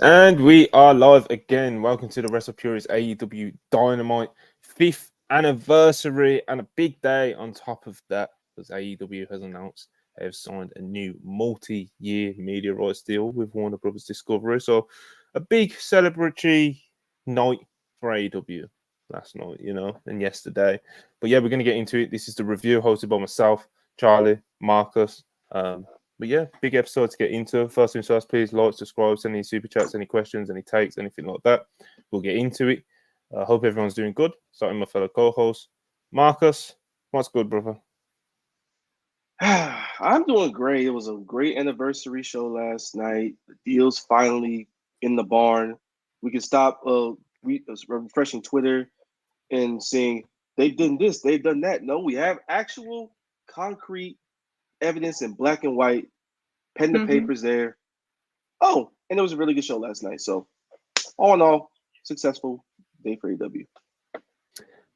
And we are live again. Welcome to the Wrestle Purists AEW Dynamite 5th anniversary and a big day on top of that, because AEW has announced they have signed a new multi-year media rights deal with Warner Brothers Discovery. So a big celebratory night for AEW last night, and yesterday. But yeah, we're going to get into it. This is the review hosted by myself, Charlie, Marcus. But yeah, big episode to get into. First things first, please like, subscribe, send any super chats, any questions, any takes, anything like that. We'll get into it. Hope everyone's doing good. Starting my fellow co-host, Marcus. What's good, brother? I'm doing great. It was a great anniversary show last night. The deal's finally in the barn. We can stop refreshing Twitter and saying they've done this, they've done that. No, we have actual concrete evidence in black and white, pen to papers there. Oh, and it was a really good show last night. So, all in all, successful day for AEW.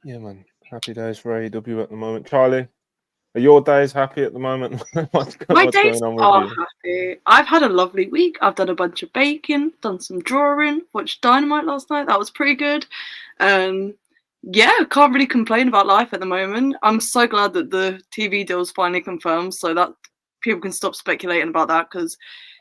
Yeah, man. Happy days for AEW at the moment. Charlie, are your days happy at the moment? what's My days going on are with you? happy. I've had a lovely week. I've done a bunch of baking, done some drawing, watched Dynamite last night. That was pretty good. Yeah, can't really complain about life at the moment. I'm so glad that the TV deal is finally confirmed so that people can stop speculating about that, because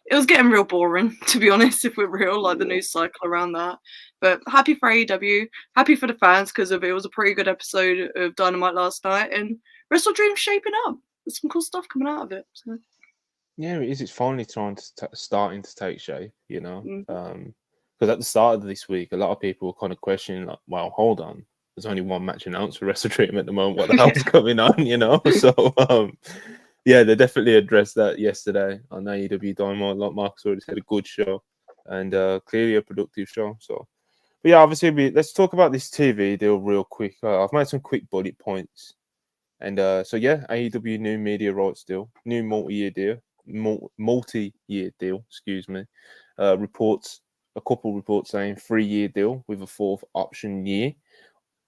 it was getting real boring, to be honest, if we're real, like the news cycle around that. But happy for AEW, happy for the fans, because it was a pretty good episode of Dynamite last night, and WrestleDream's shaping up. There's some cool stuff coming out of it. So. Yeah, it is. It's finally starting to take shape, because at the start of this week, a lot of people were kind of questioning, like, "Well, hold on, there's only one match announced for WrestleDream at the moment. What the hell's going on?" So, yeah, they definitely addressed that yesterday on AEW Dynamite. Like Marcus already said, a good show and clearly a productive show. So, but yeah, obviously, let's talk about this TV deal real quick. I've made some quick bullet points, and so yeah, AEW new media rights deal, new multi-year deal. Excuse me. A couple reports saying 3-year deal with a 4th option year.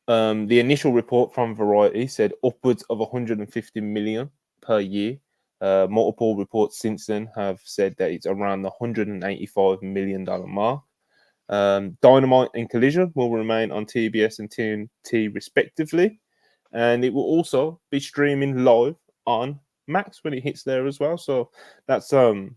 The initial report from Variety said upwards of 150 million per year. Multiple reports since then have said that it's around the $185 million mark. Dynamite and Collision will remain on TBS and TNT respectively, and it will also be streaming live on Max when it hits there as well. So that's a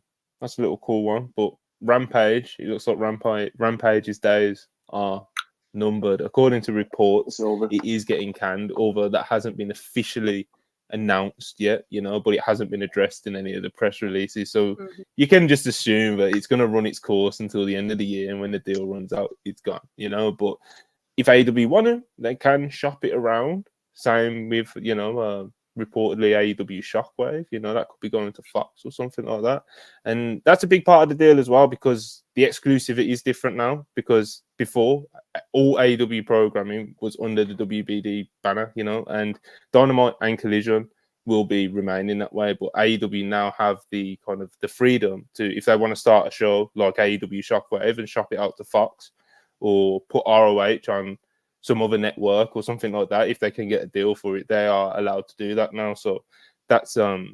little cool one. But Rampage, it looks like Rampage's days are numbered. According to reports, it is getting canned, although that hasn't been officially announced yet, but it hasn't been addressed in any of the press releases. So you can just assume that it's going to run its course until the end of the year, and when the deal runs out, it's gone, But if AEW want to, they can shop it around. Same with, reportedly AEW Shockwave, that could be going to Fox or something like that. And that's a big part of the deal as well, because the exclusivity is different now, because before all AEW programming was under the WBD banner, and Dynamite and Collision will be remaining that way. But AEW now have the kind of the freedom to, if they want to start a show like AEW Shockwave and shop it out to Fox, or put ROH on some other network or something like that, if they can get a deal for it, they are allowed to do that now. So that's I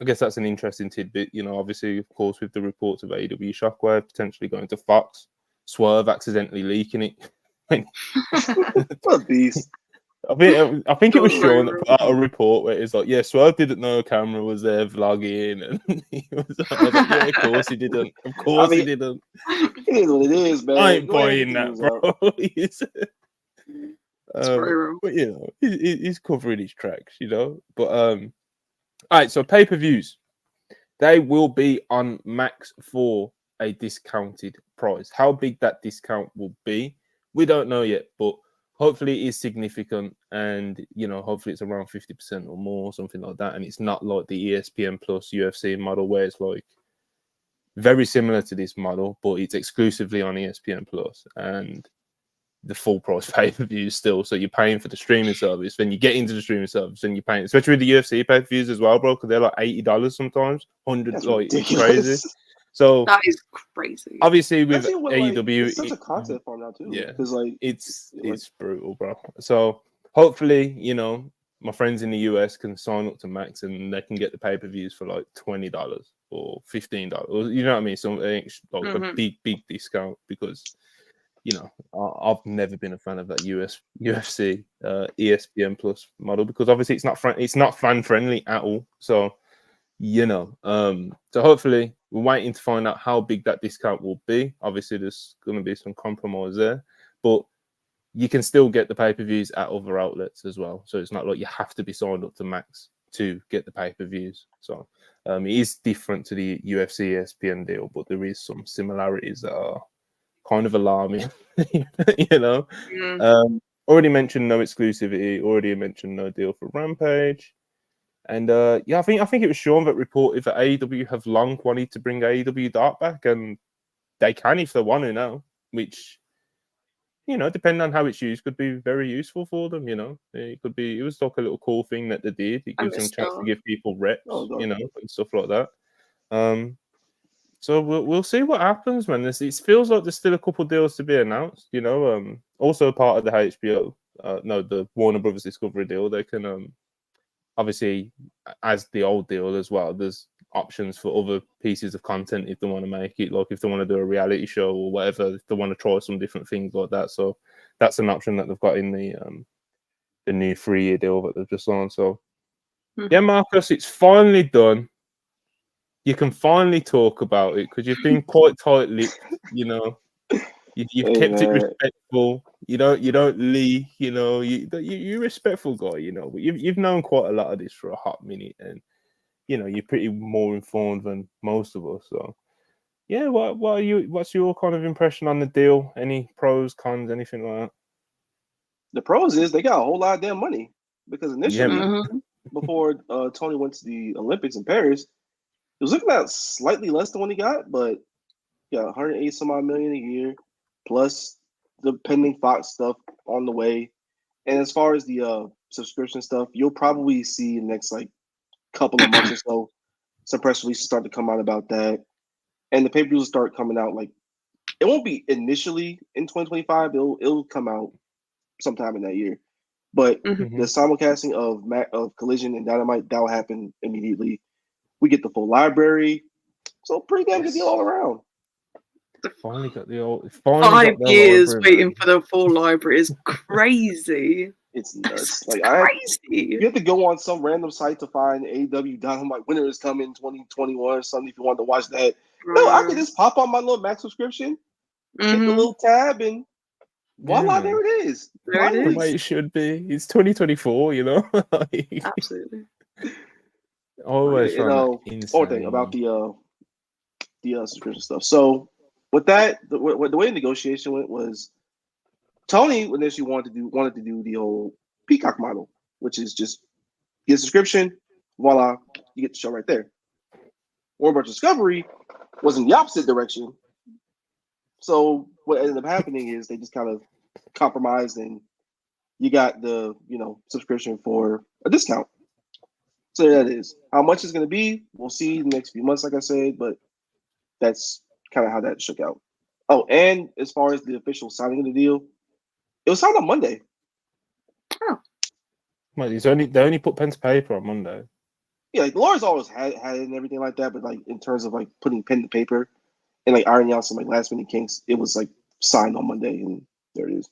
guess that's an interesting tidbit. Obviously, of course, with the reports of AEW Shockwave potentially going to Fox, Swerve accidentally leaking it. What a beast. I think it was Sean that put out a report where it's like, yeah, Swerve didn't know a camera was there vlogging, and I was like, yeah, of course he didn't. Of course he didn't. It is what it is, man. I ain't buying that, bro. But he's covering his tracks, But all right, so pay-per-views, they will be on Max for a discounted price. How big that discount will be, we don't know yet, but hopefully it is significant, and hopefully it's around 50% or more, something like that. And it's not like the ESPN Plus UFC model where it's like very similar to this model, but it's exclusively on ESPN Plus and the full price pay-per-view still. So you're paying for the streaming service, then you get into the streaming service, and you're paying, especially with the UFC pay-per-views as well, bro, because they're like $80 sometimes, $100, like ridiculous. It's crazy. So that is crazy. Obviously, with AEW, it's such a content form now too. Yeah, because it's brutal, bro. So hopefully, my friends in the US can sign up to Max and they can get the pay-per-views for like $20 or $15. You know what I mean? So like a big discount because I've never been a fan of that UFC ESPN Plus model because obviously it's not fan friendly at all. So so hopefully we're waiting to find out how big that discount will be. Obviously, there's going to be some compromise there, but you can still get the pay-per-views at other outlets as well. So it's not like you have to be signed up to Max to get the pay-per-views. So it is different to the UFC ESPN deal, but there is some similarities that are kind of alarming. Already mentioned no exclusivity. Already mentioned no deal for Rampage. And I think it was Sean that reported that AEW have long wanted to bring AEW Dark back, and they can if they want to now, which depending on how it's used, could be very useful for them. It was like a little cool thing that they did. It gives them a chance to give people reps, and stuff like that. So we'll see what happens, man. It feels like there's still a couple deals to be announced. Also part of the HBO, the Warner Brothers Discovery deal. They can obviously, as the old deal as well. There's options for other pieces of content if they want to make it, like if they want to do a reality show or whatever, if they want to try some different things like that. So that's an option that they've got in the new 3-year deal that they've just signed. So yeah, Marcus, it's finally done. You can finally talk about it because you've been quite tight-lipped. You've kept it respectful. You don't leave. You're a respectful guy. But you've known quite a lot of this for a hot minute, and you're pretty more informed than most of us. So, yeah, what's your kind of impression on the deal? Any pros, cons, anything like that? The pros is they got a whole lot of damn money because initially, before Tony went to the Olympics in Paris, it was looking at slightly less than what he got, but yeah, 180 some odd million a year, plus the pending Fox stuff on the way. And as far as the subscription stuff, you'll probably see in the next couple of months or so, some press releases start to come out about that. And the pay-per-views will start coming out it won't be initially in 2025, it'll come out sometime in that year. But the simulcasting of Collision and Dynamite, that'll happen immediately. We get the full library. So pretty damn good deal all around. Finally got the old 5 years waiting for the full library is crazy. It's nuts. Crazy. You have to go on some random site to find AEW Dynamite Winter is coming 2021 or something if you want to watch that. No, I can just pop on my little Max subscription, hit the little tab, and voila, there it is. The way it should be. It's 2024, Absolutely. Always one thing about the subscription stuff. So with that, the way the negotiation went was Tony initially wanted to do the whole Peacock model, which is just get a subscription, voila, you get the show right there. Warner Bros. Discovery was in the opposite direction. So what ended up happening is they just kind of compromised, and you got the subscription for a discount. So that is how much it's going to be. We'll see in the next few months, like I said, but that's kind of how that shook out. Oh, and as far as the official signing of the deal, it was signed on Monday. Oh, well, they only put pen to paper on Monday. Yeah, the lawyers always had it and everything like that, but in terms of putting pen to paper and ironing out some last minute kinks, it was signed on Monday, and there it is.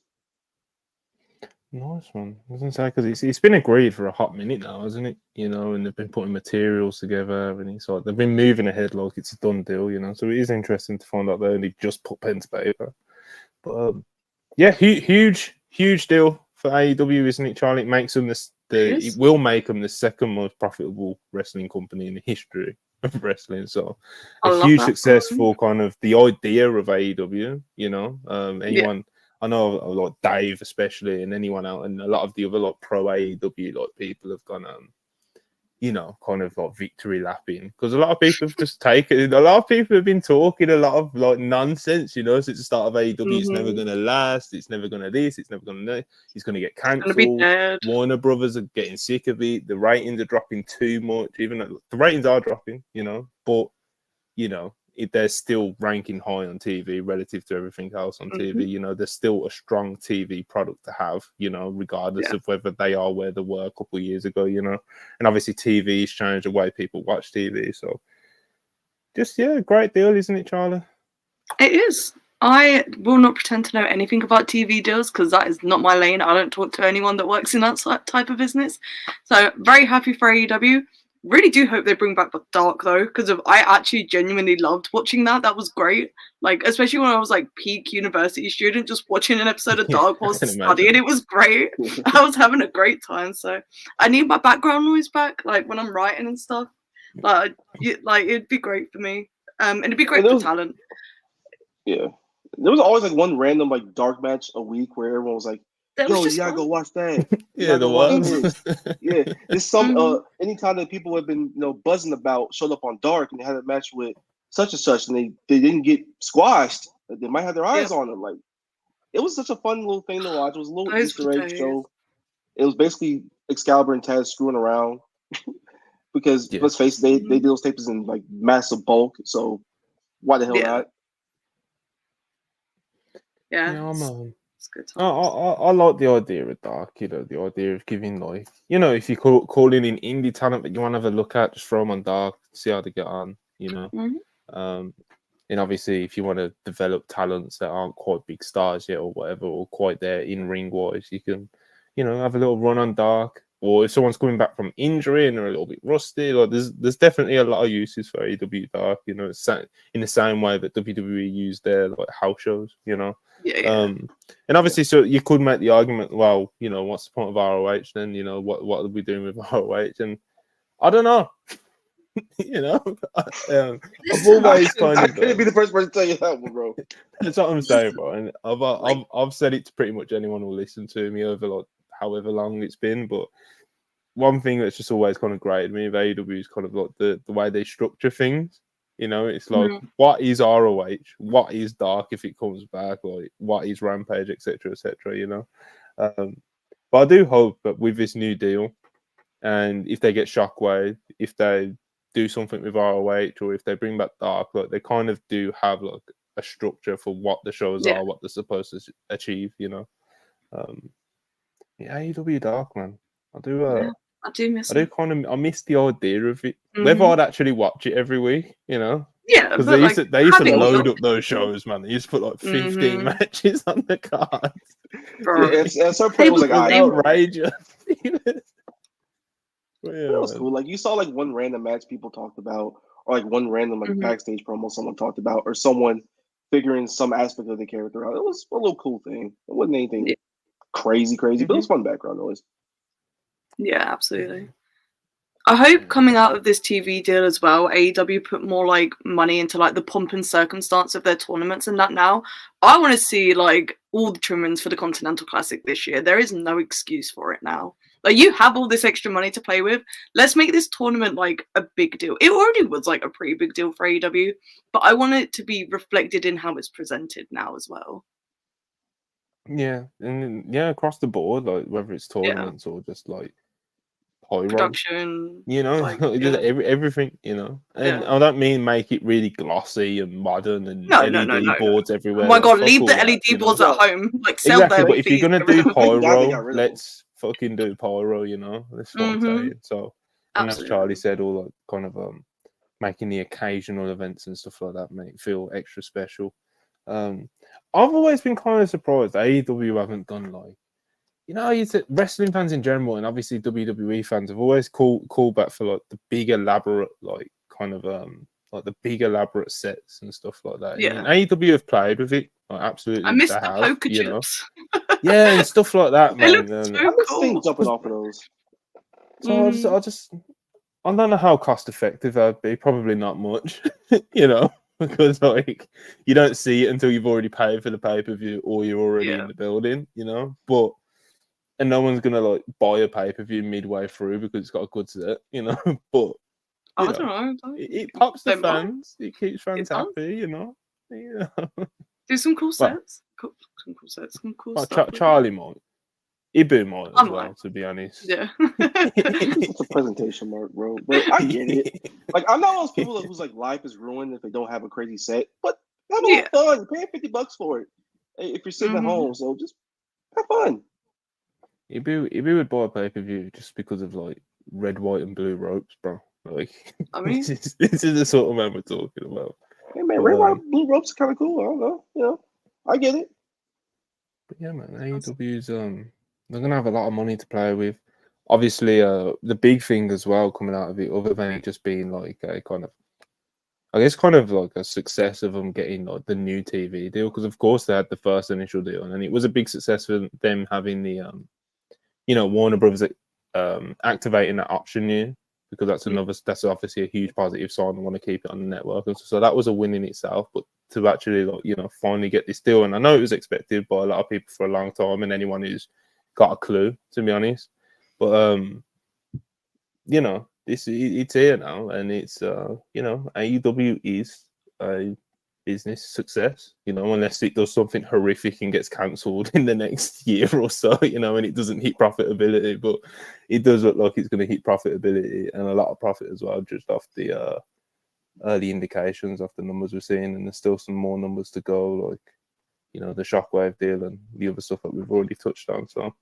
Nice one. I was going to say, because it's been agreed for a hot minute now, hasn't it? And they've been putting materials together, and it's they've been moving ahead like it's a done deal, So it is interesting to find out they only just put pen to paper. But yeah, huge deal for AEW, isn't it, Charlie? It makes them it will make them the second most profitable wrestling company in the history of wrestling. So a huge success for kind of the idea of AEW. Anyone. I know, like Dave especially, and anyone out, and a lot of the other pro AEW people have gone, kind of victory lapping, because a lot of people have just taken. A lot of people have been talking a lot of nonsense, since the start of AEW. It's never going to last. It's never going to this. It's never going to. It's going to get cancelled. Warner Brothers are getting sick of it. The ratings are dropping too much. Even though the ratings are dropping, but they're still ranking high on TV relative to everything else on TV. You know, they're still a strong TV product to have, you know, regardless of whether they are where they were a couple of years ago, you know. And obviously TV's changed the way people watch TV. So just, great deal, isn't it, Charlie? It is. I will not pretend to know anything about TV deals because that is not my lane. I don't talk to anyone that works in that type of business. So very happy for AEW. Really do hope they bring back Dark though, because I actually genuinely loved watching that. That was great. Like, especially when I was like peak university student, just watching an episode of Dark whilst studying. It was great. I was having a great time. So I need my background noise back, like when I'm writing and stuff. Like it'd be great for me. And it'd be great for talent. Yeah. There was always like one random like dark match a week where everyone was like, "Yo, you gotta go watch that." The one. There's some anytime that people have been buzzing about showed up on Dark and they had a match with such and such and they didn't get squashed. They might have their eyes on them. Like it was such a fun little thing to watch. It was a little Easter egg show. It was basically Excalibur and Taz screwing around because let's face it, they do those tapes in like massive bulk. So why the hell not? Yeah, it's good time. I like the idea of Dark, you know, the idea of giving like, you know, if you call in indie talent that you want to have a look at, just throw them on Dark, see how they get on, you know. And obviously if you want to develop talents that aren't quite big stars yet or whatever, or quite there in ring wise, you can, you know, have a little run on Dark. Or if someone's coming back from injury and they're a little bit rusty, like there's definitely a lot of uses for AEW Dark, you know, it's in the same way that WWE use their like house shows, you know. And obviously, so you could make the argument, well, you know, what's the point of ROH then? You know, what are we doing with ROH? And I don't know. You know, I've always kind of. I couldn't be the first person to tell you that one, bro. That's what I'm saying, bro. And I've said it to pretty much anyone who listen to me over like however long it's been. But one thing that's just always kind of grated me with AEW is kind of like the way they structure things. You know, it's like, what is ROH? What is Dark if it comes back? Like, what is Rampage, etc., etc., you know? But I do hope that with this new deal, and if they get Shockwave, if they do something with ROH, or if they bring back Dark, like, they kind of do have, like, a structure for what the shows are, what they're supposed to achieve, you know? AEW Dark, man. I do miss it. I miss the idea of it. Whether I'd actually watch it every week, you know? Yeah, because they used to load up those shows, man. They used to put like 15 matches on the card. And some point was like outrageous. It was cool. Like you saw like one random match people talked about, or like one random like backstage promo someone talked about, or someone figuring some aspect of the character out. It was a little cool thing. It wasn't anything crazy, but it was fun background noise. Yeah, absolutely. I hope coming out of this TV deal as well, AEW put more like money into like the pomp and circumstance of their tournaments and that now. I want to see like all the trim-ins for the Continental Classic this year. There is no excuse for it now. Like you have all this extra money to play with. Let's make this tournament like a big deal. It already was like a pretty big deal for AEW, but I want it to be reflected in how it's presented now as well. Yeah, and across the board, like whether it's tournaments or just like production, you know, like, everything, you know. And I don't mean make it really glossy and modern and LED boards everywhere. Oh my god, leave the LED boards at home. Like sell them. But if you're gonna do pyro, let's fucking do pyro, you know. That's what I'm saying. So, and as Charlie said, all like kind of making the occasional events and stuff like that make it feel extra special. I've always been kind of surprised AEW haven't done like, you know, wrestling fans in general, and obviously WWE fans have always called back for like the big elaborate, like kind of like the big elaborate sets and stuff like that. Yeah, and AEW have played with it, like, absolutely. I miss the poker chips. Yeah, and stuff like that, man. They look so cool. Jumping off of those. So I don't know how cost effective that'd be. Probably not much, you know. Because like you don't see it until you've already paid for the pay-per-view or you're already in the building, you know. And no one's gonna like buy a pay-per-view midway through because it's got a good set, you know. But I don't know. It pops the fans. It keeps fans happy, you know. Yeah. Do some cool sets. Some cool stuff. Charlie might. Ibu might as I'm well, like, to be honest. yeah. It's a presentation mark, bro. But I get it. Like, I'm not one of those people whose like life is ruined if they don't have a crazy set. But have a Yeah. little fun. You're paying $50 for it if you're sitting at home. So just have fun. Ibu would buy a pay-per-view just because of like red, white, and blue ropes, bro. Like, I mean, this is the sort of man we're talking about. Hey man, red, white, blue ropes are kind of cool. I don't know. You know, I get it. But yeah, man, AEW's they're gonna have a lot of money to play with. Obviously, the big thing as well coming out of it, other than it just being like a kind of, I guess, kind of like a success of them getting like the new TV deal, because of course they had the first initial deal, and it was a big success for them having the Warner Brothers activating that option year, because that's obviously a huge positive sign. I want to keep it on the network, and so that was a win in itself. But to actually finally get this deal, and I know it was expected by a lot of people for a long time, and anyone who's got a clue, to be honest. But it's here now, and it's AEW is a business success, unless it does something horrific and gets cancelled in the next year or so, and it doesn't hit profitability. But it does look like it's going to hit profitability, and a lot of profit as well, just off the early indications of the numbers we're seeing, and there's still some more numbers to go, like the Shockwave deal and the other stuff that we've already touched on. So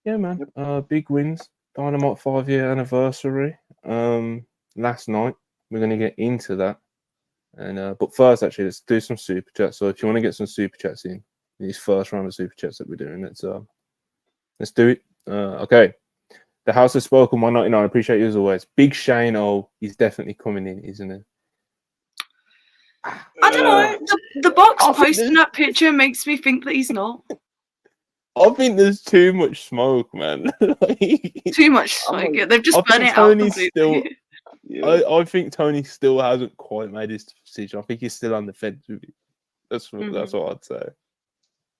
yeah, man, big wins. Dynamite 5-year anniversary last night. We're going to get into that. And but first, actually, let's do some super chats. So if you want to get some super chats in these first round of super chats that we're doing, let's do it. Okay, the House has spoken 199. I appreciate you as always. Big Shane O is definitely coming in, isn't it? I don't know. The box posting that picture makes me think that he's not. I think there's too much smoke, man. Too much smoke. Yeah, they've just burnt it out completely. I think Tony still hasn't quite made his decision. I think he's still on the fence with it. That's what I'd say.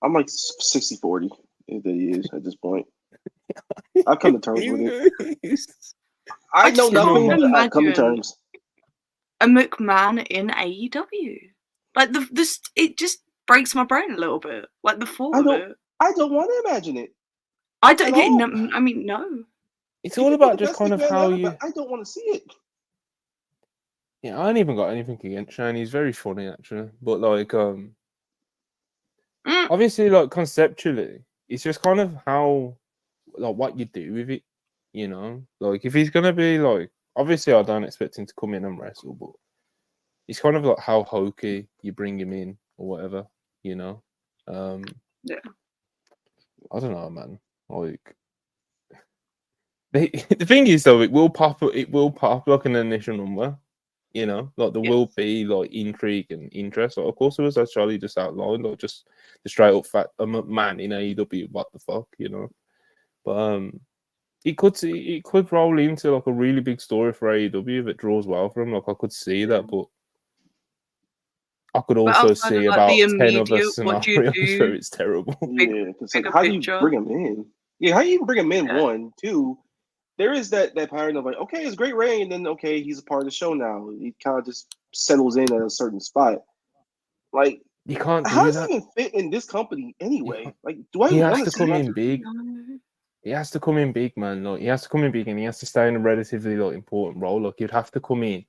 I'm like 60-40 that he is at this point. I've come to terms with it. I know nothing, but I've come to terms. A McMahon in AEW. Like it just breaks my brain a little bit. Like the thought of it. I don't want to imagine it. I don't get no. I mean, no. It's all about just kind of how you. I don't want to see it. Yeah, I ain't even got anything against Shane. He's very funny, actually. But like, obviously, like conceptually, it's just kind of how, like, what you do with it. Like if he's gonna be like, obviously, I don't expect him to come in and wrestle, but it's kind of like how hokey you bring him in or whatever. Yeah. I don't know, man. Like, the thing is, though, it will pop like an initial number. Like there will be like intrigue and interest. Like, of course, it was as Charlie just outlined, like just the straight up fact, man in AEW, what the fuck, But it could roll into like a really big story for AEW if it draws well for him. Like I could see that, but I could also see about 10 other scenarios where it's terrible. Yeah, because like, how do you bring him in? Yeah, how do you bring him in? Yeah. 1, 2. There is that pattern of like, okay, it's great reign, and then okay, he's a part of the show now. He kind of just settles in at a certain spot. Like, you can't. How does he even fit in this company anyway? Like, do I? He has to come in big. He has to come in big, man. Like, he has to come in big, and he has to stay in a relatively like important role. Like, you'd have to come in.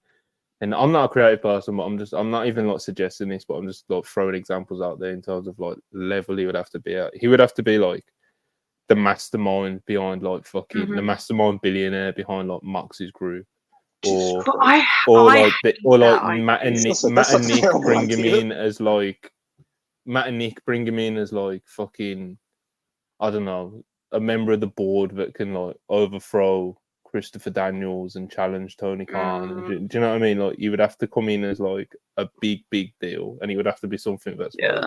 And I'm not a creative person, but I'm not even like suggesting this, but I'm just like throwing examples out there in terms of like level he would have to be at. He would have to be like the mastermind behind like fucking the mastermind billionaire behind like Mox's group, or Matt and Nick bring him in as like fucking, I don't know, a member of the board that can like overthrow Christopher Daniels and challenge Tony Khan. Do you know what I mean? Like, you would have to come in as like a big deal, and it would have to be something that's like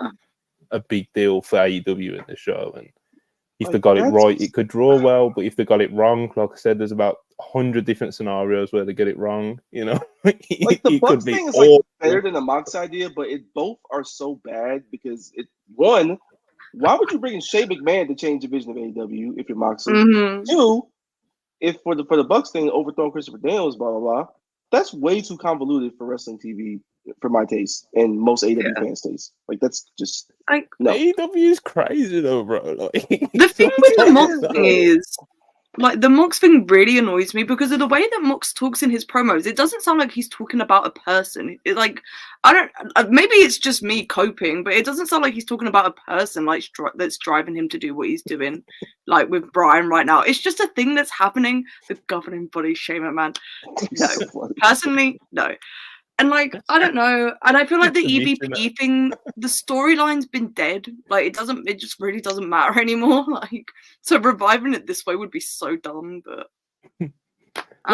a big deal for AEW in the show. And if they got it right, it could draw well. But if they got it wrong, like I said, there's about 100 different scenarios where they get it wrong. Like the Bucks thing is like better than the Mox idea, but both are so bad because one, why would you bring in Shane McMahon to change the vision of AEW if you're Moxley? 2, if for the Bucks thing, overthrowing Christopher Daniels, blah blah blah. That's way too convoluted for wrestling TV for my taste and most AEW fans' taste. Like that's just Like no. AEW is crazy though, bro. Like, the thing with the Mox is, thing bro. is, like the Mox thing really annoys me because of the way that Mox talks in his promos. It doesn't sound like he's talking about a person. Like I don't. Maybe it's just me coping, but it doesn't sound like he's talking about a person like that's driving him to do what he's doing. Like with Brian right now, it's just a thing that's happening. The governing body, Shane McMahon. No, personally, no. And like I don't know, and I feel like the EVP thing, the storyline's been dead. Like it just really doesn't matter anymore. Like so reviving it this way would be so dumb. But you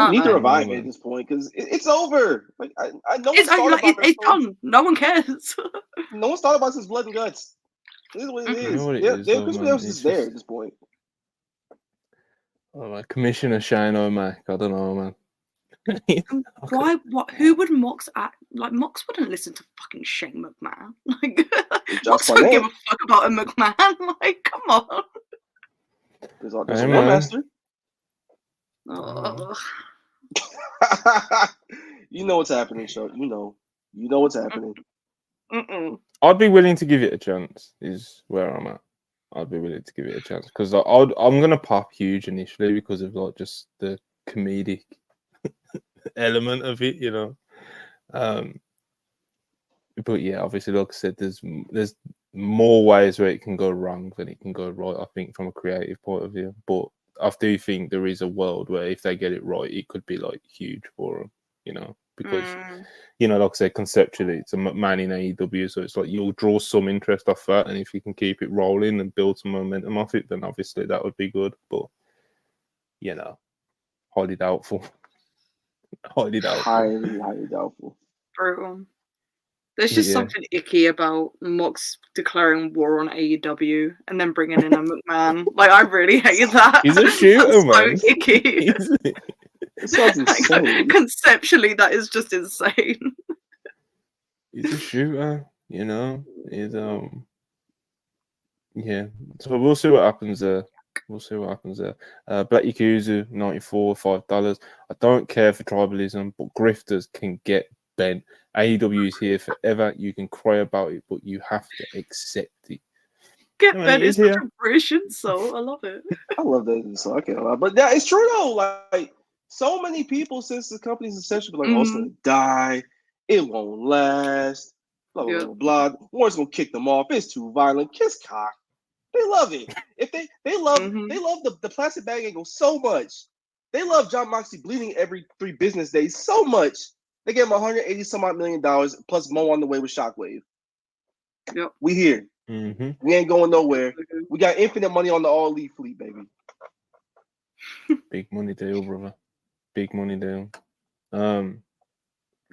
need to revive it at this point because it's over. Like I know it's done. No one cares. No one's thought about his blood and guts. This is what it is. You know what it is, though, Chris man? Williams is there at this point. Oh, like Commissioner Shane O'Mac. I don't know, man. Why? What? Who would Mox act like? Mox wouldn't listen to fucking Shane McMahon. Like Mox don't give a fuck about a McMahon. Like, come on. There's a War Master. Oh. You know what's happening, show. You know what's happening. I'd be willing to give it a chance. Is where I'm at. I'd be willing to give it a chance because I'm gonna pop huge initially because of like just the comedic element of it, you know. But yeah, obviously, like I said, there's more ways where it can go wrong than it can go right. I think from a creative point of view, but I do think there is a world where if they get it right, it could be like huge for them, you know. Because you know, like I said, conceptually, it's a McMahon in AEW, so it's like you'll draw some interest off that, and if you can keep it rolling and build some momentum off it, then obviously that would be good. But you know, highly doubtful. Highly doubtful. Brutal. There's just something icky about Mox declaring war on AEW and then bringing in a McMahon. Like, I really hate that. He's a shooter, man. So icky. It sounds insane. Conceptually, that is just insane. He's a shooter, you know. He's yeah. So we'll see what happens there. Black Yakuza 94, $5. I don't care for tribalism, but grifters can get bent. AEW is here forever. You can cry about it, but you have to accept it. Get bent is such a British insult. I love it. I love that insult. I can't lie. But yeah, it's true though. Like so many people since the company's inception, like, oh, it's gonna die. It won't last. Blah blah blah. Warren's gonna kick them off. It's too violent. Kiss cock. They love it. If they love the plastic bag angle so much. They love John Moxley bleeding every 3 business days so much. They gave him $180-some-odd million plus Mo on the way with Shockwave. Yep. We here. We ain't going nowhere. We got infinite money on the All Elite fleet, baby. Big money deal, brother. Big money deal.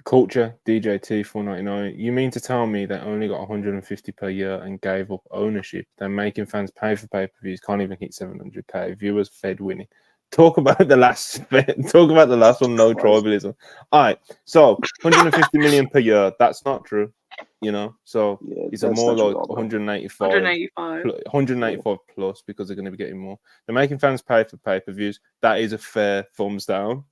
Culture, DJT, $4.99. You mean to tell me they only got $150 per year and gave up ownership? They're making fans pay for pay-per-views, can't even hit 700k. Viewers fed winning. Talk about the last one, no tribalism. All right, so 150 million per year. That's not true, you know. So it's a more like 185 plus because they're going to be getting more. They're making fans pay for pay-per-views. That is a fair thumbs down.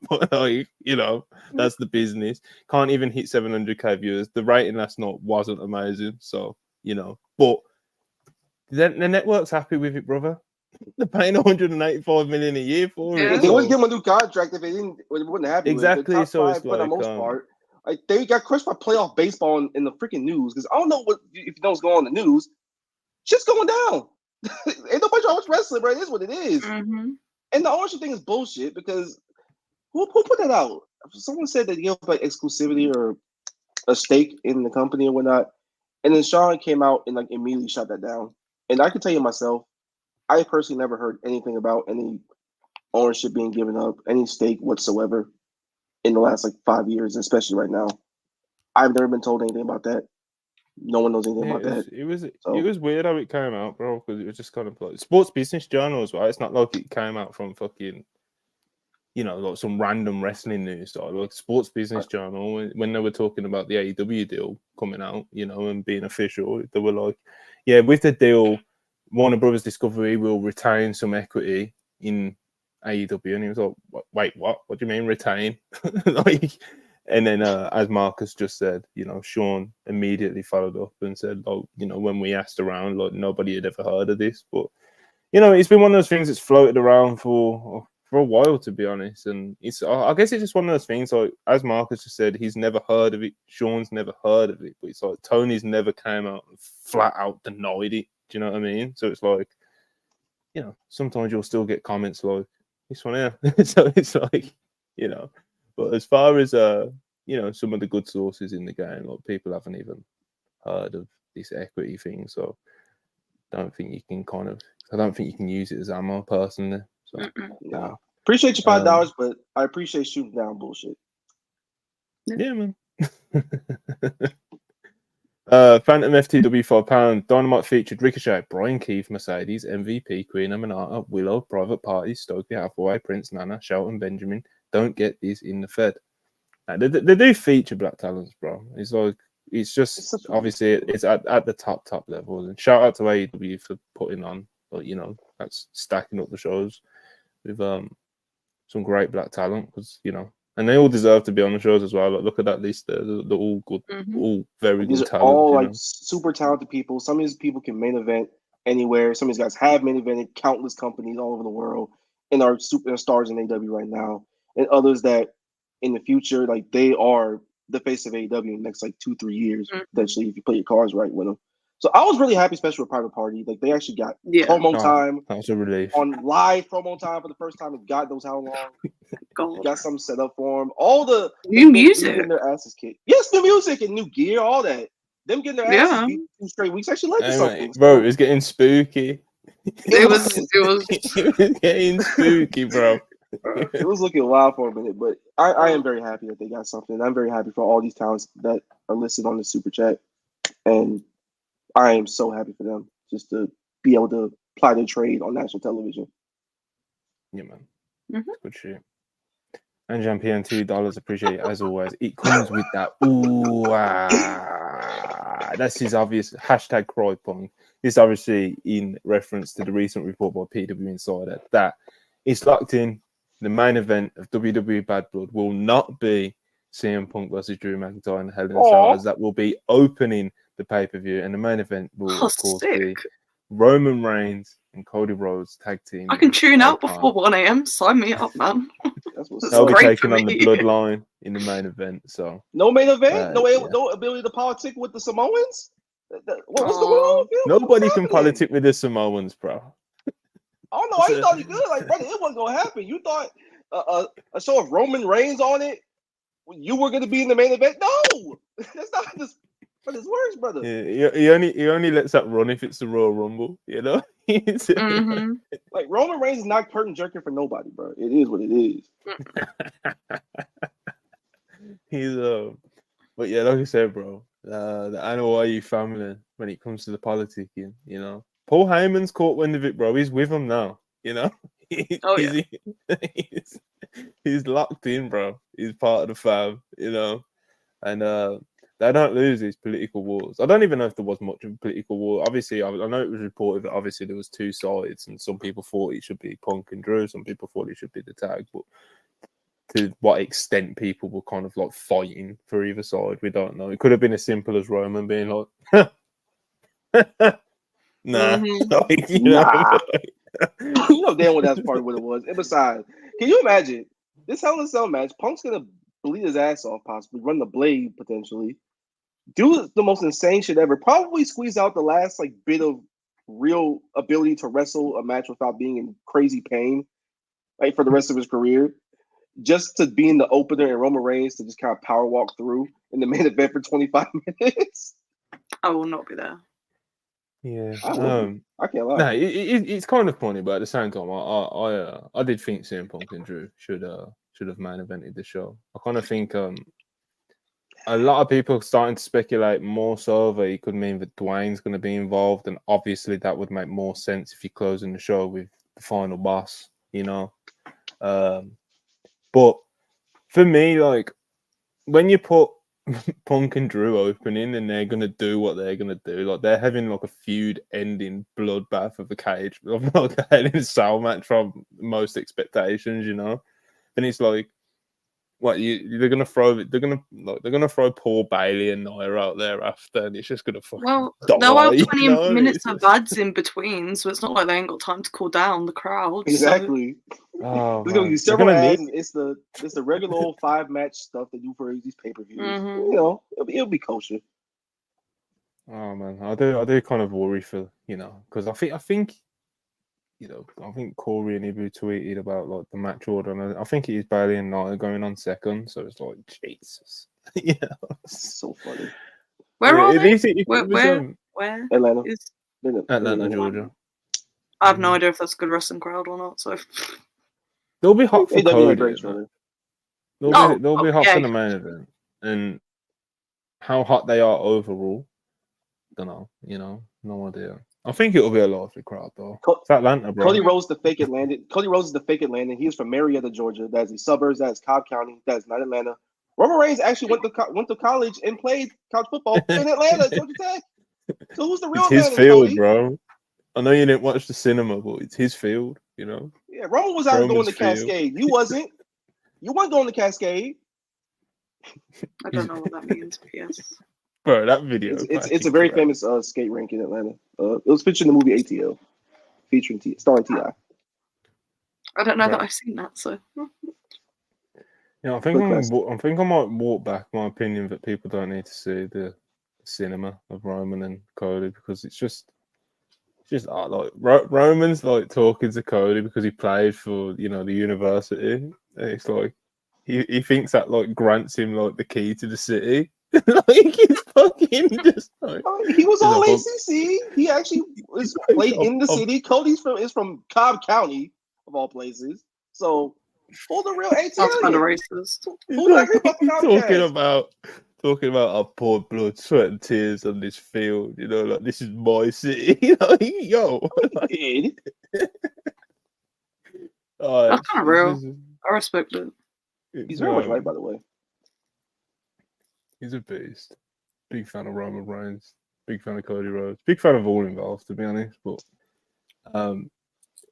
But like, you know, that's the business. Can't even hit 700k viewers. The rating last night wasn't amazing, so you know. But the network's happy with it, brother. They're paying 185 million a year for it. They always give him a new contract if they wouldn't have exactly. With it. So it's for the most part, like they got crushed by playoff baseball in the freaking news because I don't know what if you know what's going on in the news. Shit's going down. Ain't nobody trying to watch wrestling, bro. It is what it is. And the ownership thing is bullshit because who put that out? Someone said that you have like exclusivity or a stake in the company or whatnot, and then Sean came out and like immediately shut that down. And I can tell you myself, I personally never heard anything about any ownership being given up, any stake whatsoever in the last like 5 years, especially right now. I've never been told anything about that. No one knows anything about that. It was weird how it came out, bro, because it was just kind of like sports business journals, right? It's not like it came out from fucking, you know, like some random wrestling news site, like Sports Business Journal. When they were talking about the AEW deal coming out, you know, and being official, they were like, yeah, with the deal, Warner Brothers Discovery will retain some equity in AEW, and he was like, "Wait, what? What do you mean retain?" Like, and then as Marcus just said, you know, Sean immediately followed up and said, "Oh, you know, when we asked around, like nobody had ever heard of this, but you know, it's been one of those things that's floated around for a while, to be honest, and it's I guess it's just one of those things. Like as Marcus just said, he's never heard of it. Sean's never heard of it, but it's like Tony's never came out and flat out denied it. Do you know what I mean? So it's like, you know, sometimes you'll still get comments like this one here. So it's like, you know, but as far as you know, some of the good sources in the game, like people haven't even heard of this equity thing. So I don't think you can use it as ammo personally. So no. Appreciate your $5, but I appreciate shooting down bullshit. Yeah, man. Phantom FTW £5. Dynamite featured Ricochet, Brian Keith, Mercedes, MVP, Queen Aminata, Willow, Private Party, Stokely Hathaway, Prince Nana, Shelton Benjamin. Don't get these in the Fed. They do feature black talents, bro. It's like obviously it's at the top level. And shout out to AEW for putting on, but you know, that's stacking up the shows with some great black talent, because you know, and they all deserve to be on the shows as well. Like, look at that list there; they're all good, all very good talent. All like super talented people. Some of these people can main event anywhere. Some of these guys have main evented countless companies all over the world and are superstars in AEW right now. And others that in the future, like they are the face of AEW in the next like 2-3 years, potentially, if you play your cards right with them. So I was really happy, especially with Private Party. Like they actually got promo time. That was a relief. On live promo time for the first time in God knows how long. Got something set up for them. All the new music, getting their asses kicked. Yes, new music and new gear, all that. Them getting their asses beat 2 straight weeks actually led to something. Bro, it was getting spooky. It was getting spooky, bro. It was looking wild for a minute, but I am very happy that they got something. I'm very happy for all these talents that are listed on the super chat, and I am so happy for them just to be able to apply their trade on national television. Yeah, man. Good shit. And Jean-Pierre, $2. Appreciate it as always. It comes with that. Ooh, that's his obvious hashtag CryPunk. This obviously in reference to the recent report by PW Insider that it's locked in. The main event of WWE Bad Blood will not be CM Punk versus Drew McIntyre and Hell in a Cell, as that will be opening the pay-per-view, and the main event will of course be Roman Reigns and Cody Rhodes tag team. I can tune out before 1 a.m. Sign me up, man. They'll be taking on the Bloodline in the main event. So no main event, no ability to politic with the Samoans. What's going on? Nobody can politic with the Samoans, bro. I don't know why you thought he could. Like, brother, it wasn't gonna happen. You thought a show of Roman Reigns on it, you were gonna be in the main event? No, that's not this. But it works, brother. Yeah, he only lets that run if it's the Royal Rumble, you know. Like Roman Reigns is not curtain jerking for nobody, bro. It is what it is. He's but yeah, like I said, bro, the Anoa'i family when it comes to the politicking, you know. Paul Heyman's caught wind of it, bro. He's with him now, you know. He's locked in, bro. He's part of the fam, you know, and they don't lose these political wars. I don't even know if there was much of a political war. Obviously, I know it was reported that obviously there was 2 sides, and some people thought it should be Punk and Drew. Some people thought it should be the tag. But to what extent people were kind of like fighting for either side, we don't know. It could have been as simple as Roman being like, nah. Like, you know, you know damn well that's part of what it was. And besides, can you imagine this Hell in a Cell match? Punk's gonna bleed his ass off, possibly run the blade potentially, do the most insane shit ever, probably squeeze out the last like bit of real ability to wrestle a match without being in crazy pain, like for the rest of his career, just to be in the opener and Roman Reigns to just kind of power walk through in the main event for 25 minutes. I will not be there. Yeah, I can't lie. No, it's kind of funny, but at the same time, I did think CM Punk and Drew should have main evented the show. I kind of think a lot of people are starting to speculate more so that it could mean that Dwayne's going to be involved, and obviously that would make more sense if you're closing the show with the final boss, you know. But for me, like when you put Punk and Drew opening, and they're gonna do what they're gonna do. Like they're having like a feud ending bloodbath of the cage, like a Hell in a Cell match from most expectations, you know. And it's like, what they're gonna throw it? They're gonna throw Paul Bailey and Nia out there after, and it's just gonna fucking they'll have die, 20 you know? minutes of ads in between, so it's not like they ain't got time to cool down the crowd. Exactly. Oh, There's gonna be man. several ads. It's the regular old 5-match stuff they do for these pay-per-views. Mhm. You know, it'll be kosher. Oh man, I do kind of worry for, you know, because I think you know, I think Corey and Ibu tweeted about like the match order, and I think it is Bailey and Nia going on second. So it's like Jesus, yeah, So funny. Where are at they? least it was, Where? Atlanta. Atlanta, Georgia. I have no idea if that's a good wrestling crowd or not. So They'll be hot for AEW Cody. had great You know? shoulder. They'll be hot yeah. for the main event, and how hot they are overall, don't know. You know, no idea. I think it'll be a lively crowd though. It's Atlanta, bro. Cody Rhodes, the fake Atlanta. Cody Rhodes is the fake Atlanta. He is from Marietta, Georgia. That's the suburbs. That's Cobb County. That's not Atlanta. Roman Reigns actually went to college and played college football in Atlanta, Georgia Tech. So who's the real It's his Atlanta, field, Cody? bro. I know you didn't watch the cinema, but it's his field, you know. Yeah, Roman was out going to field. Cascade. You wasn't. You weren't going to Cascade. I don't know what that means, but yes. Bro, that video. It's a very famous skate rink in Atlanta. It was featured in the movie ATL, featuring starring T.I. I don't know that I've seen that, so. Yeah, I think I might walk back my opinion that people don't need to see the cinema of Roman and Cody because it's just like Roman's like talking to Cody because he played for, you know, the university. And it's like he thinks that like grants him like the key to the city. Like he's fucking just like he was all ACC. He actually played in the city. Cody's is from Cobb County of all places. So who's the real ATL? That's kind of racist. Talking about I poured blood, sweat, and tears on this field. You know, like this is my city. Like, yo, that's kind of real. I respect it. He's very much right, by the way. He's a beast. Big fan of Roman Reigns. Big fan of Cody Rhodes. Big fan of all involved, to be honest. But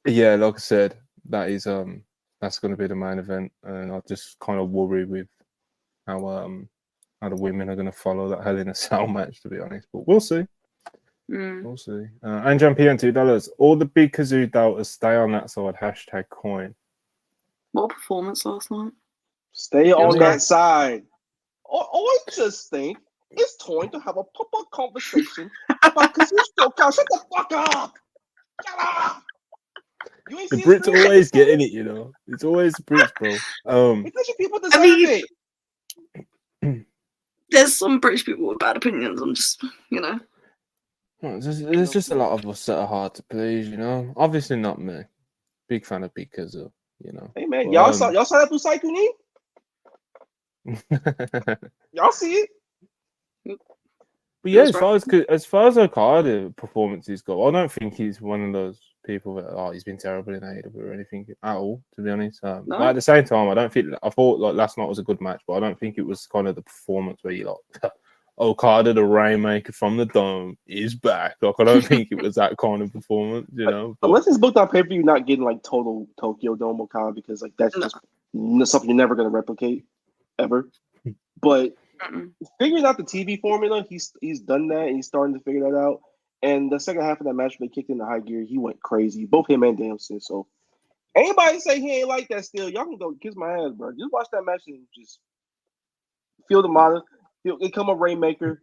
yeah, like I said, that's going to be the main event, and I just kind of worry with how the women are going to follow that Hell in a Cell match, to be honest. But we'll see. We'll see. Anjan P and $2. All the big Kazoo doubters stay on that side. #coin. What performance last night? Stay on that side. I just think it's time to have a proper conversation about Kazoo Shut the fuck up! Shut up! The Brits are always getting it, you know. It's always the Brits, bro. Because people deserve it. There's some British people with bad opinions. I'm just, you know. There's just a lot of us that are hard to please, you know. Obviously not me. Big fan of Big Kazoo, you know. Hey man, y'all saw that through Saikuni? Y'all see it? But yeah, as far as Okada performances go, I don't think he's one of those people that he's been terrible in AEW or anything at all, to be honest. No. But at the same time, I thought like last night was a good match, but I don't think it was kind of the performance where you like Okada the Rainmaker from the Dome is back. Like I don't think it was that kind of performance, you know. But, unless it's booked on pay-per-view, not getting like total Tokyo Dome Okada because like that's just something you're never gonna replicate ever. But figuring out the TV formula, he's done that and he's starting to figure that out. And the second half of that match, when they kicked into high gear, he went crazy. Both him and Danielson. So anybody say he ain't like that still, y'all can go kiss my ass, bro. Just watch that match and just feel the model. It come a Rainmaker.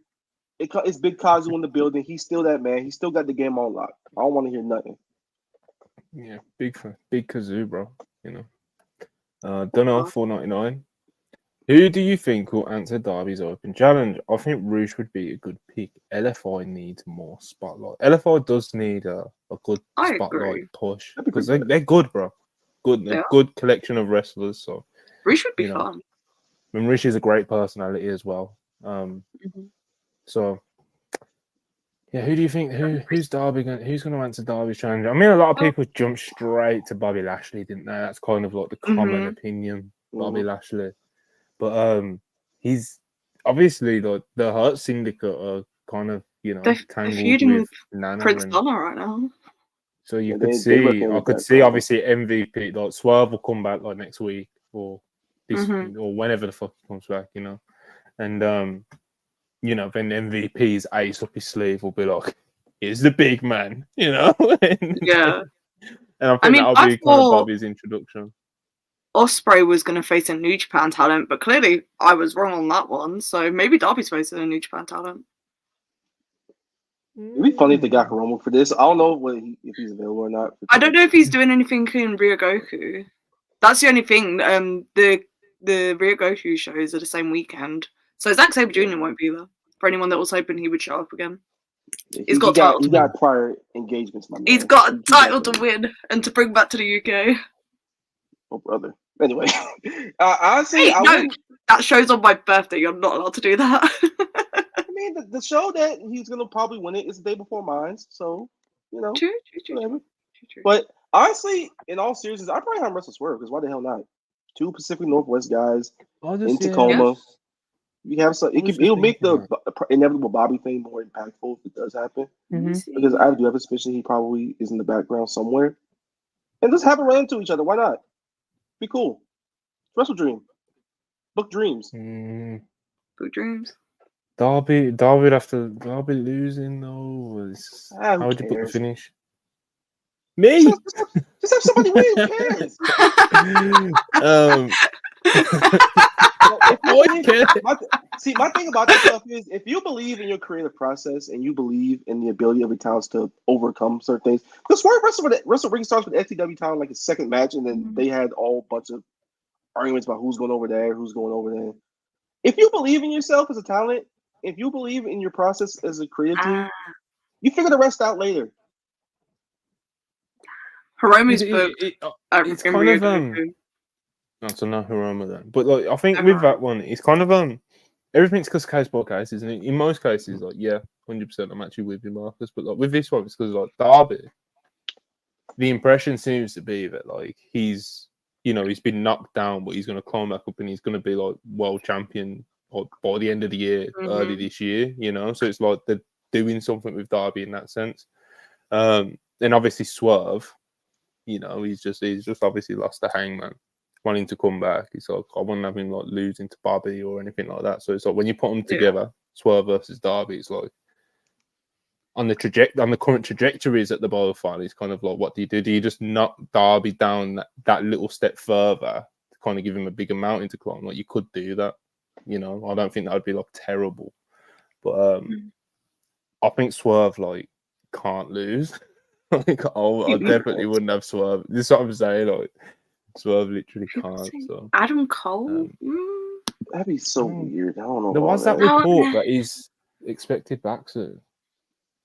It's Big Kazu in the building. He's still that man. He still got the game on lock. I don't want to hear nothing. Yeah, big Kazoo, bro. You know. Don't know, $4.99. Who do you think will answer Darby's open challenge? I think Rouge would be a good pick. LFI needs more spotlight. LFI does need a good spotlight push because they're good, bro. Good collection of wrestlers. So Rouge would be fun. And Rouge is a great personality as well. So yeah, who do you think? Who's Darby? Who's going to answer Darby's challenge? I mean, a lot of people jump straight to Bobby Lashley, didn't they? That's kind of like the common opinion, Bobby Lashley. But obviously the Hurt Syndicate are kind of They're tangled feuding with with Nana, Prince and Nana right now. so you Yeah, could they see. working I with could that see promo. obviously MVP like Swerve will come back like next week or this or whenever the fuck he comes back, and then MVP's ace up his sleeve will be like, "Here's the big man," and, Yeah. and I think mean, that'll I be kind of thought Darby's introduction. Ospreay was going to face a New Japan talent, but clearly I was wrong on that one. So maybe Darby's facing a New Japan talent. It'd be funny if they got Hiromu for this. I don't know if he's available or not. I don't know if he's doing anything in Ryogoku. That's the only thing. The Ryogoku shows are the same weekend, so Zack Sabre Jr. won't be there. For anyone that was hoping he would show up again, He got prior engagements, my man. He's got a title to win and to bring back to the UK. Oh, brother. Anyway, honestly, that show's on my birthday. You're not allowed to do that. I mean, the show that he's gonna probably win it is the day before mine, so True. But honestly, in all seriousness, I probably have him wrestle Swerve because why the hell not? 2 Pacific Northwest guys in Tacoma. You have some. It'll make the inevitable Bobby thing more impactful if it does happen. Because I do have a suspicion he probably is in the background somewhere, and just have them run into each other. Why not? Be cool. WrestleDream. Book dreams. Book dreams. Darby would have to. Darby losing though. How would you put the finish? Me. Just have somebody win. Who cares? My thing about this stuff is if you believe in your creative process and you believe in the ability of your talents to overcome certain things, because Swerve WrestleRing starts with the FTW title like a second match, and then they had all bunch of arguments about who's going over there, who's going over there. If you believe in yourself as a talent, if you believe in your process as a creative team, you figure the rest out later. Hiromu's booked. It's kind of not to know Hiromu then, but like I think with that one, it's kind of everything's because case by case, isn't it? In most cases, like 100%, I'm actually with you, Marcus. But like with this one, it's because like Darby, the impression seems to be that like he's been knocked down, but he's going to climb back up and he's going to be like world champion by the end of the year, early this year. So it's like they're doing something with Darby in that sense. And obviously Swerve, he's just obviously lost to Hangman, wanting to come back. It's like I wouldn't have him like losing to Bobby or anything like that. So it's like when you put them together, Swerve versus Darby, it's like on the current trajectories at the both fight, it's kind of like, what do you do? Do you just knock Darby down that little step further to kind of give him a bigger mountain to climb? Like you could do that. I don't think that would be like terrible, but I think Swerve like can't lose. Like I definitely wouldn't have Swerve. This is what I'm saying. Like Swerve literally can't. So Adam Cole. That'd be so weird. I don't know. There was that report that he's expected back soon.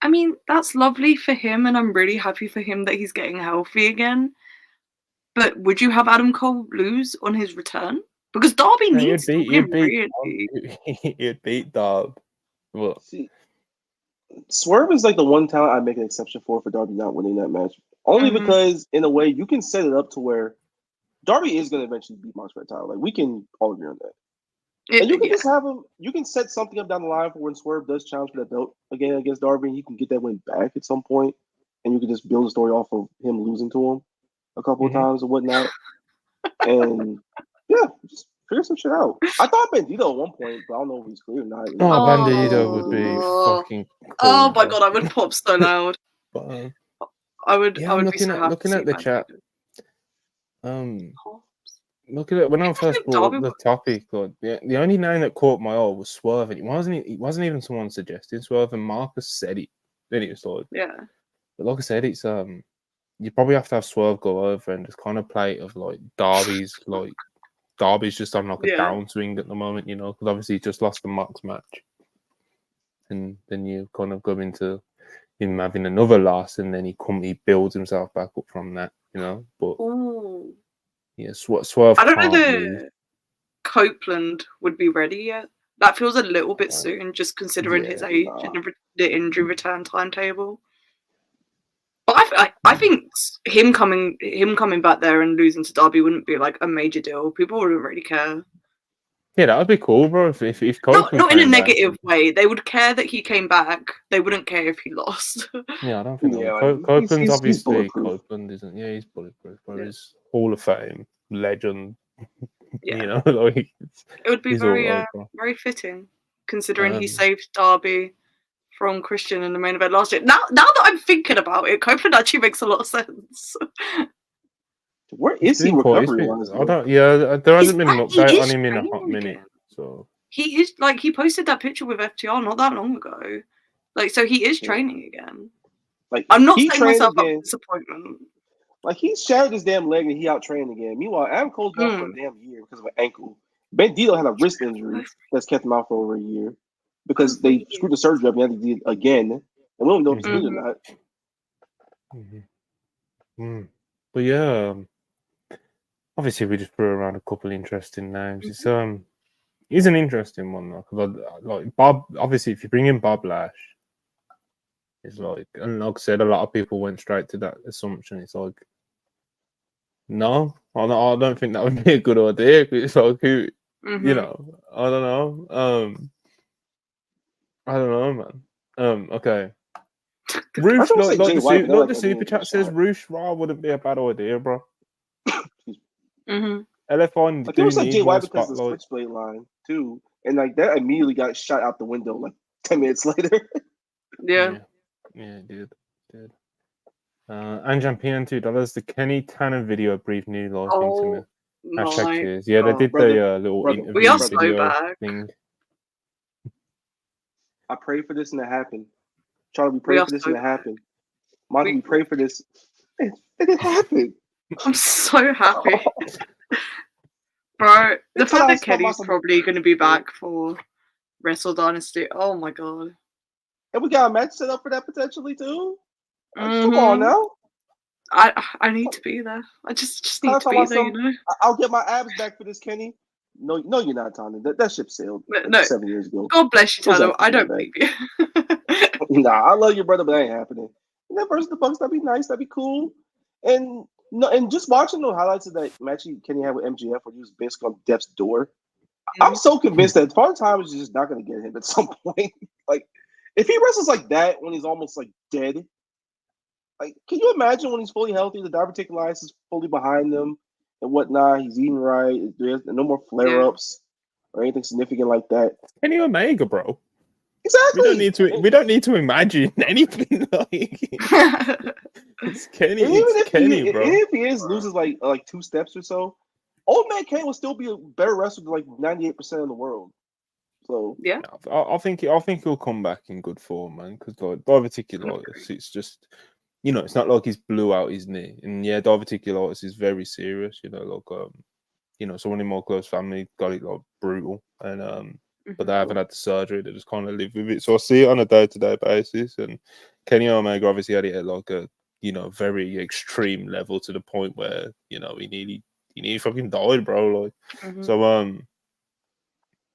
I mean, that's lovely for him, and I'm really happy for him that he's getting healthy again. But would you have Adam Cole lose on his return? Because Darby needs to win, really. He'd beat Darby. Well, see, Swerve is like the one talent I make an exception for Darby not winning that match. Only because, in a way, you can set it up to where Darby is going to eventually beat Mox for a title. Like, we can all agree on that. And you can just have him, you can set something up down the line for when Swerve does challenge for that belt again against Darby, and he can get that win back at some point, and you can just build a story off of him losing to him a couple of times or whatnot. And just figure some shit out. I thought Bandito at one point, but I don't know if he's clear or not. Bandito would be fucking cool. Oh my god, I would pop so loud. But, I would I'm be looking so at happy looking to at the see chat. Look at it. When I first brought up the topic, like, the only name that caught my eye was Swerve, and it wasn't even someone suggesting Swerve, and Marcus said it. Then it was like, but like I said, it's you probably have to have Swerve go over and just kind of play it of like Darby's just on like a downswing at the moment, because obviously he just lost the Mox match, and then you kind of go into him having another loss, and then he builds himself back up from that, but. Ooh. Yeah, Swerve. I don't know that Copeland would be ready yet. That feels a little bit soon, just considering his age and the injury return timetable. But I think him coming back there and losing to Darby wouldn't be like a major deal. People wouldn't really care. Yeah, that would be cool, bro. If Copeland Not in a came back. negative way. They would care that he came back. They wouldn't care if he lost. Yeah, I don't think. Yeah, Yeah, like, Copeland's he's obviously bulletproof. Copeland, isn't? Yeah, he's bulletproof. Bro. Yeah. He's Hall of Fame legend. Yeah. You know, like It would be he's very, all right, bro. very fitting, considering he Um, saved Darby from Christian in the main event last year. Now that I'm thinking about it, Copeland actually makes a lot of sense. Where is he recovery wise? I don't. Yeah, there hasn't been an He update is on him in a training hot minute. again. So He is he posted that picture with FTR not that long ago. So he is training again. Like, I'm not he setting trained myself up again. for disappointment. Like, he shattered his damn leg and he out trained again. Meanwhile, Adam Cole's been out for a damn year because of an ankle. Bandito had a wrist injury that's kept him out for over a year because they screwed the surgery up and had to do it again. And we don't know if it's good or not. But yeah, obviously we just threw around a couple interesting names. It's he's an interesting one though, because like Bob. Obviously, if you bring in Bob Lash, it's like, and like I said, a lot of people went straight to that assumption. It's like, no, I don't think that would be a good idea. It's like, who, you know, I don't know. I don't know, man. Okay. Roosh, like the super chat says, Roosh Raw wouldn't be a bad idea, bro. LFI, like, it was like Jay White because of the switchblade line too, and like that immediately got shot out the window like 10 minutes later. Yeah, it did. Anjan PN $2. The Kenny Tanner video breathed new life into me. Hashtag cheers. Yeah, they did the little interview we are so video back. thing. I pray for this and it happened. Charlie, we pray for this and it happened. Monty, we pray for this. And it happened. I'm so happy. Bro, the fact that Kenny's probably going to be back for Wrestle Dynasty. Oh my god. And we got a match set up for that potentially too. Come on now. I need to be there. I just need to be there, you know. I'll get my abs back for this, Kenny. No, you're not, Tony. That ship sailed like 7 years ago. God bless you, Tano. I don't believe you. Nah, I love your brother, but that ain't happening. And then versus the Bucks, that'd be nice. That'd be cool. And just watching the highlights of that match Kenny had with MJF, where he was basically on Depp's door. I'm so convinced that part of the time is just not going to get him at some point. Like, if he wrestles like that when he's almost like dead, like, can you imagine when he's fully healthy, the diverticulitis is fully behind him and whatnot? He's eating right. There's no more flare-ups or anything significant like that. Kenny Omega, bro. Exactly. We don't need to imagine anything like it's Kenny. It's Kenny, bro. Even if he loses like 2 steps or so, Old Man Kenny will still be a better wrestler than like 98% of the world. So yeah, I think he'll come back in good form, man. Because like diverticulitis, it's just, you know, it's not like he's blew out his knee, and yeah, diverticulitis is very serious. You know, like you know, someone in my close family got it like brutal, and but they haven't had the surgery. They just kind of live with it. So I see it on a day-to-day basis. And Kenny Omega obviously had it at like a, you know, very extreme level to the point where, you know, he nearly fucking died, bro. Like, so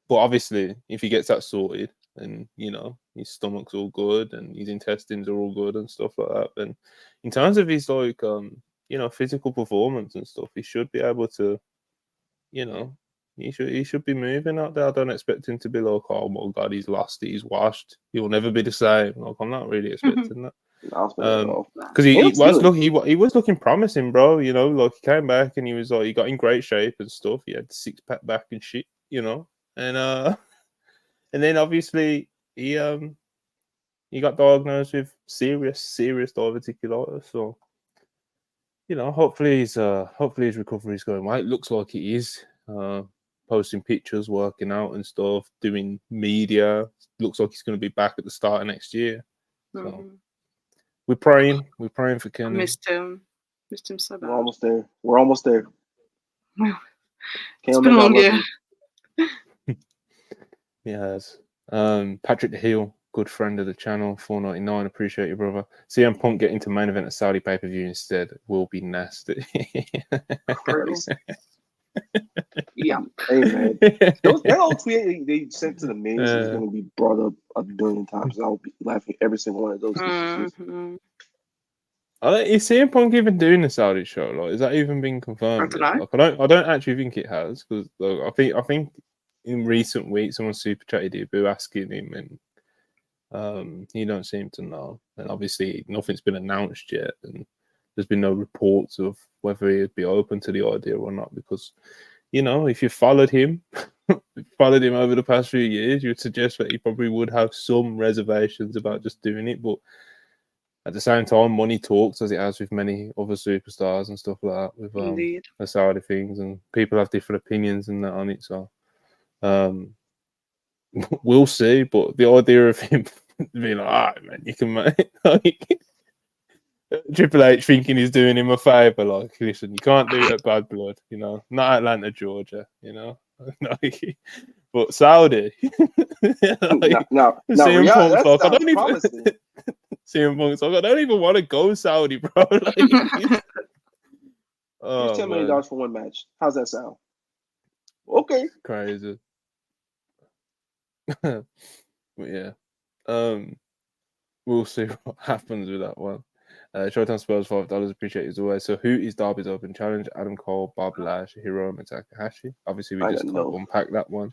but obviously if he gets that sorted and, you know, his stomach's all good and his intestines are all good and stuff like that, and in terms of his like you know, physical performance and stuff, he should be able to, you know, he should be moving out there. I don't expect him to be like, oh my god, he's lost it, he's washed, he'll never be the same. Like, I'm not really expecting that. Because he was looking promising, bro. You know, like, he came back and he was like, he got in great shape and stuff. He had the 6-pack back and shit, you know. And then obviously he got diagnosed with serious diverticulitis. So, you know, hopefully his recovery is going well. It looks like it is. Posting pictures, working out and stuff, doing media. Looks like he's going to be back at the start of next year. So we're praying for Kenny. I missed him so bad. We're almost there. It's been a long year. Yes. Patrick the Heel, good friend of the channel, $4.99. Appreciate you, brother. CM Punk getting to main event at Saudi pay-per-view instead will be nasty. Yeah. Hey, man. That old tweet they sent to the Miz is going to be brought up a billion times. I'll be laughing every single one of those. Is CM Punk even doing the Saudi show? Like, is that even been confirmed? I don't know. Like, I don't actually think it has, because like, I think in recent weeks, someone super chatted Deeb asking him, and he don't seem to know. And obviously, nothing's been announced yet, and there's been no reports of whether he'd be open to the idea or not. Because, if you followed him over the past few years, you would suggest that he probably would have some reservations about just doing it. But at the same time, money talks, as it has with many other superstars and stuff like that, with Indeed. the Saudi things, and people have different opinions and that on it. So we'll see. But the idea of him being like, "Ah, man, you can make Triple H thinking he's doing him a favor, like, listen, you can't do it at Bad Blood, not Atlanta, Georgia, but Saudi." Now, CM Punk's like, I that's don't even. promising. CM Punk's like, I don't even want to go Saudi, bro. Like, Here's oh, $10 million man. for one match. How's that sound? Okay. Crazy. But yeah, we'll see what happens with that one. Showtime Spurs $5. Appreciate it as always. So, who is Darby's open challenge? Adam Cole, Bob Lash, Hiromu Takahashi. Obviously, we just kind of unpack that one.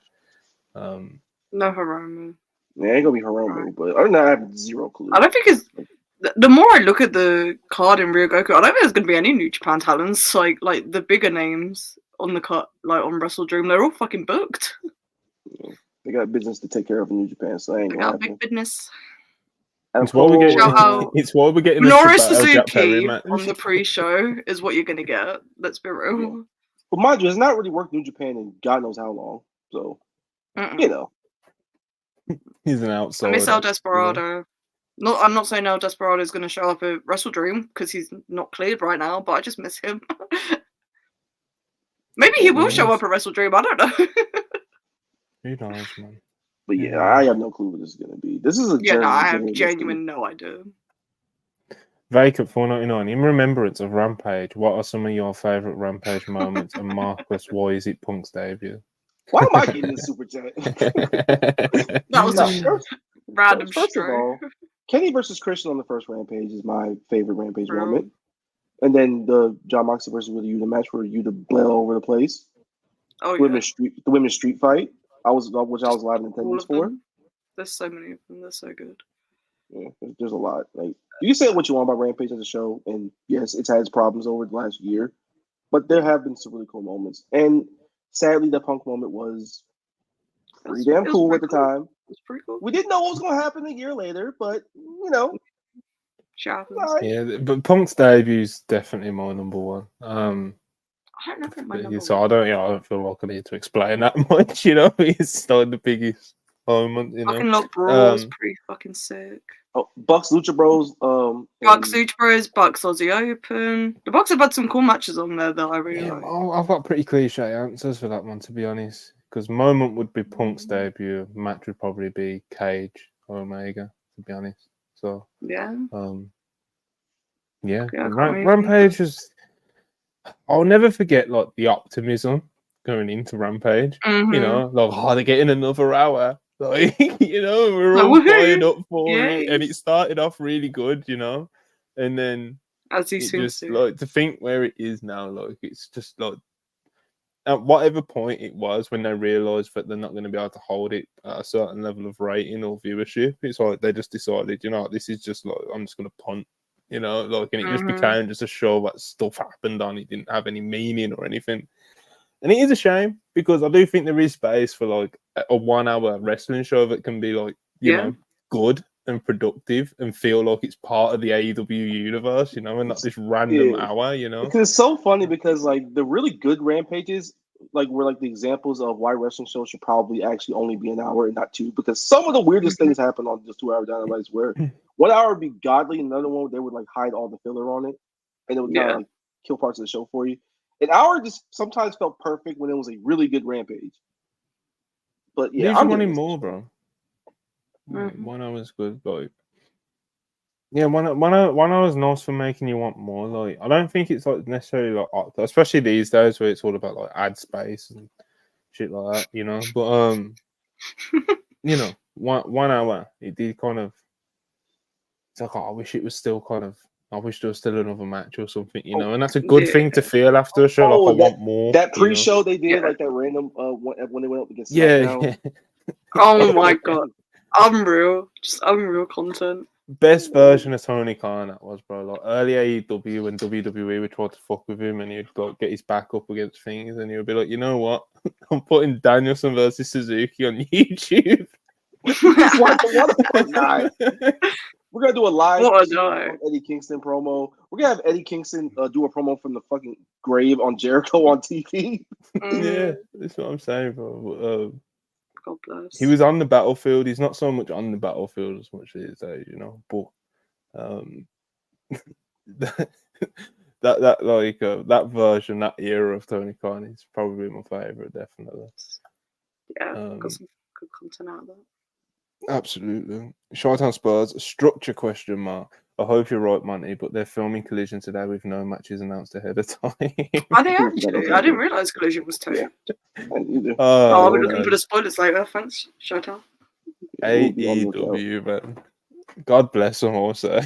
No Hiromu. Yeah, ain't gonna be Hiromu, but other than that, I have zero clue. I don't think it's. The more I look at the card in Ryogoku, I don't think there's going to be any New Japan talents. Like the bigger names on the cut, like on WrestleDream, they're all fucking booked. Yeah, they got business to take care of in New Japan, so I ain't gonna got happen. big business. It's why we're getting Minoru Suzuki on the pre-show is what you're gonna get. Let's be real. Yeah. But mind you, it's not really worked New Japan in God knows how long. So he's an outsider. I miss El Desperado. No, I'm not saying El Desperado is going to show up at WrestleDream because he's not cleared right now, but I just miss him. Maybe he will show up at WrestleDream. I don't know. Who knows, man? But yeah, I have no clue what this is going to be. This is a I have genuine no idea. Vacant $4.99. In remembrance of Rampage, what are some of your favorite Rampage moments? And Marcus, why is it Punk's debut? Why am I getting this super chat? That was a random First of all, Kenny versus Christian on the first Rampage is my favorite Rampage moment. And then the John Moxley versus Wheeler Yuta match where Yuta bled all over the place. Oh, the women's street fight. Which I was live in attendance for. There's so many of them. They're so good. Yeah, there's a lot. Like, you can say what you want about Rampage as a show, and yes, it's had its problems over the last year, but there have been some really cool moments. And sadly, the Punk moment was pretty damn cool at the time. It's pretty cool. We didn't know what was going to happen a year later, but Yeah, but Punk's debut is definitely my number one. I don't know if my number so I don't feel like I need to explain that much. It's like the biggest moment. Fucking Lock Brawl is pretty fucking sick. Oh, Bucks Lucha Bros. Bucks Lucha Bros. Bucks Aussie Open. The Bucks have had some cool matches on there that I really like. I've got pretty cliche answers for that one, to be honest. Because moment would be Punk's debut. Match would probably be Cage or Omega, to be honest. So Rampage was. I'll never forget the optimism going into Rampage. Mm-hmm. They're getting another hour. We're all fired up for it, and it started off really good, and then as he just to think where it is now, it's just at whatever point it was when they realised that they're not going to be able to hold it at a certain level of rating or viewership. It's like they just decided, this is just I'm just going to punt. And it just became just a show that stuff happened on. It didn't have any meaning or anything. And it is a shame because I do think there is space for a 1 hour wrestling show that can be good and productive and feel like it's part of the AEW universe, and not this random hour, Because it's so funny because the really good Rampages were the examples of why wrestling shows should probably actually only be an hour and not two, because some of the weirdest things happen on just 2 hour Dynamites where 1 hour would be godly, and another one they would hide all the filler on it, and it would kind of kill parts of the show for you. An hour just sometimes felt perfect when it was a really good Rampage. But yeah, I'm wanting more, bro. 1 hour is good, one hour is nice for making you want more. I don't think it's necessarily especially these days where it's all about ad space and shit like that, But 1 hour, it did kind of. It's I wish it was still kind of I wish there was still another match or something, you know. And that's a good Yeah. thing to feel after a show. Oh, Like I want more. That you know? pre-show they did, Yeah. like that random when they went up against Yeah, SmackDown. yeah. Oh my god. Unreal. Just unreal content. Best version of Tony Khan that was, bro. Like early AEW and WWE would try to fuck with him, and he'd like get his back up against things, and he'd be like, you know what? I'm putting Danielson versus Suzuki on YouTube. What a guy. We're gonna do a live What a guy. Eddie Kingston promo. We're gonna have Eddie Kingston do a promo from the fucking grave on Jericho on TV. Yeah, that's what I'm saying, bro. God bless. He was on the battlefield. He's not so much on the battlefield as much as you know. But that version, that era of Tony Khan is probably my favorite, definitely. Yeah, got some good content out of that. Absolutely. Short-term Spurs, structure question mark. I hope you're right, Monty, but they're filming Collision today with no matches announced ahead of time. Are they actually? I didn't realise Collision was taped. Yeah. I'll be looking for the spoilers later. Thanks. Shout out. AEW, man. God bless them also.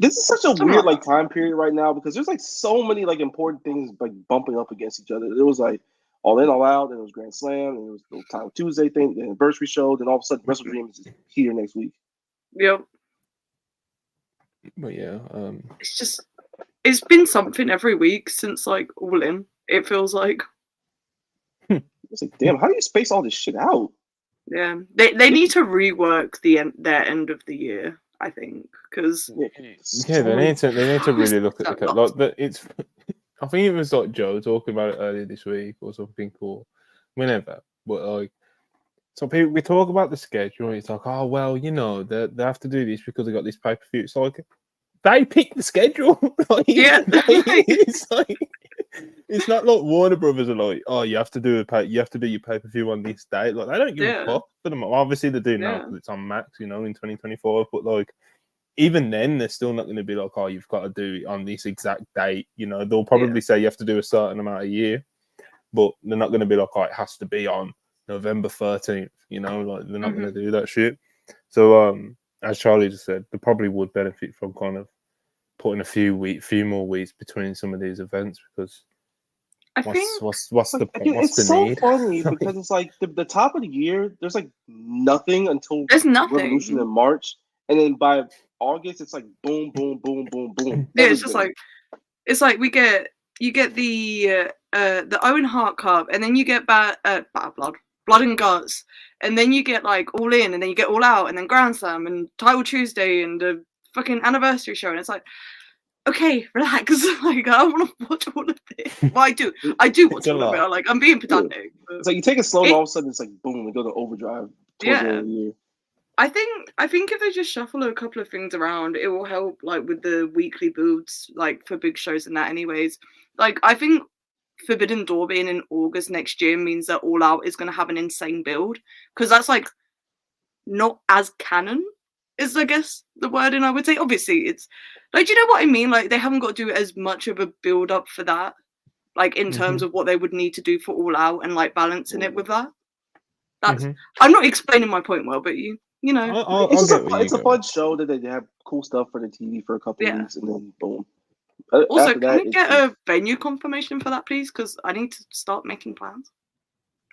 This is such a weird like time period right now because there's like so many like important things like bumping up against each other. It was like All In, All Out, and it was Grand Slam, and it was the Time Tuesday thing, the anniversary show, then all of a sudden WrestleDream is here next week. Yep. But yeah, it's been something every week since like All In. It feels like. It's like, damn, how do you space all this shit out? Yeah, they need to rework their end of the year. I think because they need to really look at the like it's. I think it was like Joe talking about it earlier this week or something cool, whenever. But like, so people we talk about the schedule and it's like, oh well, you know, they have to do this because they got this pay-per-view. It's like they pick the schedule. It's like it's not like Warner Brothers are like, oh, you have to do your pay-per-view on this date. Like they don't give a fuck for them. Obviously they do now because it's on Max, you know, in 2024. But like even then, they're still not going to be like, oh, you've got to do it on this exact date. You know, they'll probably say you have to do a certain amount a year, but they're not going to be like, oh, it has to be on November 13th. You know, like they're not going to do that shit. So, as Charlie just said, they probably would benefit from kind of putting a few more weeks between some of these events because what's the point? What's the need? It's so funny because it's like the top of the year, there's like nothing until Revolution in March, and then by August, it's like boom, boom, boom, boom, boom. Yeah, it's just like you get the Owen Hart Cup, and then you get Blood and Guts, and then you get like All In, and then you get All Out, and then Grand Slam, and Title Tuesday, and the fucking anniversary show, and it's like, okay, relax. Like I don't want to watch all of this. Well, I do watch all of it. Like I'm being pedantic. It's like you take it slow, and all of a sudden it's like boom, we go to overdrive. The end of the year. I think if they just shuffle a couple of things around, it will help like with the weekly builds, like for big shows and that anyways. Like I think Forbidden Door being in August next year means that All Out is gonna have an insane build. Because that's like not as canon is I guess the wording I would say. Obviously it's like, do you know what I mean? Like they haven't got to do as much of a build up for that. Like in terms of what they would need to do for All Out and like balancing it with that. That's I'm not explaining my point well, but you know, it's a fun show that they have cool stuff for the TV for a couple of weeks, and then boom. Also, can we get a venue confirmation for that, please? Because I need to start making plans.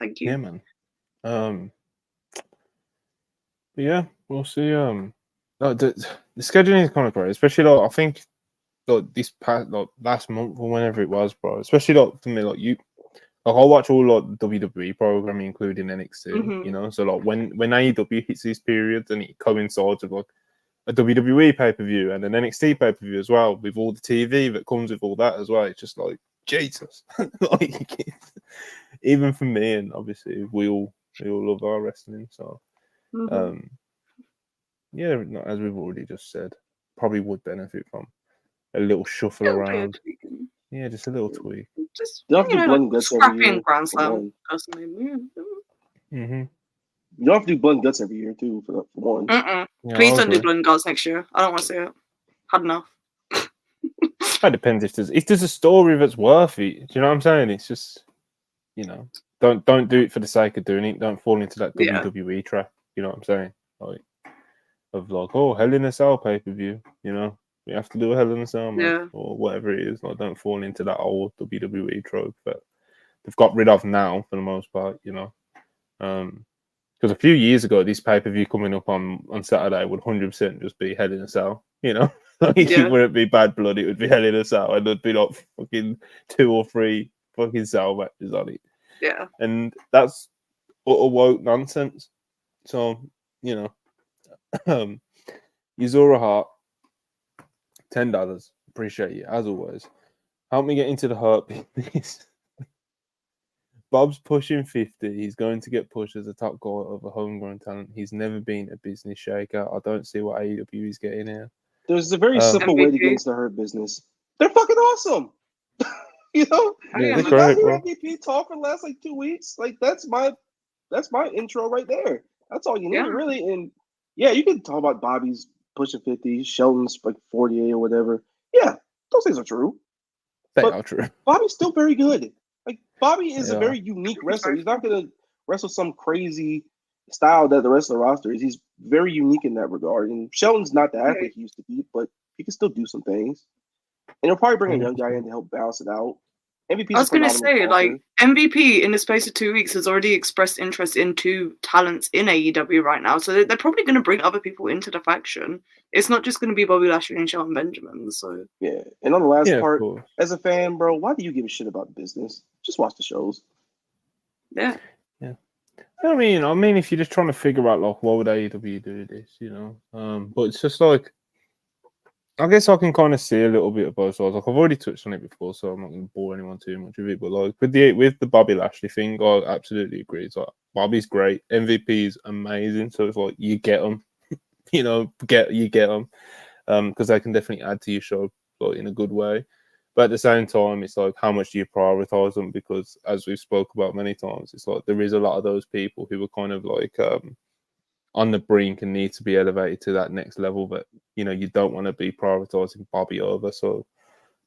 Thank you. Yeah, man. Yeah, we'll see. The scheduling is kind of great, especially like I think like this past last month or whenever it was, bro. Especially like for me, like you. Like I watch all like WWE programming, including NXT. You know, so like when AEW hits these periods and it coincides with like a WWE pay-per-view and an NXT pay-per-view as well, with all the TV that comes with all that as well, it's just like Jesus. Like even for me, and obviously we all love our wrestling. So yeah, as we've already just said, probably would benefit from a little shuffle around. Yeah, just a little tweak. Just you don't have to do blood and guts every year. Grand Slam. You don't have to do blood and guts every year too for one. Yeah, please don't do blood and guts next year. I don't want to see it. Had enough. It depends if there's a story that's worth it. Do you know what I'm saying? It's just, you know, don't do it for the sake of doing it. Don't fall into that WWE trap. You know what I'm saying? Like of like, oh, Hell in a Cell pay-per-view. You know, We have to do a Hell in a Cell match Yeah. or whatever it is. Like, don't fall into that old WWE trope that they've got rid of now for the most part, you know. Because a few years ago, this pay-per-view coming up on Saturday would 100% just be Hell in a Cell, you know. Like, Yeah. it wouldn't be Bad Blood, it would be Hell in a Cell, and there'd be like fucking 2 or 3 fucking cell matches on it. Yeah. And that's utter woke nonsense. So, you know, Yuzura Hart, $10. Appreciate you, as always. Help me get into the Hurt business. Bob's pushing 50. He's going to get pushed as a top guy of a homegrown talent. He's never been a business shaker. I don't see what AEW is getting here. There's a very simple way to get into the Hurt business. They're fucking awesome. You know, Yeah, did you not hear MVP talk for the last like 2 weeks? Like that's my intro right there. That's all you need, really. And yeah, you can talk about Bobby's pushing 50, Shelton's like 48 or whatever. Yeah, those things are true. They are true. Bobby's still very good. Like Bobby is a very unique wrestler. He's not gonna wrestle some crazy style that the rest of the roster is. He's very unique in that regard. And Shelton's not the athlete he used to be, but he can still do some things. And he'll probably bring a young guy in to help balance it out. MVP. I was going to say, like, MVP in the space of 2 weeks has already expressed interest in 2 talents in AEW right now. So they're probably going to bring other people into the faction. It's not just going to be Bobby Lashley and Shelton Benjamin. So yeah. And on the last part, as a fan, bro, why do you give a shit about business? Just watch the shows. Yeah. Yeah. I mean, if you're just trying to figure out, like, why would AEW do this, you know? But it's just like, I guess I can kind of see a little bit of both sides. Like, I've already touched on it before, so I'm not going to bore anyone too much with it. But like with the Bobby Lashley thing, I absolutely agree. It's like Bobby's great, MVP's amazing. So it's like you get them, you know, get them, because they can definitely add to your show, like, in a good way. But at the same time, it's like, how much do you prioritize them? Because as we've spoke about many times, it's like there is a lot of those people who are kind of like on the brink and need to be elevated to that next level, but you know, you don't want to be prioritizing Bobby over. So,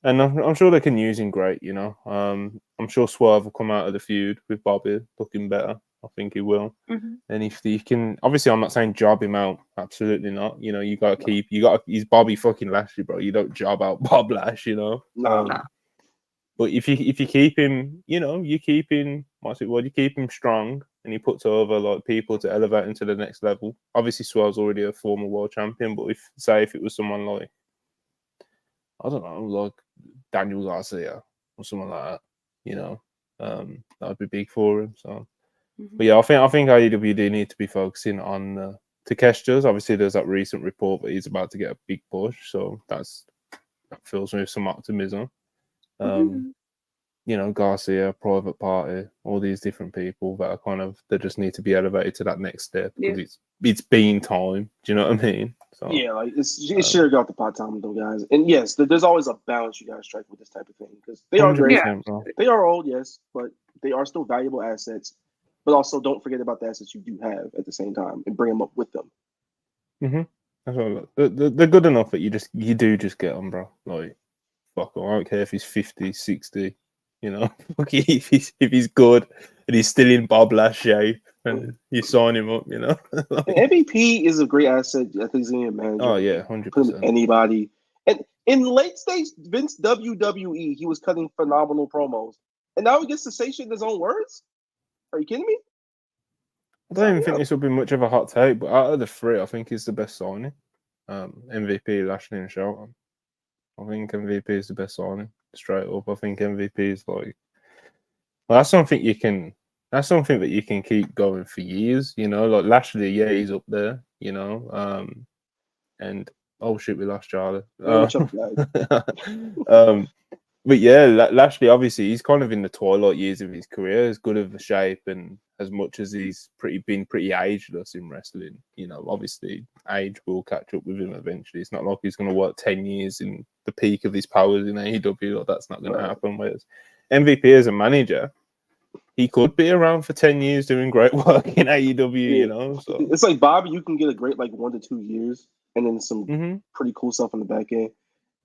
and I'm sure they can use him great, you know. I'm sure Swerve will come out of the feud with Bobby looking better. I think he will. Mm-hmm. And if he can, obviously, I'm not saying job him out. Absolutely not. You know, he's Bobby fucking Lashley, bro. You don't job out Bob Lash, you know. No. But if you keep him, you know, you keep him strong, and he puts over like people to elevate him to the next level. Obviously, Swerve's already a former world champion, but if it was someone like, I don't know, like Daniel Garcia or someone like that, you know, that would be big for him. So, but yeah, I think AEW do need to be focusing on Takeshita's. Obviously, there's that recent report that he's about to get a big push, so that fills me with some optimism. You know, Garcia, Private Party, all these different people that are they just need to be elevated to that next step because it's been time. Do you know what I mean? So, yeah, like it's sure got the pot time with those guys. And yes, there's always a balance you guys strike with this type of thing because they are great. They are old, yes, but they are still valuable assets. But also, don't forget about the assets you do have at the same time and bring them up with them. That's all. They're good enough that you do just get them, bro. Like, fuck, I don't care if he's 50, 60. You know, if he's good and he's still in Bob Lash shape, and you sign him up, you know. Like, MVP is a great asset. I think he's going to be a manager. Oh yeah, 100%. Anybody. And in late stage Vince WWE, he was cutting phenomenal promos, and now he gets to say shit in his own words. Are you kidding me? I don't even think this will be much of a hot take, but out of the 3, I think he's the best signing. MVP, Lashley, and Shelton. I think MVP is the best signing. Straight up, I think MVP is like, well, that's something that you can keep going for years, you know. Like Lashley, yeah, he's up there, you know. And oh shit, we lost Charlie. But yeah, Lashley, obviously, he's kind of in the twilight years of his career, as good of a shape and as much as he's been pretty ageless in wrestling. You know, obviously, age will catch up with him eventually. It's not like he's going to work 10 years in the peak of his powers in AEW. Like, that's not going to happen. Whereas MVP as a manager, he could be around for 10 years doing great work in AEW, you know. So it's like Bobby, you can get a great 1 to 2 years and then some pretty cool stuff on the back end.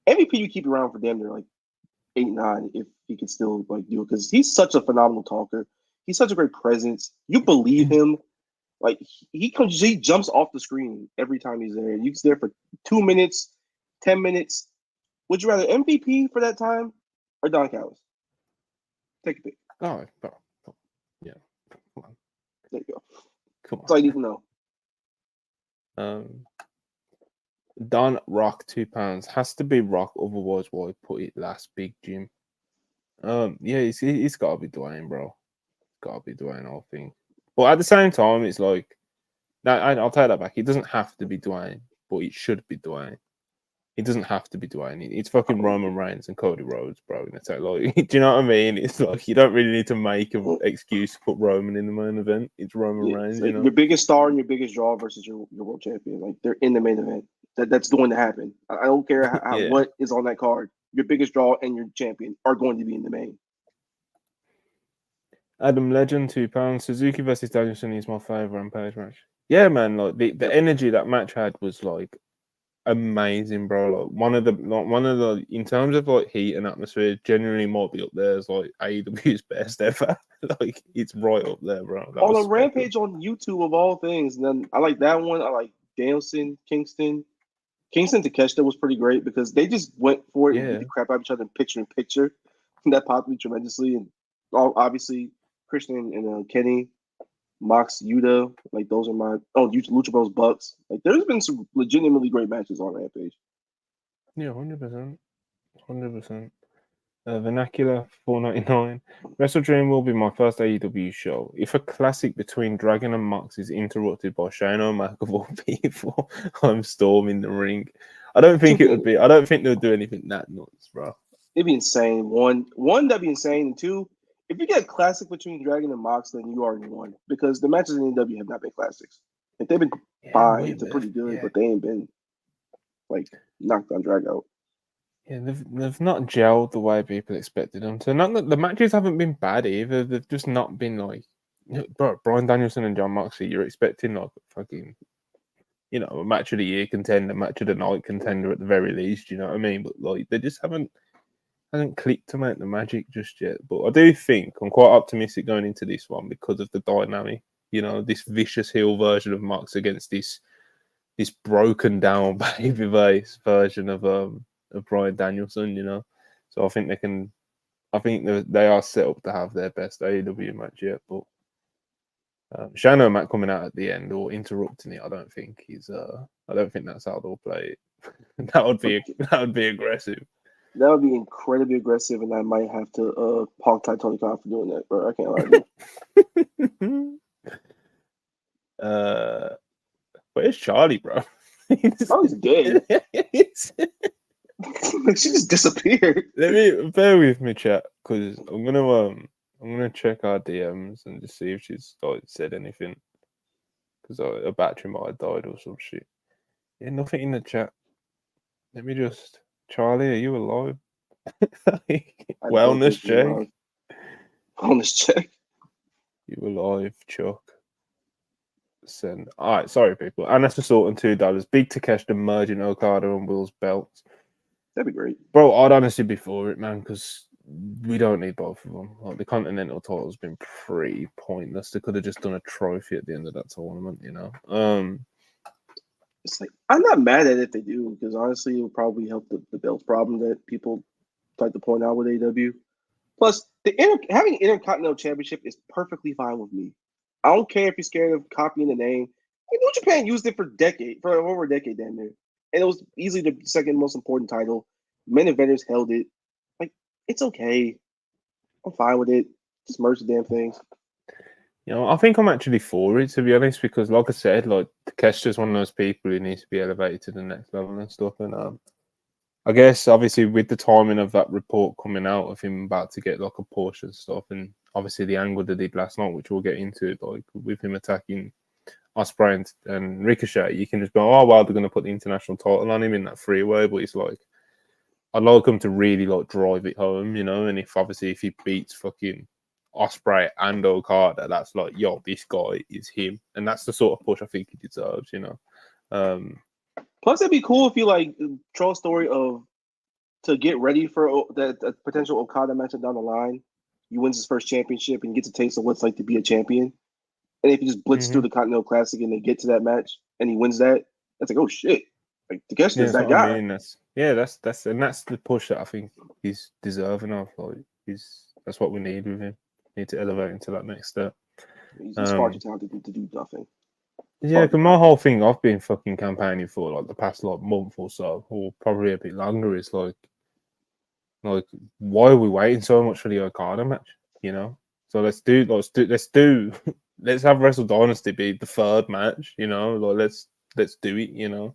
MVP, you keep around for damn near 8, 9 if he could still do it because he's such a phenomenal talker. He's such a great presence. You believe him. Like he jumps off the screen every time he's there. He's there for 2 minutes. 10 minutes. Would you rather MVP for that time or Don Callis? Take a pick. Oh, yeah. Come on. There you go. Come That's all you on. need to know. Don Rock £2 has to be Rock, otherwise why put it last? Big Jim. Yeah, it's got to be Dwayne, bro. Got to be Dwayne, I think. But at the same time, it's like, I'll take that back. It doesn't have to be Dwayne, but it should be Dwayne. It doesn't have to be Dwayne. It's fucking Roman Reigns and Cody Rhodes, bro. It's like, do you know what I mean? It's like you don't really need to make an excuse to put Roman in the main event. It's Roman Reigns, like you know. Your biggest star and your biggest draw versus your world champion. Like they're in the main event. That's going to happen. I don't care what is on that card. Your biggest draw and your champion are going to be in the main. Adam Legend £2. Suzuki versus Danielson is my favorite Rampage match. Yeah, man. Like the energy that match had was like amazing, bro. Like one of the in terms of like heat and atmosphere, genuinely might be up there as like AEW's best ever. Like it's right up there, bro. On a Rampage on YouTube of all things, and then I like that one. I like Danielson, Kingston Takeshita was pretty great because they just went for it and beat the crap out of each other picture in picture. And that popped me tremendously, and obviously Christian and Kenny. Mox, Yuta, like those are my Lucha Bros, Bucks. Like there's been some legitimately great matches on Rampage. Yeah, 100%. Vernacular $4.99. WrestleDream will be my first AEW show. If a classic between Dragon and Mox is interrupted by Shane O'Mac of all people, I'm storming the ring. I don't think it would be. I don't think they'll do anything that nuts, bro. It'd be insane. One, that'd be insane. And two, if you get a classic between Dragon and Mox, then you already won because the matches in AEW have not been classics. Like they've been fine, they're pretty good, but they ain't been like knocked on drag out. Yeah, they've not gelled the way people expected them to. Not that the matches haven't been bad either. They've just not been like, bro, Bryan Danielson and John Moxley. You're expecting like fucking, a match of the year contender, match of the night contender at the very least. You know what I mean? But like they just hasn't clicked to make the magic just yet. But I do think I'm quite optimistic going into this one because of the dynamic. This vicious heel version of Mox against this broken down babyface version of Bryan Danielson. So I think they are set up to have their best AEW match yet. But Shane O'Mac coming out at the end or interrupting it, I don't think that's how they'll play it. that would be aggressive. That would be incredibly aggressive, and I might have to hog tie Tony Khan for doing that, bro. I can't lie to you. Where's Charlie, bro? Charlie's dead. She just disappeared. Bear with me, chat, because I'm gonna check our DMs and just see if she's said anything. Because a battery might have died or some shit. Yeah, nothing in the chat. Let me just. Charlie, are you alive? Wellness check. Wellness check. You alive, Chuck? Send. All right, sorry, people. Anna's assault on $2. Big Takeshita merging Okada and Will's belts. That'd be great, bro. I'd honestly be for it, man, because we don't need both of them. Like the Continental title's been pretty pointless. They could have just done a trophy at the end of that tournament, It's like I'm not mad at it if they do, because honestly, it would probably help the belt problem that people like to point out with AEW. Plus, having an Intercontinental Championship is perfectly fine with me. I don't care if you're scared of copying the name. New Japan used it for over a decade, damn near, and it was easily the second most important title. Main eventers held it. Like it's okay. I'm fine with it. Just merge the damn things. I think I'm actually for it, to be honest, because like I said, like Takeshita's one of those people who needs to be elevated to the next level and stuff. And I guess obviously with the timing of that report coming out of him about to get like a Porsche and stuff, and obviously the angle they did last night, which we'll get into, like with him attacking Ospreay and Ricochet, you can just go, oh well, they're going to put the international title on him in that freeway, but it's like I'd like him to really like drive it home, and if he beats fucking Ospreay and Okada, that's like, yo, this guy is him, and that's the sort of push I think he deserves, Plus, it'd be cool if you like tell a story of to get ready for that potential Okada matchup down the line. He wins his first championship and gets a taste of what it's like to be a champion. And if you just blitz through the Continental Classic and they get to that match and he wins that, that's like, oh shit, like Takeshita's that guy. yeah, that's the push that I think he's deserving of. Like, that's what we need with him. Need to elevate into that next step. He's far too talented to do nothing. Yeah, because my whole thing I've been fucking campaigning for like the past like month or so, or probably a bit longer, is like why are we waiting so much for the Okada match? You know, so let's have Wrestle Dynasty be the third match. You know, like let's do it. You know,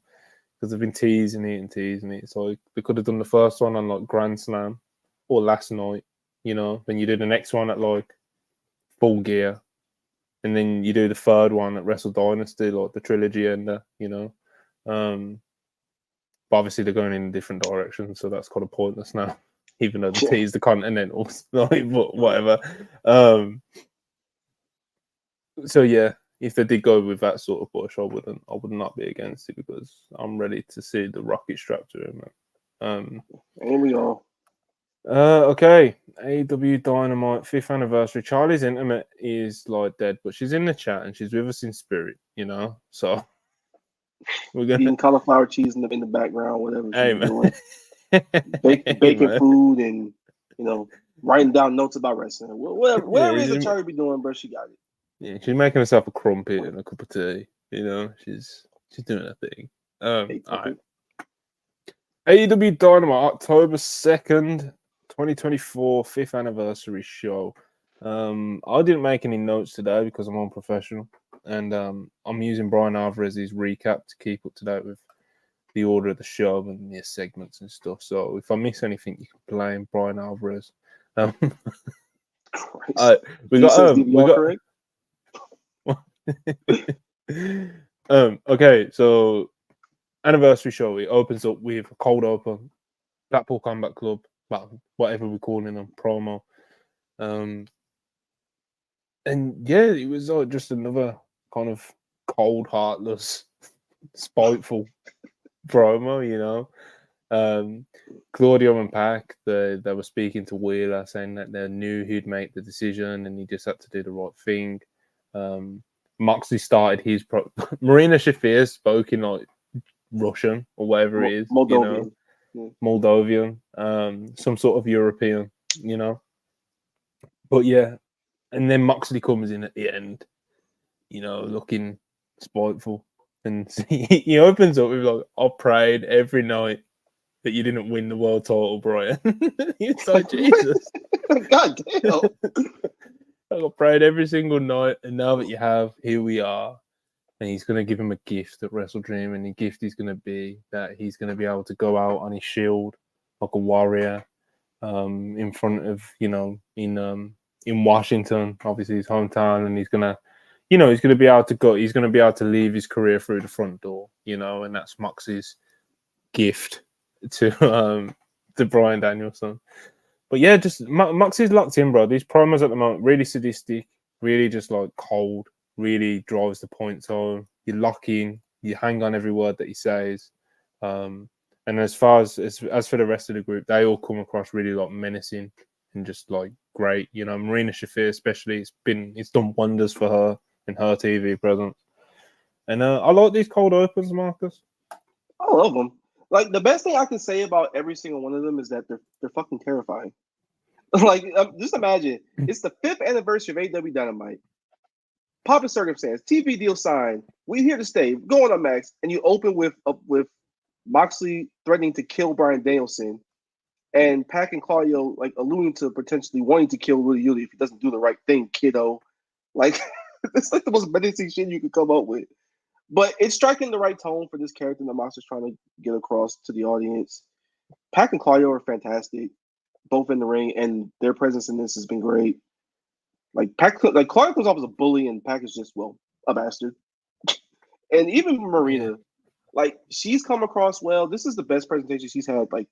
because they've been teasing it. So like, they could have done the first one on like Grand Slam or last night. You know, then you do the next one at like Full Gear. And then you do the third one at Wrestle Dynasty, like the trilogy ender, you know. But obviously they're going in different directions, so that's kind of pointless now. Even though they tease the Continentals, like whatever. So yeah, if they did go with that sort of push, I would not be against it, because I'm ready to see the rocket strapped to him, man. And we all. Okay, AEW Dynamite 5th anniversary. Charlie's Intimate is like dead, but she's in the chat and she's with us in spirit, you know. So we're gonna eating cauliflower cheese in the background, whatever she's doing. Baking Hey, food and writing down notes about wrestling. Whatever it is that Charlie be doing, bro, she got it. Yeah, she's making herself a crumpet and a cup of tea. You know, she's doing her thing. All right. AEW Dynamite, October 2nd. 2024 5th anniversary show. I didn't make any notes today because I'm unprofessional, and I'm using Brian Alvarez's recap to keep up to date with the order of the show and the segments and stuff. So if I miss anything, you can blame Brian Alvarez. We got okay, so anniversary show. It opens up with a cold open, Blackpool Combat Club. Well, whatever we're calling them, promo. And yeah, it was just another kind of cold, heartless, spiteful promo, you know. Claudio and Pac, they were speaking to Wheeler, saying that they knew he'd make the decision and he just had to do the right thing. Moxley started his Marina Shafir spoke in like Russian or whatever it is, Moldovan. You know? Moldovan, some sort of European, you know. But yeah, and then Moxley comes in at the end, you know, looking spiteful, and he opens up with like, "I prayed every night that you didn't win the world title, Brian." He's like, Jesus, God damn! I prayed every single night, and now that you have, here we are. And he's going to give him a gift at WrestleDream, and the gift is going to be that he's going to be able to go out on his shield like a warrior, in front of, you know, in Washington, obviously his hometown, and he's going to be able to go. He's going to be able to leave his career through the front door, you know, and that's Moxie's gift to Bryan Danielson. But yeah, just Moxie's locked in, bro. These promos at the moment really sadistic, really just like cold. Really drives the point home. You lock in, you hang on every word that he says. And as far as for the rest of the group, they all come across really like menacing and just like great. You know, Marina Shafir especially, it's done wonders for her in her TV presence. And I like these cold opens, Marcus. I love them. Like, the best thing I can say about every single one of them is that they're fucking terrifying. Like, just imagine, it's the 5th anniversary of AEW Dynamite. Pop circumstance, TV deal signed. We here to stay. Going on, Max, and you open with Moxley threatening to kill Bryan Danielson, and Pac and Claudio like alluding to potentially wanting to kill Willie if he doesn't do the right thing, kiddo. Like, it's like the most menacing shit you could come up with. But it's striking the right tone for this character that Moxley's trying to get across to the audience. Pac and Claudio are fantastic, both in the ring, and their presence in this has been great. Like Claudio comes off as a bully, and Pac is just a bastard. And even Marina, like, she's come across well. This is the best presentation she's had like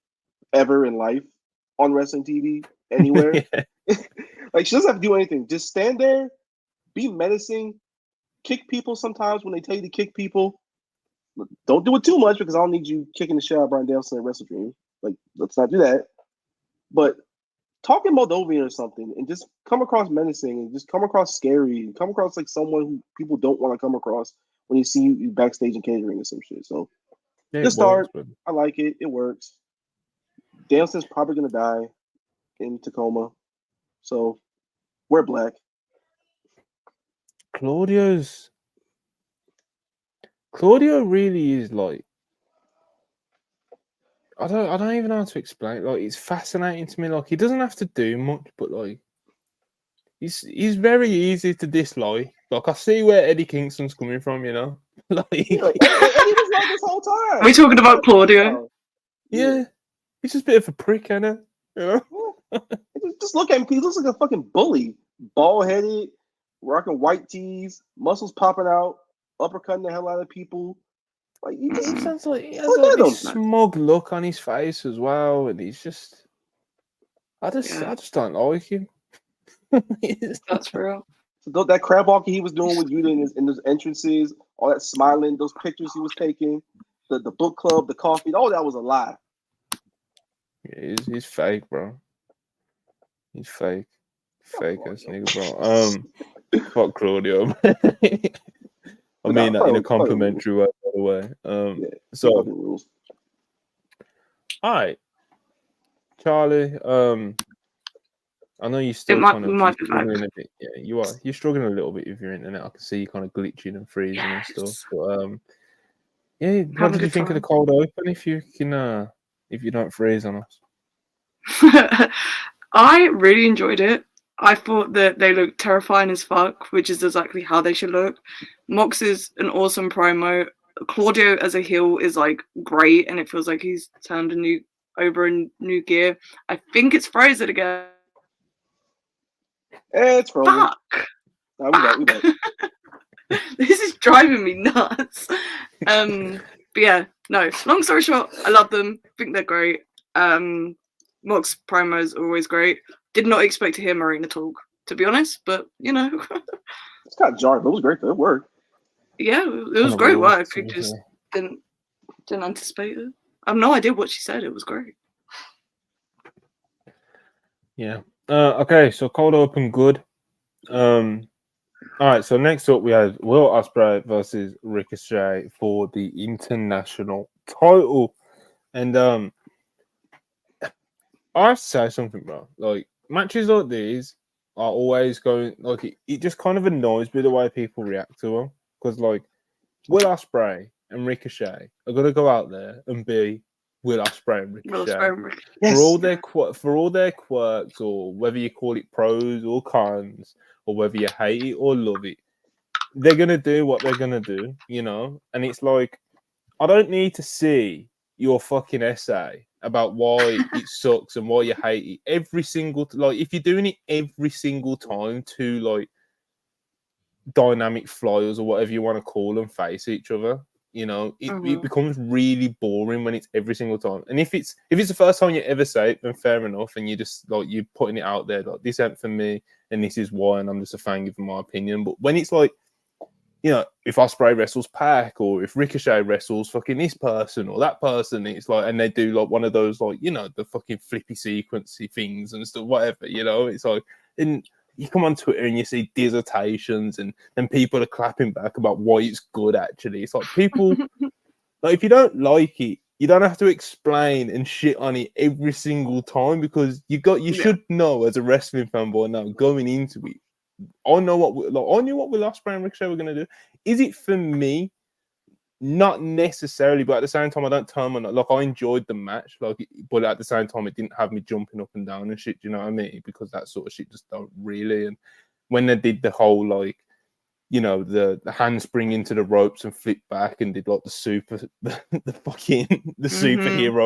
ever in life on wrestling TV anywhere. Like, she doesn't have to do anything. Just stand there, be menacing, kick people sometimes when they tell you to kick people. Don't do it too much because I don't need you kicking the shit out of Bryan Danielson at WrestleDream. Like, let's not do that. But talk in Moldovan or something and just come across menacing and just come across scary and come across like someone who people don't want to come across when you see you backstage and catering or some shit. So this start, I like it. It works. Danielson's probably gonna die in Tacoma, so wear black. Claudio really is like, I don't even know how to explain. Like, it's fascinating to me. Like, he doesn't have to do much, but like, he's very easy to dislike. Like, I see where Eddie Kingston's coming from, you know. Like, Eddie was like this whole time. Are we talking about Claudio? Yeah, he's just a bit of a prick, isn't it? You know. Just look at him. He looks like a fucking bully. Bald headed, rocking white tees, muscles popping out, uppercutting the hell out of people. Like he sounds like he has like this smug look on his face as well, and he's just. I just don't like him. That's for real. So that crab walking he was doing with you in those entrances, all that smiling, those pictures he was taking, the book club, the coffee, all that was a lie. Yeah, he's fake, bro. He's fake. Fake ass nigga, bro. Fuck Claudio. I mean that in a complimentary way, by the way. So, all right, Charlie. I know you still struggling a bit. Yeah, you are. You're struggling a little bit with your internet. I can see you kind of glitching and freezing and stuff. But yeah, what did you think of the cold open? If you can, if you don't freeze on us. I really enjoyed it. I thought that they looked terrifying as fuck, which is exactly how they should look. Mox is an awesome promo. Claudio as a heel is like great, and it feels like he's turned over a new gear. I think it's frozen again. It's frozen. Fuck. No, we back. This is driving me nuts. But yeah, no. Long story short, I love them. I think they're great. Mox promos are always great. Did not expect to hear Marina talk, to be honest, but you know. It's kind of jarring, but it was great. It worked. Yeah, it was great work. I just didn't anticipate it. I have no idea what she said. It was great. Yeah. Okay, so cold open, good. All right, so next up we had Will Ospreay versus Ricochet for the international title, and I have to say something, bro. Like, matches like these are always going, like, it just kind of annoys me the way people react to them. Because, like, Will Ospreay and Ricochet are going to go out there and be Will Ospreay and Ricochet. Yes. For all their quirks, or whether you call it pros or cons, or whether you hate it or love it, they're going to do what they're going to do, you know? And it's like, I don't need to see your fucking essay about why it sucks and why you hate it every single like if you're doing it every single time to like dynamic flyers or whatever you want to call them face each other, you know, it becomes really boring when it's every single time. And if it's the first time you ever say it, then fair enough, and you just like you're putting it out there like this ain't for me and this is why, and I'm just a fan giving my opinion. But when it's like, you know, if Ospreay wrestles Pac, or if Ricochet wrestles fucking this person or that person, it's like, and they do like one of those, like, you know, the fucking flippy sequency things and stuff, whatever, you know, it's like, and you come on Twitter and you see dissertations and people are clapping back about why it's good, actually. It's like people, like, if you don't like it, you don't have to explain and shit on it every single time, because you should know as a wrestling fanboy now going into it. I knew what Will Ospreay and Ricochet were going to do. Is it for me? Not necessarily, but at the same time, I don't turn on. Like, I enjoyed the match, like, but at the same time, it didn't have me jumping up and down and shit. Do you know what I mean? Because that sort of shit just don't really. And when they did the whole, like, you know, the handspring into the ropes and flip back and did like the superhero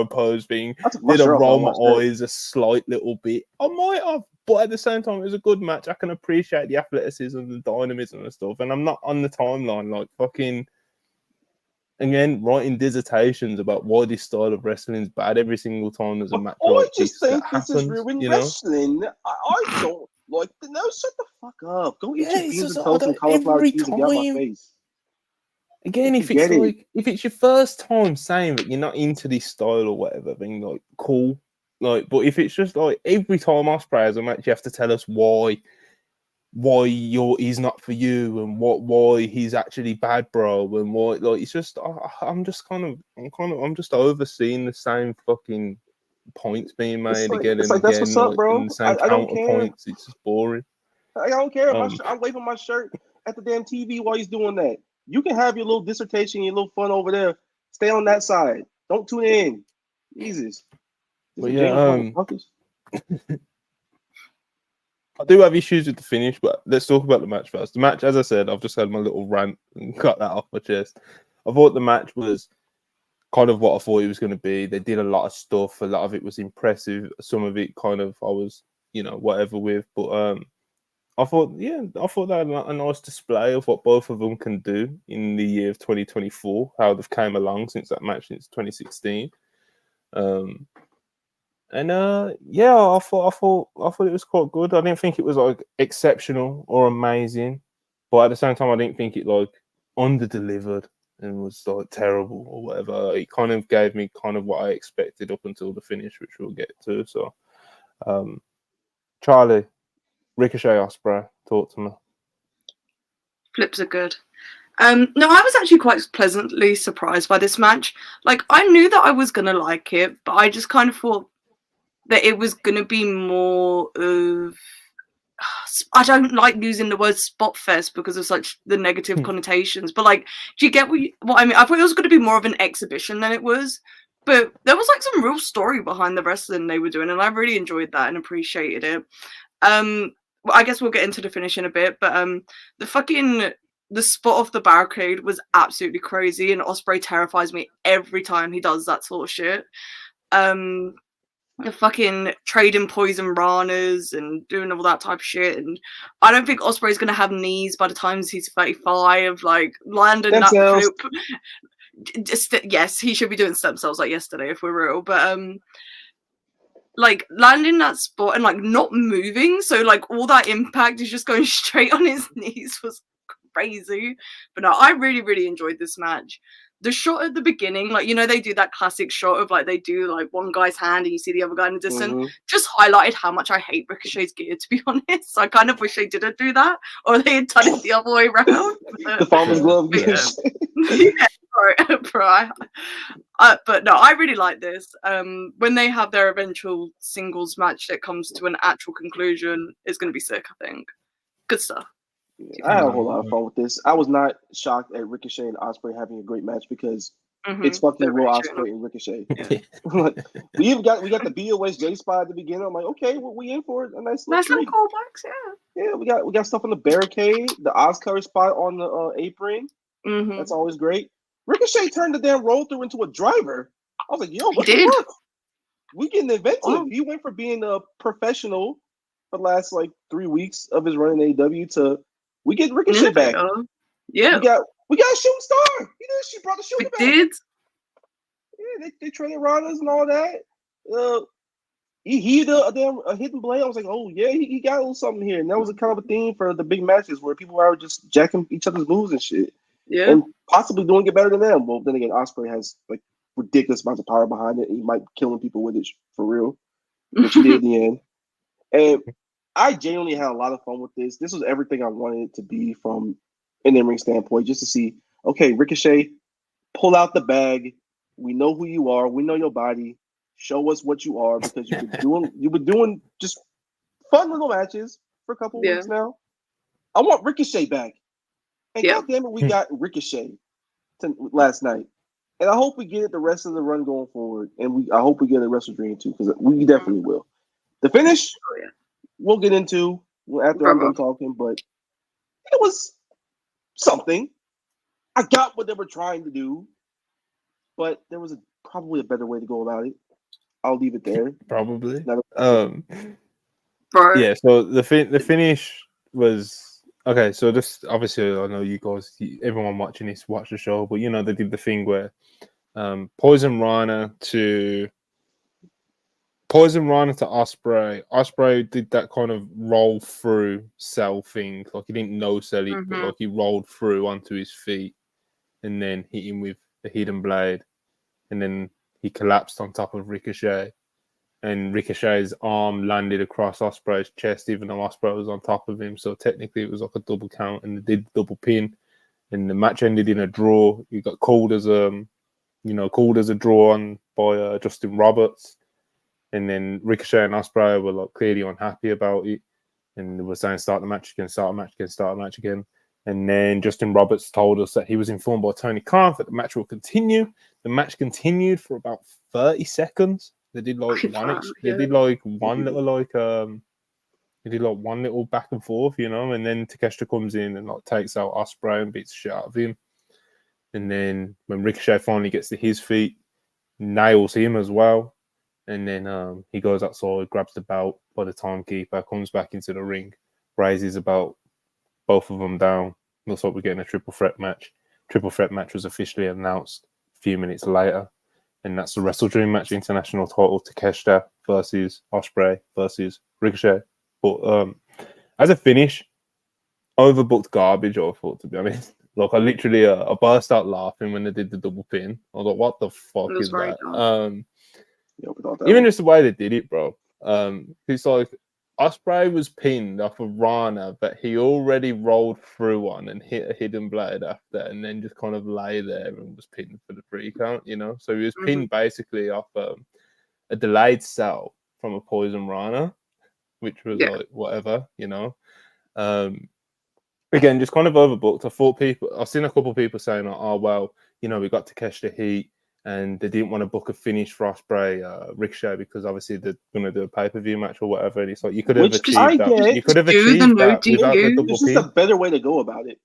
pose thing, did I roll my eyes a slight little bit? I might have, but at the same time, it was a good match. I can appreciate the athleticism and the dynamism and stuff, and I'm not on the timeline like fucking again writing dissertations about why this style of wrestling is bad every single time there's a match like this that happens. This is ruined wrestling. I don't. Like, no, shut the fuck up. Go eat your beans and toast and cauliflower cheese and get out of my face. Again, if it's your first time saying that you're not into this style or whatever, then like cool. Like, but if it's just like every time Ospreay has a match, you have to tell us why he's not for you and why he's actually bad, bro, and why, like, it's just I'm just overseeing the same fucking points being made like, again it's and like, that's again, what's up, bro. and the same I don't care. counterpoints. It's just boring. I don't care. I'm waving my shirt at the damn TV while he's doing that. You can have your little dissertation, your little fun over there. Stay on that side. Don't tune in. Jesus. But yeah, I do have issues with the finish, but let's talk about the match first. The match, as I said, I've just had my little rant and got that off my chest. I thought the match was kind of what I thought it was going to be. They did a lot of stuff. A lot of it was impressive. Some of it kind of I was, whatever with. But I thought they had a nice display of what both of them can do in the year of 2024. How they've came along since that match since 2016. I thought it was quite good. I didn't think it was like exceptional or amazing, but at the same time, I didn't think it like under delivered and was like terrible or whatever. It kind of gave me kind of what I expected up until the finish, which we'll get to. So, Charlie, Ricochet, Ospreay, talk to me. Flips are good. No, I was actually quite pleasantly surprised by this match. Like, I knew that I was gonna like it, but I just kind of thought that it was gonna be more of. I don't like using the word spot fest because of such the negative connotations, but like, do you get what I mean? I thought it was going to be more of an exhibition than it was, but there was like some real story behind the wrestling they were doing, and I really enjoyed that and appreciated it. I guess we'll get into the finish in a bit, but the spot off the barricade was absolutely crazy, and Ospreay terrifies me every time he does that sort of shit. The fucking trading poison ranas and doing all that type of shit, and I don't think Ospreay's gonna have knees by the time he's 35. Like landing that flip. Yes, he should be doing stem cells like yesterday if we're real, but like landing that spot and like not moving, so like all that impact is just going straight on his knees was crazy. But no, I really, really enjoyed this match. The shot at the beginning, like, they do that classic shot of like they do like one guy's hand and you see the other guy in the distance, just highlighted how much I hate Ricochet's gear, to be honest. I kind of wish they didn't do that, or they had done it the other way around. The farmer's glove. Yeah, sorry. But no, I really like this. When they have their eventual singles match that comes to an actual conclusion, it's going to be sick, I think. Good stuff. Yeah, I had a whole lot of fun with this. I was not shocked at Ricochet and Ospreay having a great match because it's fucking real Ospreay and Ricochet. Yeah. we got the BOSJ spot at the beginning. I'm like, okay, well, we in for it. A nice little callbacks, yeah. We got stuff on the barricade, the Oscar spot on the apron. That's always great. Ricochet turned the damn roll through into a driver. I was like, yo, what the fuck? We getting inventive. Oh. He went from being a professional for the last like 3 weeks of his run in AEW to we get Ricochet back. Yeah. We got a shooting star. She brought the shooter back. Did. Yeah, they trained runners and all that. He a hidden blade. I was like, oh yeah, he got a little something here. And that was a kind of a theme for the big matches where people are just jacking each other's moves and shit. Yeah. And possibly doing it better than them. Well, then again, Ospreay has like ridiculous amounts of power behind it. He might be killing people with it for real, which he did in the end. And I genuinely had a lot of fun with this. This was everything I wanted it to be from an in-ring standpoint, just to see, okay, Ricochet, pull out the bag. We know who you are. We know your body. Show us what you are, because you've been doing just fun little matches for a couple of weeks now. I want Ricochet back. And goddammit, we got Ricochet last night. And I hope we get it the rest of the run going forward. And I hope we get a WrestleDream too, because we definitely will. The finish, we'll get into after I'm done talking, but it was something. I got what they were trying to do, but there was probably a better way to go about it. I'll leave it there. Probably. Yeah, so the finish was okay. So this, obviously, I know you guys, everyone watching this, watch the show, but they did the thing where Poison Rana to Ospreay. Ospreay did that kind of roll through sell thing, like he didn't no sell it, but like he rolled through onto his feet and then hit him with the hidden blade, and then he collapsed on top of Ricochet, and Ricochet's arm landed across Ospreay's chest, even though Ospreay was on top of him. So technically, it was like a double count, and they did double pin, and the match ended in a draw. You got called as a draw on by Justin Roberts. And then Ricochet and Ospreay were like clearly unhappy about it, and they were saying start the match again, start a match again, start a match again. And then Justin Roberts told us that he was informed by Tony Khan that the match will continue. The match continued for about 30 seconds. They did like one little back and forth, you know, and then Takeshita comes in and like takes out Ospreay and beats the shit out of him. And then when Ricochet finally gets to his feet, nails him as well. And then he goes outside, grabs the belt by the timekeeper, comes back into the ring, raises the belt, both of them down. Looks like we're getting a triple threat match. Triple threat match was officially announced a few minutes later. And that's the WrestleDream match, international title, Takeshita versus Ospreay versus Ricochet. But as a finish, overbooked garbage, I thought, to be honest. Like, I literally I burst out laughing when they did the double pin. I was like, what the fuck is that? Even just the way they did it, bro. It's like Ospreay was pinned off of Rana, but he already rolled through one and hit a hidden blade after, and then just kind of lay there and was pinned for the 3 count, you know? So he was pinned basically off a delayed cell from a poison Rana, which was like whatever, you know? Again, just kind of overbooked. I've seen a couple of people saying, oh, well, you know, we got to catch the heat, and they didn't want to book a finish for Ospreay, Ricochet, because obviously they're going to do a pay-per-view match or whatever. And it's like, you could have achieved that. You could have achieved that without the double pin. It's just a better way to go about it.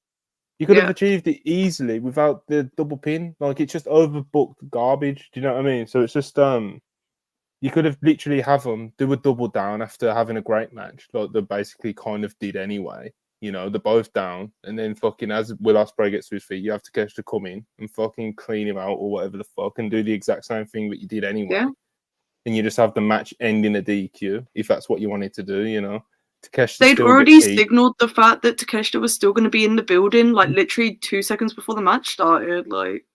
You could have achieved it easily without the double pin. Like, it's just overbooked garbage. Do you know what I mean? So it's just, you could have literally have them do a double down after having a great match, like they basically kind of did anyway. You know, they're both down, and then fucking as Will Ospreay gets to his feet, you have to come in and fucking clean him out or whatever the fuck, and do the exact same thing that you did anyway. Yeah. And you just have the match end in a DQ if that's what you wanted to do. You know, they'd already signaled the fact that Takeshita was still going to be in the building, like literally 2 seconds before the match started. Like,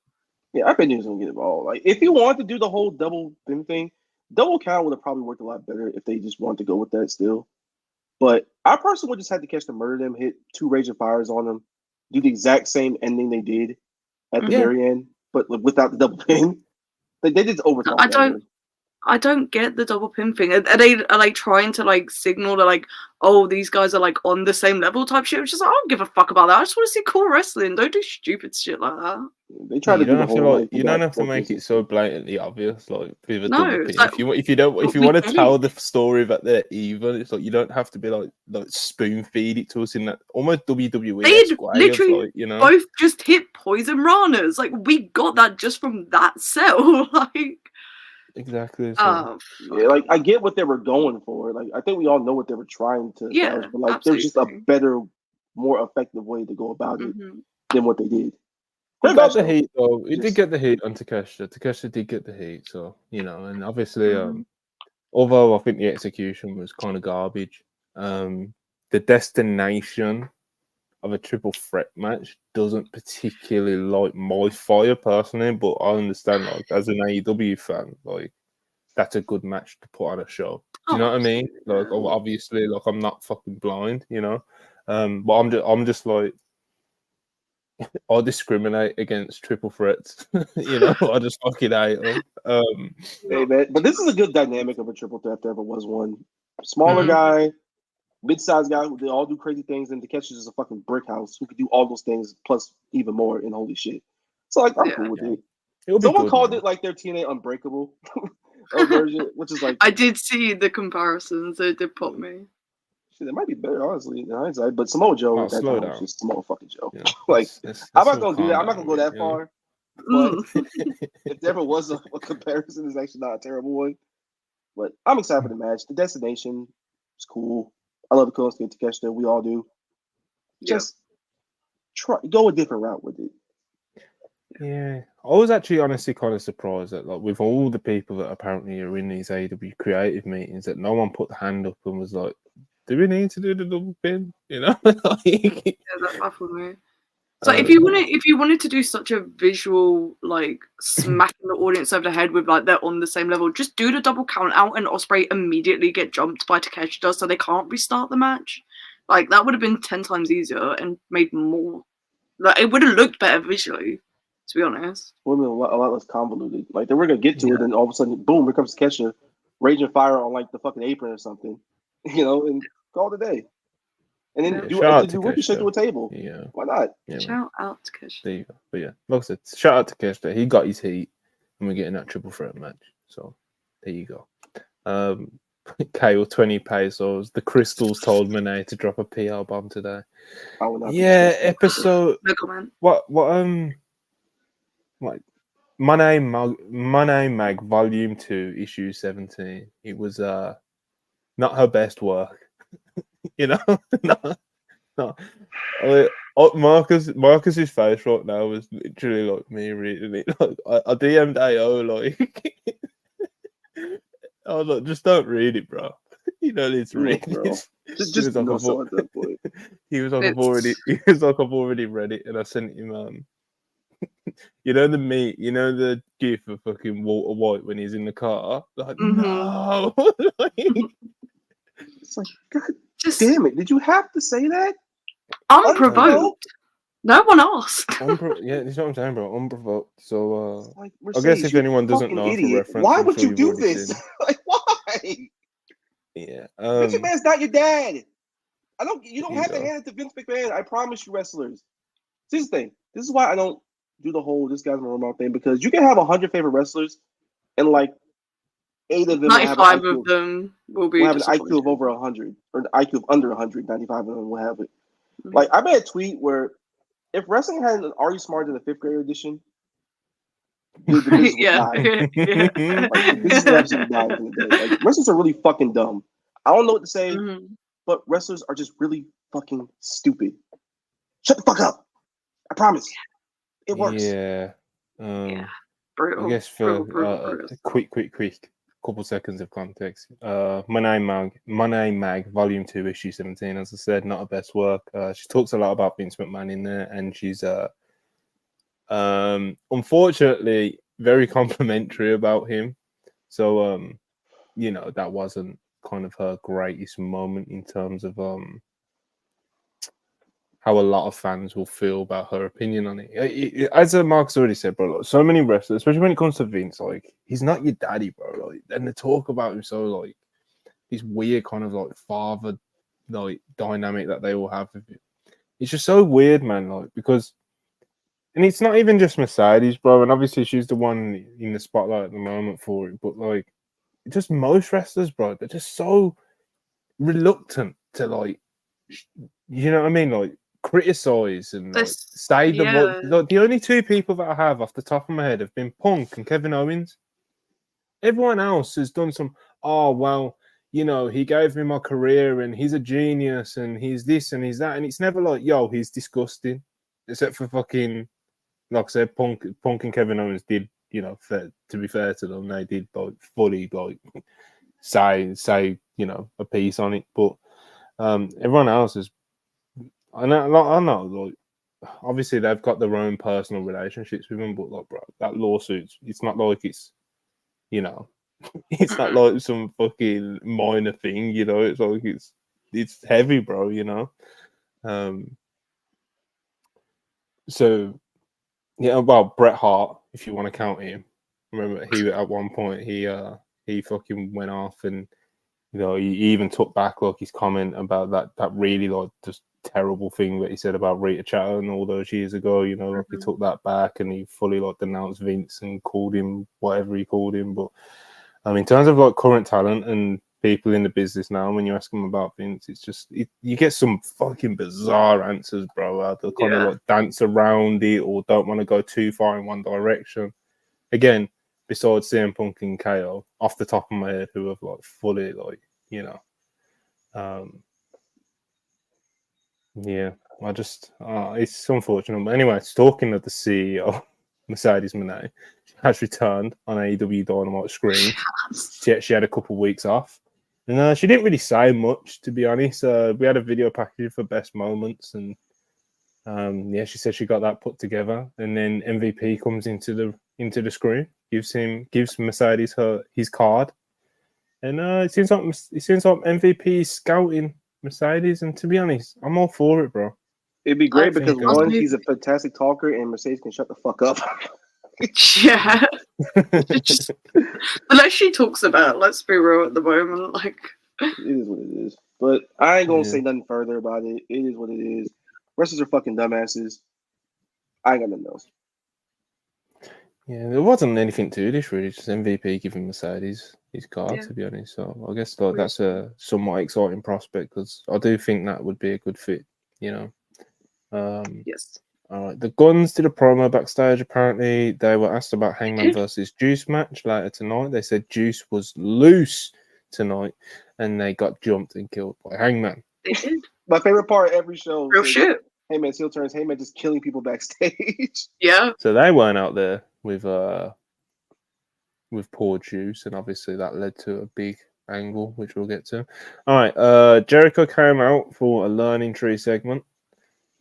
yeah, I bet he was going to get involved. Like, if you wanted to do the whole double pin thing, double count would have probably worked a lot better if they just wanted to go with that still. But I personally would just have to catch them, murder them, hit 2 raging fires on them, do the exact same ending they did at the very end, but without the double pin. They did overthought. I don't get the double pin thing. Are they like trying to like signal that like, oh, these guys are like on the same level type shit? Which is like, I don't give a fuck about that. I just want to see cool wrestling. Don't do stupid shit like that. They try to do the whole you don't have to make it so blatantly obvious. Like, like, if you want to tell the story that they're even, it's like you don't have to be like spoon feed it to us in that almost WWE. They literally both just hit poison ranas. Like, we got that just from that cell. Like. Exactly. So. Yeah, like I get what they were going for. Like I think we all know what they were trying to. But like there's just a better, more effective way to go about it than what they did. It got the heat though. It did get the heat on Takeshita. Takeshita did get the heat, so you know, and obviously, although I think the execution was kind of garbage, the destination of a triple threat match doesn't particularly light my fire personally, but I understand, like, as an AEW fan, like, that's a good match to put on a show. Do you know what I mean? Like, obviously, like, I'm not fucking blind, you know, but I'm just like, I discriminate against triple threats, you know. I just fucking hate them. Hey man, but this is a good dynamic of a triple threat if there ever was one. Smaller guy, mid-sized guy who they all do crazy things, and Takeshi's is a fucking brick house who could do all those things plus even more. And holy shit, so like I'm cool with it. Someone called it like their TNA Unbreakable version, which is like I did see the comparisons. They did pop me. Shit, it might be better honestly in hindsight, but Samoa Joe at that time was just Samoa fucking Joe. Yeah. Like I'm not gonna do that. I'm not gonna go that far. But if there ever was a comparison, it's actually not a terrible one. But I'm excited for the match. The destination is cool. I love the Konosuke and Takeshita. We all do. Just go a different route with it. Yeah, I was actually honestly kind of surprised that, like, with all the people that apparently are in these AEW creative meetings, that no one put the hand up and was like, "Do we need to do the double pin?" You know? Yeah, that baffled me. So if you wanted to do such a visual, like, smacking the audience over the head with like they're on the same level, just do the double count out and Ospreay immediately get jumped by Takeshita so they can't restart the match. Like, that would have been 10 times easier and made more. Like, it would have looked better visually, to be honest. It would have been a lot less convoluted. Like, they were gonna get to it, and all of a sudden, boom, here comes Takeshita. raging fire on like the fucking apron or something, and call it a day. And then do Ricochet to a table. Yeah. Why not? Yeah, Shout out to Kush. there you go. But yeah, like I said, shout out to Kester. He got his heat, and we're getting that triple threat match. So there you go. Kale 20 pesos. The Crystals told Moné to drop a PR bomb today. I will not episode. No comment. What Moné Mag Volume 2, Issue 17. It was not her best work. No. Marcus's face right now was literally like me reading it. Like, I DM'd AO like I was like, just don't read it, bro. You don't need to read it. Just no so at that point. He was like, I've already read it, and I sent him the gif of fucking Walter White when he's in the car. Like, no. It's like, God damn it! Did you have to say that? Unprovoked. No one asked. Yeah, that's what I'm saying, bro. Unprovoked. So, like, I guess if anyone doesn't know for reference, why would you do this? Like, why? Yeah, Vince McMahon's not your dad. You don't have to hand it to Vince McMahon. I promise you, wrestlers. This is the thing. This is why I don't do the whole "this guy's my role model" thing, because you can have 100 favorite wrestlers, and like 8 of them, 95 of them will have an IQ of over 100, or an IQ of under 100. 95 of them will have it. Like, I made a tweet where if wrestling had an "Are You Smarter Than the 5th Grade" edition, the business would die. Like, the business would absolutely die. Like, wrestlers are really fucking dumb. I don't know what to say, but wrestlers are just really fucking stupid. Shut the fuck up. I promise. It works. Yeah. Brutal. I guess for quick couple seconds of context. Moné Mag Volume 2, Issue 17. As I said, not her best work. She talks a lot about Vince McMahon in there, and she's unfortunately very complimentary about him. So that wasn't kind of her greatest moment in terms of how a lot of fans will feel about her opinion on it. As Mark's already said, bro, like, so many wrestlers, especially when it comes to Vince, like, he's not your daddy, bro. Like, and they talk about him so, like, this weird kind of like father like dynamic that they all have with him. It's just so weird, man. Like, because, and it's not even just Mercedes, bro. And obviously she's the one in the spotlight at the moment for it. But like, just most wrestlers, bro, they're just so reluctant to like, you know what I mean, like, criticize and like, say the only 2 people that I have off the top of my head have been Punk and Kevin Owens. Everyone else has done some, he gave me my career and he's a genius and he's this and he's that, and it's never like, he's disgusting, except for fucking, like I said, Punk and Kevin Owens did, to be fair to them, they did like fully like say a piece on it, but everyone else is. I know, like, obviously they've got their own personal relationships with him, but like, bro, that lawsuit, it's not like it's, it's not like some fucking minor thing, it's like it's heavy, bro, So, yeah, well, Bret Hart, if you want to count him, remember he at one point he fucking went off and he even took back like his comment about that really like just terrible thing that he said about Rita Chatterton all those years ago, like he took that back and he fully like denounced Vince and called him whatever he called him. But in terms of like current talent and people in the business now, when you ask them about Vince, it's just you get some fucking bizarre answers, bro. They'll kind of like dance around it or don't want to go too far in one direction. Again, besides CM Punk and KO, off the top of my head, who have like fully like, I just it's unfortunate. But anyway, talking of the CEO, Mercedes Moné, she has returned on AEW Dynamite screen. She had a couple of weeks off, and she didn't really say much, to be honest. We had a video package for best moments, and she said she got that put together, and then MVP comes into the screen, gives Mercedes his card, and it seems like MVP is scouting Mercedes, and to be honest, I'm all for it, bro. It'd be great because one, he's a fantastic talker, and Mercedes can shut the fuck up. Yeah. Just, unless she talks about, let's be real at the moment, like. It is what it is. But I ain't gonna Yeah. say nothing further about it. It is what it is. Wrestlers are fucking dumbasses. I ain't got nothing else. Yeah, there wasn't anything to this really. Just MVP giving Mercedes his car, Yeah. to be honest. So I guess like that's a somewhat exciting prospect because I do think that would be a good fit. You know. Yes. All right. The Guns did a promo backstage. Apparently, they were asked about Hangman versus Juice match later tonight. They said Juice was loose tonight, and they got jumped and killed by Hangman. They did. My favorite part of every show. Real shit. Hangman heel turns. Hangman just killing people backstage. Yeah. So they weren't out there with poor Juice, and obviously that led to a big angle, which we'll get to. All right. Jericho came out for a learning tree segment.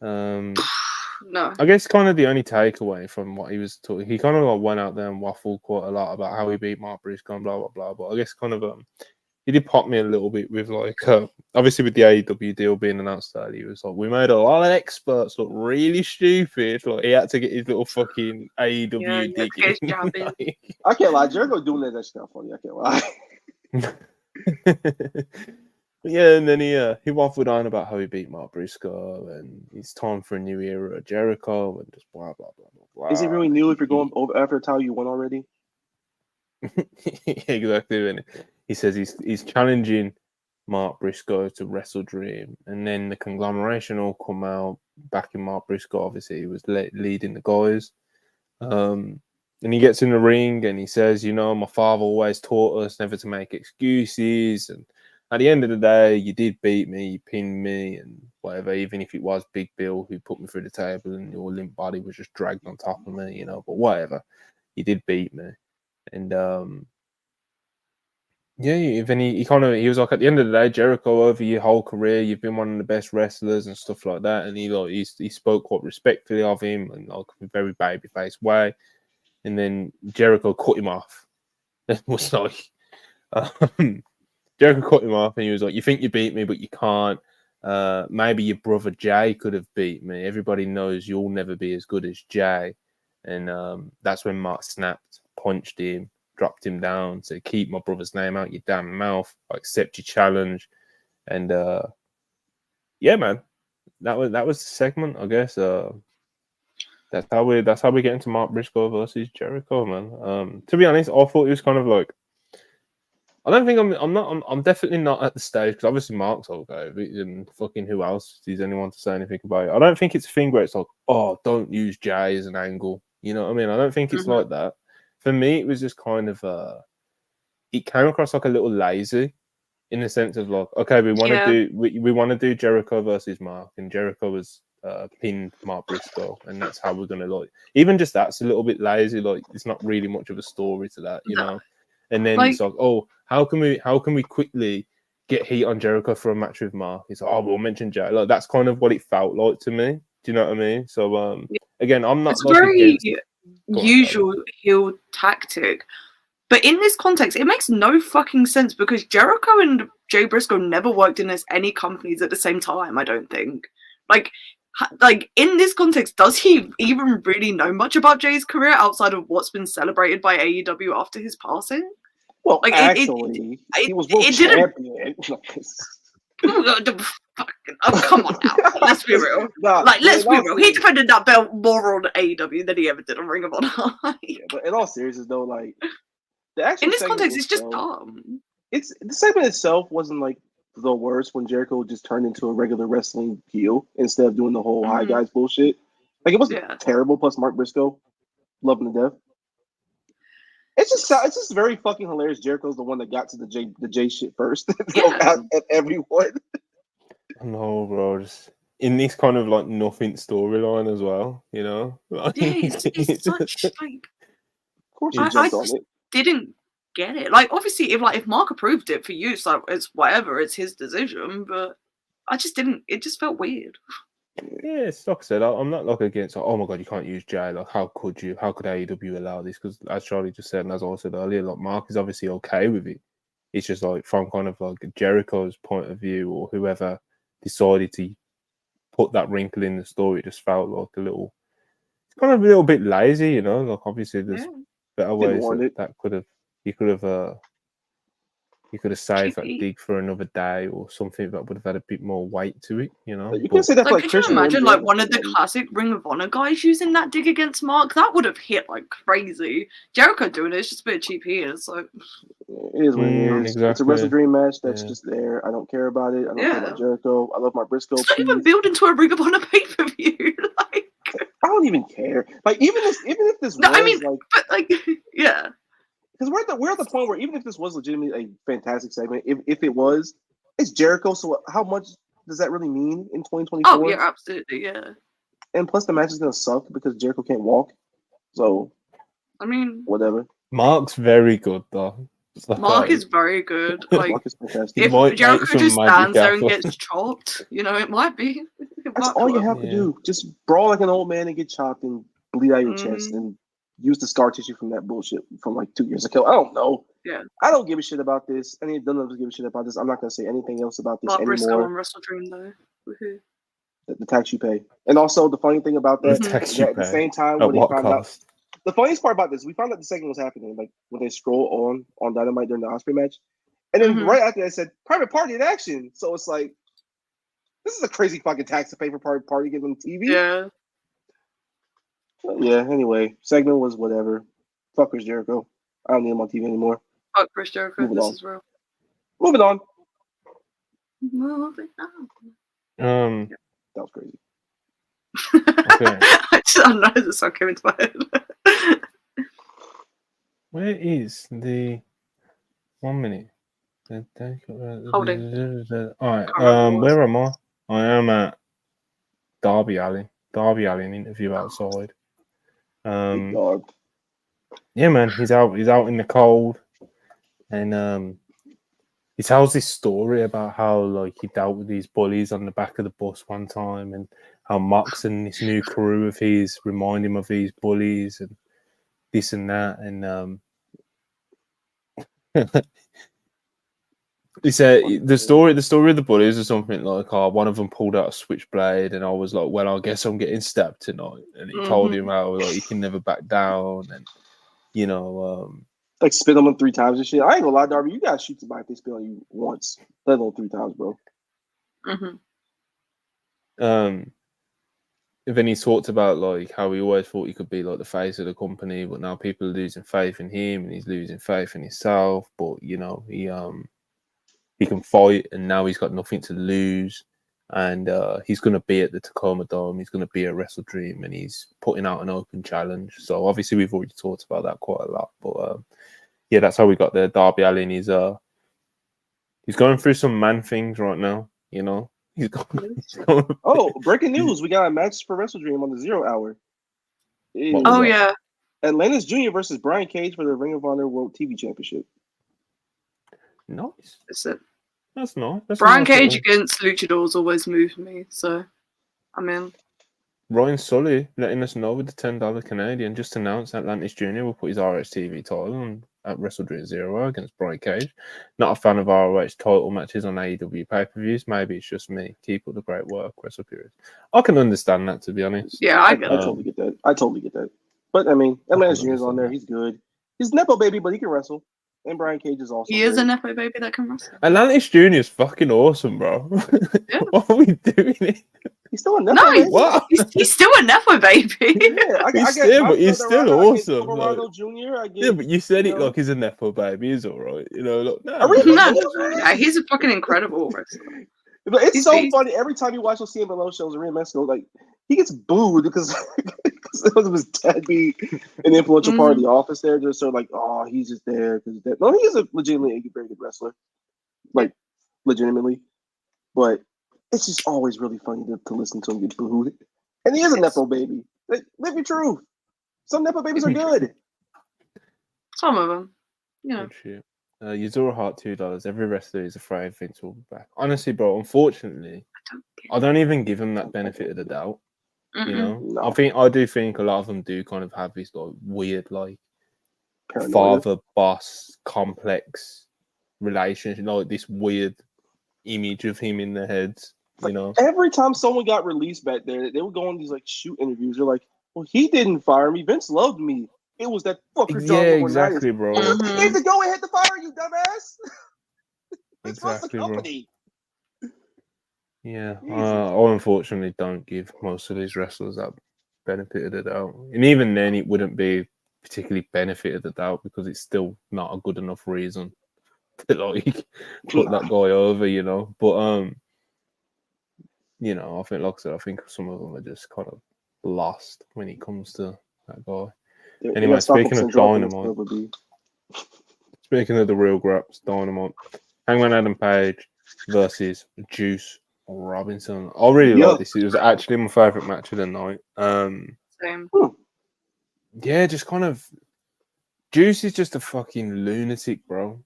No. I guess kind of the only takeaway from what he was talking, he kind of like went out there and waffled quite a lot about how he beat Mark Briscoe and blah blah blah. But I guess kind of he did pop me a little bit with like obviously with the AEW deal being announced earlier, he was like, we made a lot of experts look really stupid. Like he had to get his little fucking AEW digging. Like, I can't lie, Jericho doing that shit funny. I can't lie. Yeah, and then he waffled on about how he beat Mark Briscoe and it's time for a new era of Jericho and just blah blah blah blah blah. Is it really new if you're going over after a title you won already? Exactly. And he says he's challenging Mark Briscoe to WrestleDream, and then the conglomeration all come out backing Mark Briscoe. Obviously, he was leading the guys. And he gets in the ring and he says, you know, my father always taught us never to make excuses. And at the end of the day, you did beat me, you pinned me, and whatever. Even if it was Big Bill who put me through the table and your limp body was just dragged on top of me, you know. But whatever, you did beat me. And yeah, even he was like, at the end of the day, Jericho, over your whole career, you've been one of the best wrestlers and stuff like that. And he spoke quite respectfully of him and like a very babyface way. And then Jericho cut him off. It was like, Jericho cut him off, and he was like, "You think you beat me, but you can't. Maybe your brother Jay could have beat me. Everybody knows you'll never be as good as Jay." And that's when Mark snapped, punched him, dropped him down, said, "Keep my brother's name out your damn mouth. I accept your challenge." And yeah, man, that was the segment, I guess. That's how we get into Mark Briscoe versus Jericho, man. To be honest, I thought it was kind of like, I don't think I'm definitely not at the stage, because obviously Mark's okay, and fucking who else is anyone to say anything about it? I don't think it's a thing where it's like, oh, don't use Jay as an angle. You know what I mean? I don't think it's like that. For me, it was just kind of it came across like a little lazy, in the sense of like, okay, we want to do Jericho versus Mark, and Jericho was pinned Mark Briscoe, and that's how we're gonna like. Even just that's a little bit lazy. Like, it's not really much of a story to that, you know. And then it's like, oh, how can we quickly get heat on Jericho for a match with Mark? It's like, oh, we'll mention Jay. Like, that's kind of what it felt like to me. Do you know what I mean? So again, I'm not. It's like very usual heel tactic. But in this context, it makes no fucking sense, because Jericho and Jay Briscoe never worked in any companies at the same time, I don't think. Like in this context, does he even really know much about Jay's career outside of what's been celebrated by AEW after his passing? Well, like, actually, he was world champion. Oh, come on now. Let's be real. Let's be real. He defended that belt more on AEW than he ever did on Ring of Honor. Yeah, but in all seriousness, though, like, in this context, it's just dumb. The segment itself wasn't like the worst when Jericho just turned into a regular wrestling heel instead of doing the whole high guys bullshit. Like, it wasn't terrible. Plus, Mark Briscoe, love him to death. It's just very fucking hilarious. Jericho's the one that got to the J shit first. Out at everyone. No, bro. Just in this kind of like nothing storyline as well, you know. It's such like. Of course, I just didn't get it. Like, obviously, if Mark approved it for use, like, it's whatever, it's his decision. But I just didn't. It just felt weird. Yeah, it's like I said, I'm not like against, like, oh my god, you can't use Jay. Like, how could you? How could AEW allow this? Because as Charlie just said, and as I said earlier, like, Mark is obviously okay with it. It's just like from kind of like Jericho's point of view, or whoever decided to put that wrinkle in the story, it just felt like it's kind of a little bit lazy, you know. Like, obviously, there's better Didn't ways want it. that could have you could have saved that Cheeky. dig for another day or something that would have had a bit more weight to it, you know. You can say that for Like, like could you Christian. imagine MJF. like one of the classic Ring of Honor guys using that dig against Mark? That would have hit like crazy. Jericho doing it, it's just a bit cheap here. So It is what it is. Exactly. It's a WrestleDream match that's Yeah. just there. I don't care about it. I don't care Yeah. about Jericho. I love my Briscoe. it's not even Please. building to a Ring of Honor pay-per-view. Like, I don't even care. Like even if this no, was I mean, like, but like, yeah. because we're at the point where even if this was legitimately a fantastic segment, if it was, it's Jericho. So how much does that really mean in 2024? Oh yeah, absolutely, yeah. And plus the match is gonna suck because Jericho can't walk. So I mean, whatever. Mark's very good though. It's like, Mark is very good. Like, Mark is fantastic. He might if Jericho make some just magic stands there and happen. gets chopped, you know, it might be. That's all you have to do. Just brawl like an old man and get chopped and bleed out your chest and use the scar tissue from that bullshit from like 2 years ago. I don't know. Yeah. I don't give a shit about this. I mean, don't give a shit about this. I'm not gonna say anything else about this Mark Briscoe anymore. on WrestleDream though. Woohoo. The tax you pay, and also the funny thing about that, The tax is you that at the pay. same time At when they what found out, cost? the funniest part about this, we found out the second was happening, like when they scroll on Dynamite during the Ospreay match, and then right after that said private party in action. So it's like, this is a crazy fucking tax to pay for private party getting on TV. Yeah. Yeah. Anyway, segment was whatever. Fuck Chris Jericho. I don't need him on TV anymore. Fuck Chris Jericho. Moving This on. is real. Moving on. Moving on. That was crazy. Okay. I don't know. The song came into my head. Where is the 1 minute? Holding. Alright, remember what where am I? I am at Darby Allin. Darby Allin interview outside. Big dog. Yeah, man, he's out in the cold, and he tells this story about how like he dealt with these bullies on the back of the bus one time, and how Mox and this new crew of his remind him of these bullies and this and that, and he said the story of the bullies is something like, oh, one of them pulled out a switchblade, and I was like, well, I guess I'm getting stabbed tonight, and he told him how like he can never back down, and you know, like spit on him 3 times and shit. I ain't gonna lie, Darby, you gotta shoot somebody if they spit on you once, let alone 3 times, bro. And then he talked about like how he always thought he could be like the face of the company, but now people are losing faith in him, and he's losing faith in himself. But you know, he can fight, and now he's got nothing to lose, and he's going to be at the Tacoma Dome. He's going to be at WrestleDream, and he's putting out an open challenge. So obviously we've already talked about that quite a lot, but yeah, that's how we got there. Darby Allin is he's going through some man things right now. You know, he's going Oh, breaking news! We got a match for WrestleDream on the 0 hour. Oh yeah. Atlantis Jr. versus Brian Cage for the Ring of Honor World TV Championship. Nice. That's it. That's nice. That's Brian nice Cage little... against Luchadors always moved me, so I'm in. Ryan Sully letting us know with the $10 Canadian just announced Atlantis Jr. will put his ROH-TV title on at WrestleDream 0 against Brian Cage. Not a fan of ROH title matches on AEW pay-per-views. Maybe it's just me. Keep up the great work, Wrestle Purist. I can understand that, to be honest. Yeah, I get I it. totally get that. I totally get that. But I mean, Atlantis Jr.'s on there. He's good. He's Nepo baby, but he can wrestle. And Brian Cage is also. He is a Nepo baby that can wrestle. Atlantis Jr. is fucking awesome, bro. Yeah. What are we doing? He's still a Nepo No, baby. What? he's still a Nepo baby. Yeah, I He's get still, but he's still awesome. Colorado Jr. I get, Yeah, but you said it know. like he's a Nepo baby. He's all right. You know, like, no. I really- No, yeah, he's a fucking incredible wrestler. But it's He's so amazing. funny every time you watch those CM Below shows in Mexico, like he gets booed because of his dad being an influential part of the office there. Just sort of like, oh, he's just there because no, he is a legitimately a very good wrestler, like legitimately. But it's just always really funny to listen to him get booed. And he is a Nepo baby. Like, live your truth. Some Nepo babies are good. Some of them, you know. Good shit. Yuzuru Hart $2. Every wrestler is afraid Vince will be back. Honestly, bro, unfortunately, I don't even give him that benefit of the doubt. You know, No. I do think a lot of them do kind of have this like weird, like Paranoia. father boss complex relationship, like this weird image of him in their heads. You know, Every time someone got released back there, they would go on these like shoot interviews. They're like, "Well, he didn't fire me. Vince loved me. It was that fucker Yeah, John exactly, Laurinaitis. bro. Mhm. They gave the go ahead to fire you, dumbass. This was the Exactly, bro. company. Yeah, Jesus. I unfortunately don't give most of these wrestlers that benefit of the doubt, and even then, it wouldn't be particularly benefit of the doubt because it's still not a good enough reason to like put that guy over, you know. But you know, I think, like I said, I think some of them are just kind of lost when it comes to that guy. Anyway, speaking of Dynamite, speaking of the real graps, Dynamite, Hangman Adam Page versus Juice Robinson. I really like this. It was actually my favorite match of the night. Same. Yeah, just kind of Juice is just a fucking lunatic, bro.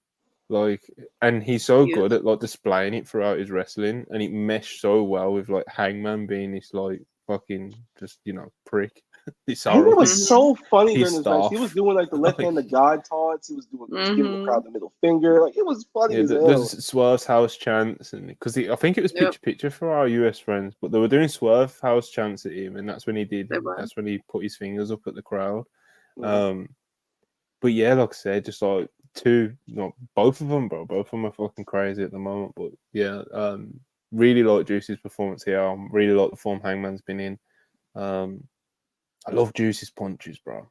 Like, and he's so He good is. at like displaying it throughout his wrestling, and it meshed so well with like Hangman being this like fucking just prick. This Hangman was Mhm. so funny His during this match. He was staff. doing like the left hand of God taunts. He was giving the Mhm. crowd the middle finger. Like it was funny Yeah, as hell. there's Swerve's house chants, and because I think it was Yep. picture for our US friends, but they were doing Swerve house chants at him, and that's when he did. They were. That's when he put his fingers up at the crowd. Yeah. But yeah, like I said, just like both of them, bro. Both of them are fucking crazy at the moment. But yeah, really like Juice's performance here. I really like the form Hangman's been in. I love Juice's punches, bro.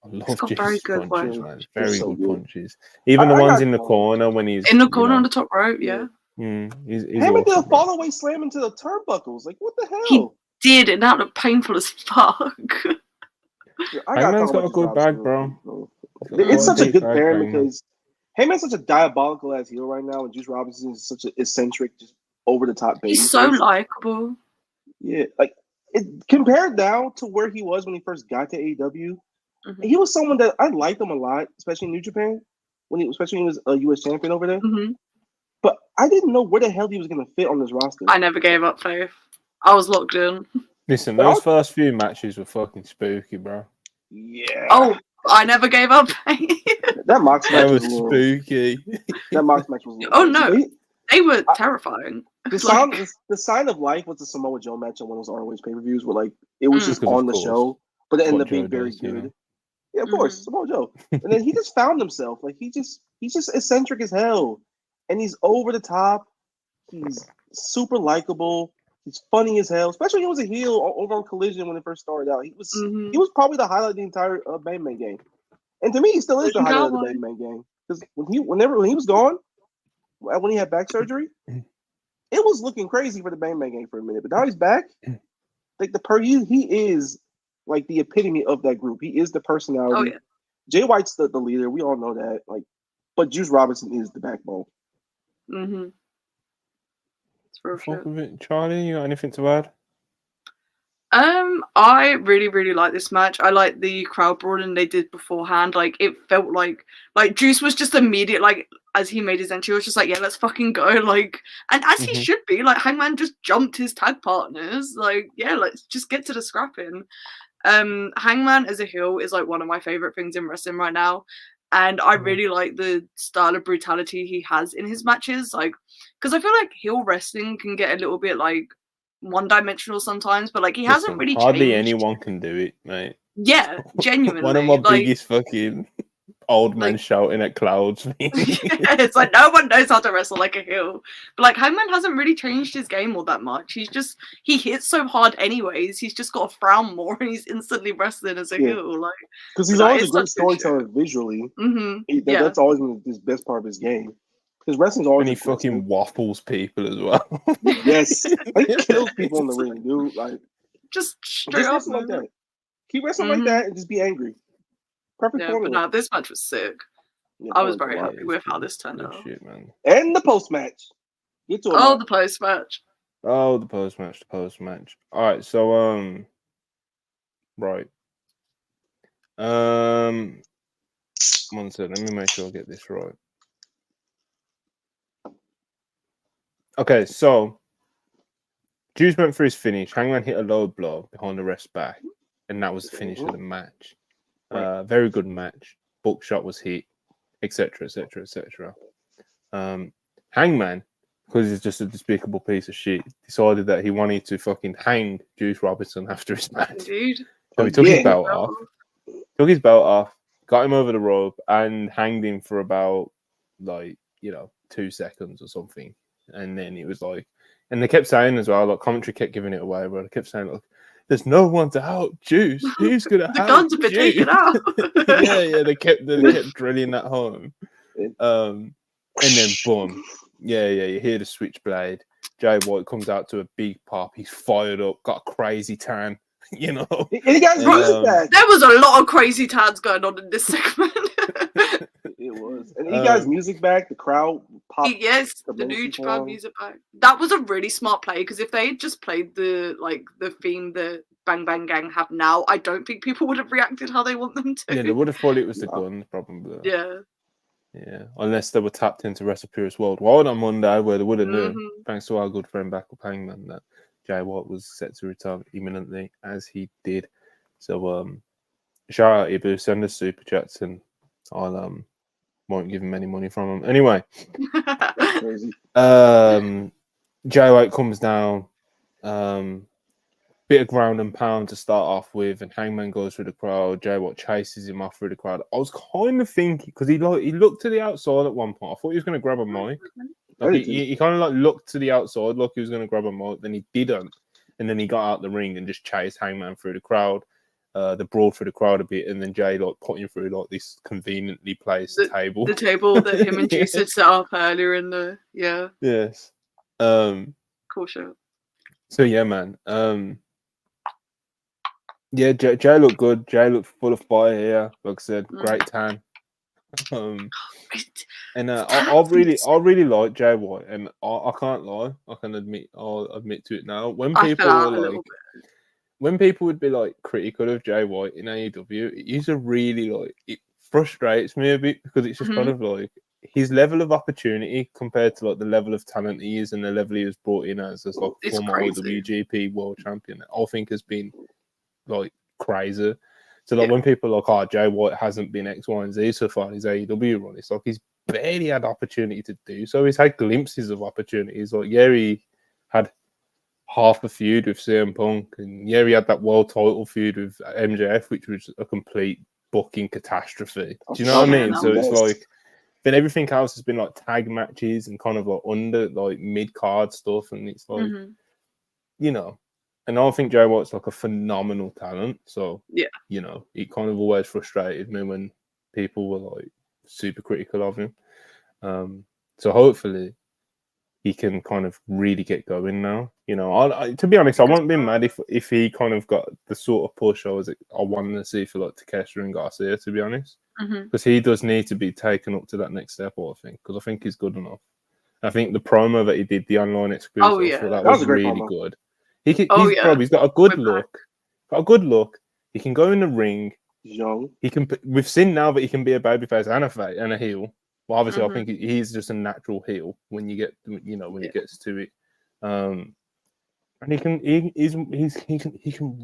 I love got very Juice's good punches, ones. man. Very so good good. punches. Even the I ones got in the one. corner when he's In the corner on the top rope, yeah. he's Hangman did a awesome, bro. fall away slam into the turnbuckles. Like what the He hell? did, and that looked painful as fuck. Hangman's got a good bag, bro. It's such a deep good bag, pairing Hangman. because Heyman's such a diabolical ass heel right now, and Juice Robinson is such an eccentric, just over the top baby. He's so likable. Yeah, like compared now to where he was when he first got to AEW, Mhm. he was someone that I liked him a lot, especially in New Japan especially when he was a US champion over there. Mhm. But I didn't know where the hell he was going to fit on this roster. I never gave up faith. I was locked in. Listen, those first few matches were fucking spooky, bro. Yeah. Oh, I never gave up faith. That Mox That match was was spooky. That Mox match was. Oh no, But they were terrifying. the sign of life was the Samoa Joe match on one of those ROH pay-per-views where like it was just Because, on of the course, show, but it ended up Joe being very does, you good. know. Yeah, of course, Samoa Joe. And then he just found himself. Like he's just eccentric as hell. And he's over the top. He's super likable. He's funny as hell, especially when he was a heel over on Collision when it first started out. He was probably the highlight of the entire Bang game. And to me, he still is the highlight of the Bang game. Because when he was gone, when he had back surgery, it was looking crazy for the Bang game for a minute. But now he's back. Like he is like the epitome of that group. He is the personality. Oh yeah. Jay White's the leader. We all know that. Like, but Juice Robinson is the backbone. Mhm. Fuck with it. Charlie, you got anything to add? I really, really like this match. I like the crowd brawling they did beforehand. Like it felt like Juice was just immediate. Like as he made his entry, he was just like, yeah, let's fucking go. Like, and as he should be. Like Hangman just jumped his tag partners. Like, yeah, let's just get to the scrapping. Hangman as a heel is like one of my favorite things in wrestling right now. And I really like the style of brutality he has in his matches. Like, because I feel like heel wrestling can get a little bit like one-dimensional sometimes, but like he hasn't really hardly changed. anyone can do it, mate. Yeah, genuinely. One of my biggest fucking old man shouting at clouds. It's like no one knows how to wrestle like a heel. But like Hangman hasn't really changed his game all that much. He hits so hard anyways. He's just got to frown more and he's instantly wrestling as a heel. Like because he's always a great storyteller visually. That's always been his best part of his game. His wrestling's always and he fucking waffles people as well. Yes, he kills people in the ring, dude. Like just straight up like that. Keep wrestling like that and just be angry. Perfect formula. But no, this match was sick. Yeah, I was very happy with how this turned out. Shit, man. And the post match. Get to it. Oh, the post match. Oh, the post match. All right, so right. One second. Let me make sure I get this right. Okay, so Juice went for his finish. Hangman hit a low blow behind the ref's back, and that was the finish of the match. Very good match. Buckshot was hit, etc., etc., etc. Hangman, because he's just a despicable piece of shit, decided that he wanted to fucking hang Juice Robinson after his match. Dude. So he took his belt off. took his belt off, got him over the rope, and hanged him for about 2 seconds or something. And then it was like, and they kept saying as well, like commentary kept giving it away, but they kept saying, like, there's no one to help Juice. Who's gonna The help guns have been Juice? taken out. yeah, they kept drilling that home. And then boom. Yeah, you hear the switchblade. Jay White comes out to a big pop. He's fired up, got a crazy tan, And he got his music back. There was a lot of crazy tans going on in this segment. It was. And he got his music back. The crowd popped. Yes, the new crowd music back. That was a really smart play, because if they had just played the theme the Bang Bang Gang have now, I don't think people would have reacted how they want them to. Yeah, they would have thought it was the gun, probably. Yeah, unless they were tapped into WrestlePurist Worldwide on Monday, where they would have known, thanks to our good friend Backup Hangman, that Jay White was set to return imminently, as he did. So, shout out Ibu, send us super chats, and I'll won't give him any money from him. Anyway, Jay White comes down, bit of ground and pound to start off with, and Hangman goes through the crowd. Jay White chases him off through the crowd. I was kind of thinking, because he looked to the outside at one point. I thought he was going to grab a mic. Like he kind of looked to the outside, like he was going to grab a mic. Then he didn't, and then he got out the ring and just chased Hangman through the crowd. The brawl through the crowd a bit, and then Jay put him through this conveniently placed table. The table that him and Juice had set up earlier in the Yes. Cool show. So yeah, man. Yeah, Jay looked good. Jay looked full of fire here. Like I said, great tan. And I really like Jay White, and I can't lie. I'll admit to it now. When people would be like critical of Jay White in AEW, he's a really it frustrates me a bit, because it's just kind of like his level of opportunity compared to the level of talent he is and the level he was brought in as former IWGP World Champion. I think has been crazy. So when people are like, Jay White hasn't been X, Y, and Z so far in his AEW run, it's like he's barely had opportunity to do so. He's had glimpses of opportunities. He had half a feud with CM Punk, and he had that world title feud with MJF, which was a complete booking catastrophe. Do you know what I mean? So it's then everything else has been tag matches and kind of under mid card stuff, and it's and I think Jay White's a phenomenal talent. So it kind of always frustrated me when people were super critical of him. So hopefully he can kind of really get going now. To be honest, I wouldn't be mad if he kind of got the sort of push I wanted to see for Takeshita and Garcia, to be honest, because he does need to be taken up to that next step. I think, because I think he's good enough. I think the promo that he did, the online exclusive, that was really good. He's got a good look. Got a good look. He can go in the ring. Young. He can. We've seen now that he can be a babyface and a heel. Well, obviously, I think he's just a natural heel when you get, when he gets to it. And he can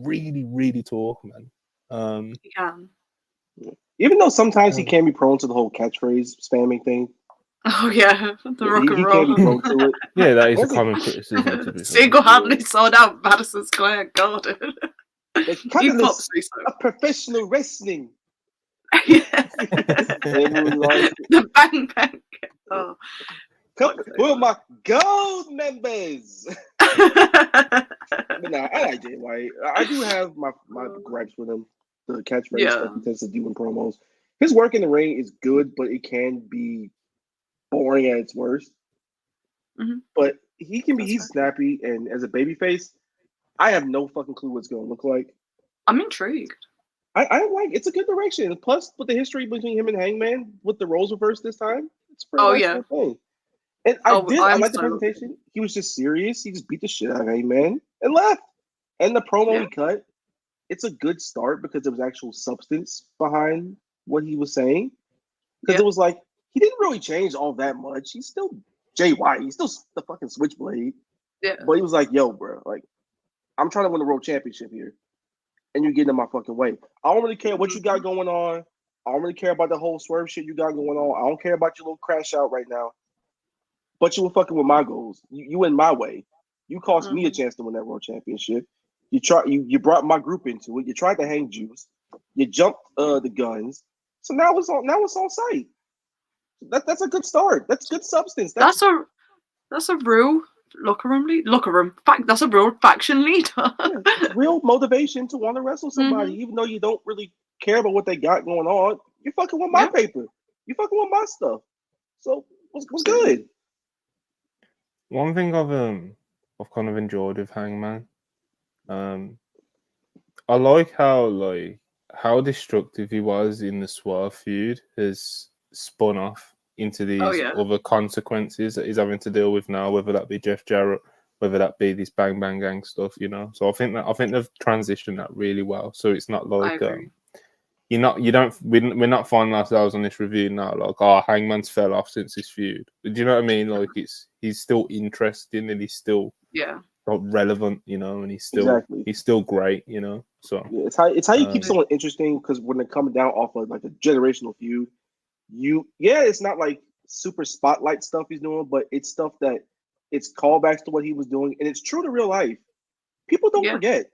really, really talk, man. He can. Even though sometimes he can be prone to the whole catchphrase spamming thing. Oh yeah, the rock and he roll. Can be prone to it. Yeah, that is a common criticism. Single-handedly sold out Madison Square Garden. A professional wrestling. The Bang Bang. Oh. Come, who are my gold members? But no, I like Jay White. I do have my gripes with him. The catchphrase stuff he tends to do in promos. His work in the ring is good, but it can be boring at its worst. But he's snappy, and as a babyface, I have no fucking clue what it's gonna look like. I'm intrigued. I like it's a good direction. Plus, with the history between him and Hangman, with the roles reversed this time, it's a pretty nice thing. And I like the presentation. He was just serious. He just beat the shit out of Hangman and left. And the promo he cut, it's a good start because there was actual substance behind what he was saying. Because it was he didn't really change all that much. He's still Jay White. He's still the fucking Switchblade. Yeah. But he was like, yo, bro, I'm trying to win the world championship here. And you're getting in my fucking way. I don't really care what you got going on. I don't really care about the whole swerve shit you got going on. I don't care about your little crash out right now. But you were fucking with my goals. You in my way. You cost me a chance to win that world championship. You brought my group into it. You tried to hang Juice. You jumped the guns. So now it's on site. That's a good start. That's good substance. That's a real locker room. That's a real faction leader. It's real motivation to want to wrestle somebody, even though you don't really care about what they got going on. You're fucking with my paper. You're fucking with my stuff. So what's good? One thing I've kind of enjoyed with Hangman, I like how destructive he was in the Swerve feud has spun off into these other consequences that he's having to deal with now, whether that be Jeff Jarrett, whether that be this Bang Bang Gang stuff, you know. So I think they've transitioned that really well. So it's not like we're not finding ourselves on this review now like, oh, Hangman's fell off since this feud. Do you know what I mean? Like he's still interesting and he's still relevant, you know, and he's still great, you know. So it's how you keep someone interesting, because when they're coming down off of like a generational feud, it's not like super spotlight stuff he's doing, but it's stuff that it's callbacks to what he was doing, and it's true to real life. People don't forget.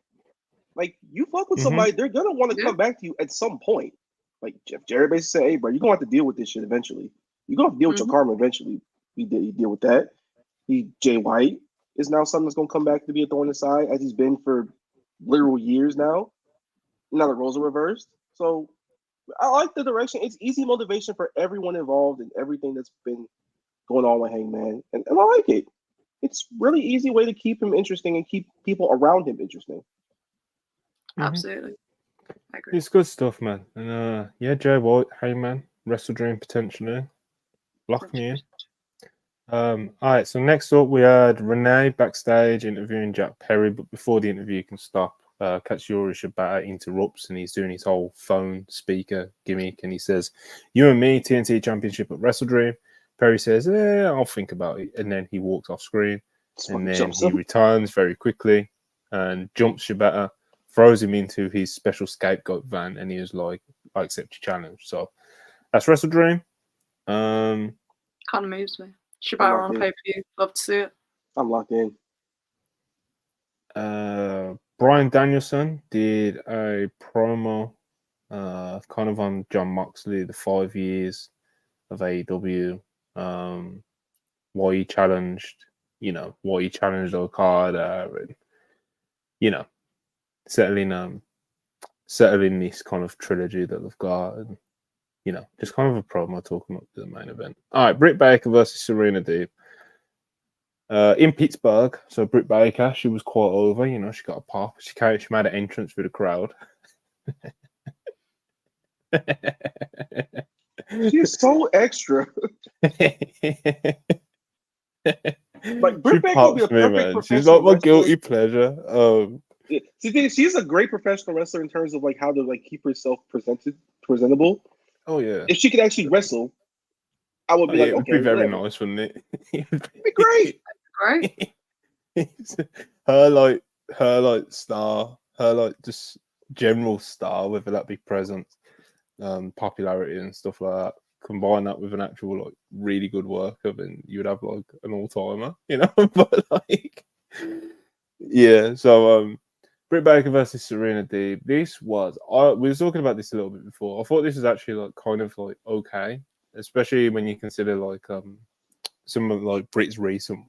Like, you fuck with somebody, they're gonna want to come back to you at some point. Like Jeff Jarrett basically said, "Hey, bro, you're gonna have to deal with this shit eventually. You're gonna have to deal with your karma eventually." He deal with that. Jay White is now something that's gonna come back to be a thorn in the side, as he's been for literal years now. Now the roles are reversed. So I like the direction. It's easy motivation for everyone involved in everything that's been going on with Hangman, and I like it. It's really easy way to keep him interesting and keep people around him interesting. Absolutely. I agree. It's good stuff, man. And Jay White, Hangman, WrestleDream potentially. Lock me in. All right, so next up we had Renee backstage interviewing Jack Perry, but before the interview can stop, Katsuyori Shibata interrupts and he's doing his whole phone speaker gimmick, and he says, "You and me, TNT Championship at WrestleDream." Perry says, "I'll think about it," and then he walks off screen, and then he returns very quickly and jumps Shibata, throws him into his special scapegoat van, and he was like, "I accept your challenge." So that's WrestleDream. Kind of moves me. Shibata on pay-per-view. Love to see it. I'm locked in. Bryan Danielson did a promo kind of on Jon Moxley, the 5 years of AEW, why he challenged Okada, and, you know, settling this kind of trilogy that they've got, and, you know, just kind of a promo talking up to the main event. All right, Britt Baker versus Serena Deeb. In Pittsburgh, so Britt Baker, she was quite over, you know, she got a pop. She made an entrance through the crowd. She's so extra. Like, Britt Baker would be a perfect professional. She's like my guilty pleasure. She's a great professional wrestler in terms of like how to like keep herself presentable. Oh yeah. If she could actually wrestle, I would be like, it would okay, be very nice, wouldn't it? It'd be great. Right? her star, her just general star, whether that be presence, popularity and stuff like that. Combine that with an actual like really good worker, then you would have like an all-timer, you know. But like, yeah. So Britt Baker versus Serena Deeb. This was we were talking about this a little bit before. I thought this was actually like kind of like okay, especially when you consider like some of Britt's recent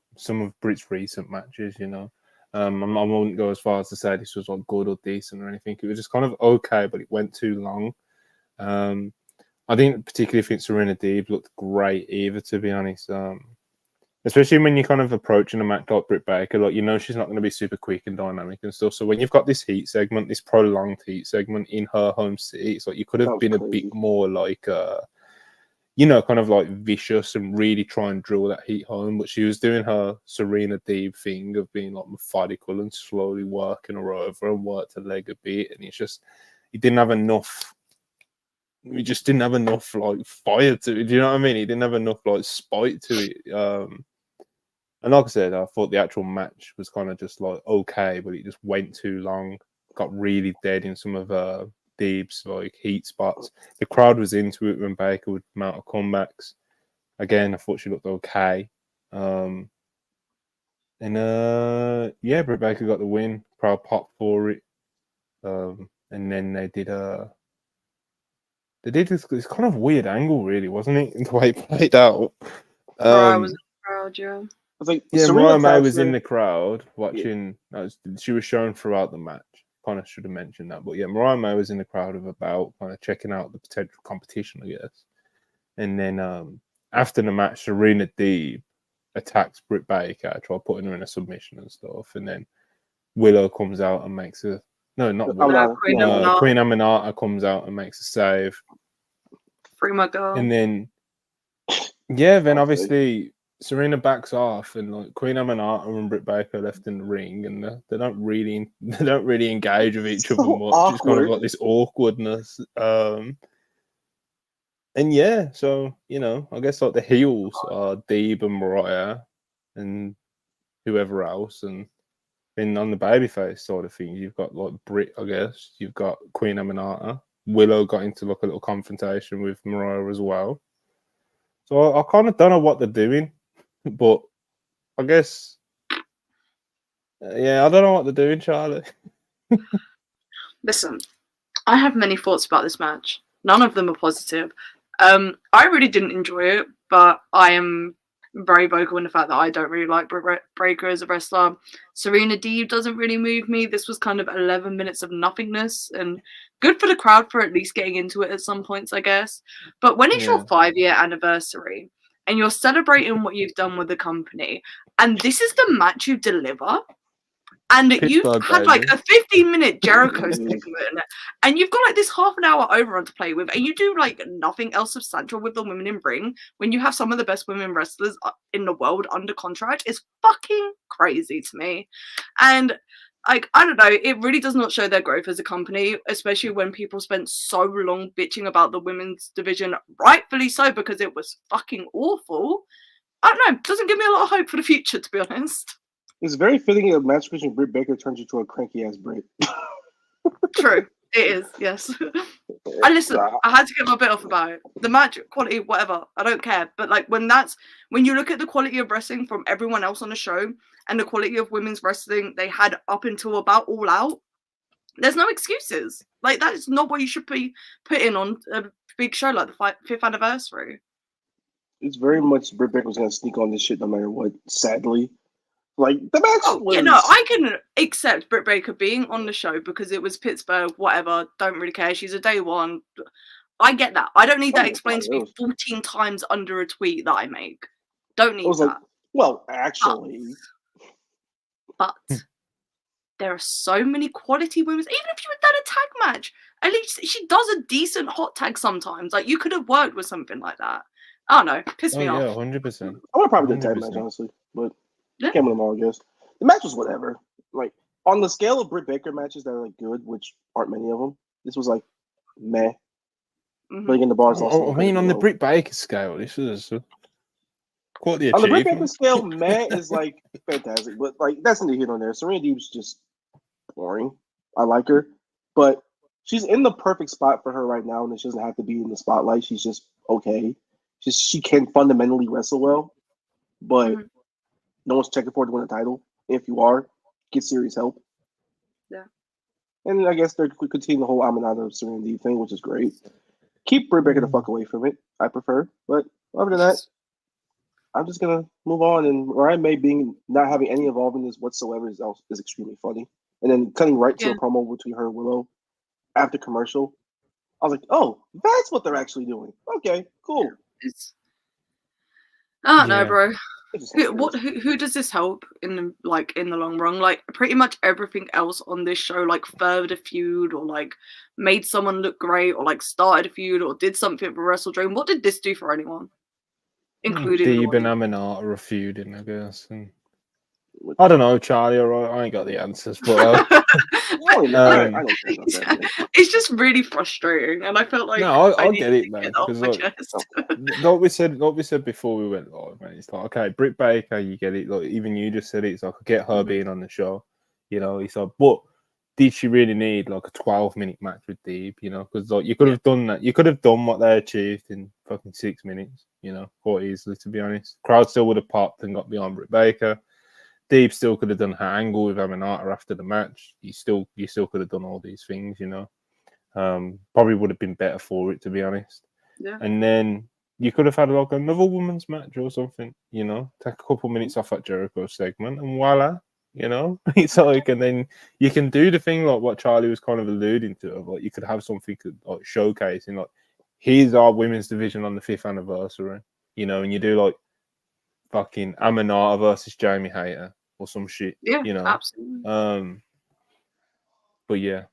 matches, you know. I wouldn't go as far as to say this was like good or decent or anything. It was just kind of okay, but it went too long. I didn't particularly think Serena Deeb looked great either, to be honest. Especially when you're kind of approaching a match like Britt Baker, like, you know, she's not going to be super quick and dynamic and stuff. So when you've got this heat segment, this prolonged heat segment in her home city, it's like you could have been a bit more like, you know, kind of like vicious and really try and drill that heat home. But she was doing her Serena Deeb thing of being like methodical and slowly working her over and worked her leg a bit. And it's just, he didn't have enough. We just didn't have enough like fire to it. Do you know what I mean? He didn't have enough like spite to it. And like I said, I thought the actual match was kind of just like okay, but it just went too long. Got really dead in some of Deeb's like heat spots. The crowd was into it when Baker would mount her comebacks. Again, I thought she looked okay. Britt Baker got the win. Crowd popped for it. And then they did they did this kind of weird angle, really, wasn't it? The way it played out. Mariah was in the crowd, yeah. I was like, Yeah, Serena Mariah May Crowd was in today- the crowd watching. She was shown throughout the match. Kind of should have mentioned that, but yeah, Mariah May was in the crowd of about kind of checking out the potential competition, I guess. And then after the match, Serena Deeb attacks Britt Baker, try putting her in a submission and stuff, and then Willow comes out and makes a not Willow. Queen Aminata. Queen Aminata comes out and makes a save. Free my girl. And then then obviously Serena backs off, and like Queen Aminata and Britt Baker left in the ring, and they don't really engage with each other much. Awkward. It's kind of got this awkwardness. And yeah, so I guess like the heels are Deeb and Mariah and whoever else, and then on the babyface side of things, you've got like Britt, I guess. You've got Queen Aminata. Willow got into like a little confrontation with Mariah as well. So I kind of don't know what they're doing, but I guess, I don't know what they're doing, Charlie. Listen, I have many thoughts about this match. None of them are positive. I really didn't enjoy it, but I am very vocal in the fact that I don't really like Britt Baker as a wrestler. Serena Deeb doesn't really move me. This was kind of 11 minutes of nothingness, and good for the crowd for at least getting into it at some points, I guess. But when it's your 5-year anniversary and you're celebrating what you've done with the company, and this is the match you deliver, and you've had like a 15-minute Jericho segment, and you've got like this half an hour overrun to play with, and you do like nothing else substantial with the women in ring when you have some of the best women wrestlers in the world under contract, is fucking crazy to me. And like, I don't know, it really does not show their growth as a company, especially when people spent so long bitching about the women's division, rightfully so, because it was fucking awful. I don't know, it doesn't give me a lot of hope for the future, to be honest. It's very fitting a match between Britt Baker turns into a cranky ass Britt. True, it is. Yes. I listen. I had to get my bit off about it. The match quality, whatever. I don't care. But like when you look at the quality of wrestling from everyone else on the show and the quality of women's wrestling they had up until about All Out, there's no excuses. Like that is not what you should be putting on a big show like the 5th anniversary. It's very much Britt Baker was gonna sneak on this shit no matter what. Sadly. Like the match was... I can accept Britt Baker being on the show because it was Pittsburgh, whatever, don't really care. She's a day one. I get that. I don't need that explained to me 14 times under a tweet that I make. Don't need that. Like, well, actually. But there are so many quality women. Even if you had done a tag match, at least she does a decent hot tag sometimes. Like you could have worked with something like that. I don't know. Piss me off. Yeah, 100%. I would have probably done a tag match, honestly. But can't win them all, I guess. The match was whatever. Like on the scale of Britt Baker matches that are like good, which aren't many of them, this was like meh. Mm-hmm. But again, the bar's also. I mean, on the Britt Baker scale, this is quite the achievement. On the Britt Baker scale, meh is like fantastic, but like that's neither here nor there. Serena Deeb's just boring. I like her, but she's in the perfect spot for her right now, and she doesn't have to be in the spotlight. She's just okay. She can fundamentally wrestle well, but. No one's checking for her to win a title. If you are, get serious help. Yeah. And I guess they're continuing the whole Aminata Serena Deeb thing, which is great. Keep Britt Baker the fuck away from it. I prefer. But other than that, I'm just gonna move on. And Mariah May not having any involvement whatsoever is extremely funny. And then cutting right to a promo between her and Willow after commercial. I was like, oh, that's what they're actually doing. Okay, cool. I don't know, bro. Who does this help in the long run? Like pretty much everything else on this show, like furthered a feud or like made someone look great or like started a feud or did something for WrestleDream. What did this do for anyone? Including Deeb and Aminata are feuding, I guess. And I don't know, Charlie. I ain't got the answers, but it's just really frustrating, and I felt like I get it, man. Because like we said before we went live, man. It's like, okay, Britt Baker, you get it. Like even you just said it. It's like I get her being on the show, It's like, but did she really need like a 12-minute match with Deeb? Because like you could have done that. You could have done what they achieved in fucking 6 minutes. Quite easily, to be honest. Crowd still would have popped and got behind Britt Baker. Deeb still could have done her angle with Aminata after the match. You still could have done all these things, Probably would have been better for it, to be honest. Yeah. And then you could have had like another women's match or something, you know, take a couple minutes off that Jericho segment, and voila, you know, it's like, and then you can do the thing like what Charlie was kind of alluding to, of like you could have something like showcasing, like here's our women's division on the 5th anniversary, you know, and you do like fucking Aminata versus Jamie Hayter or some shit, Yeah, you know, absolutely. But yeah,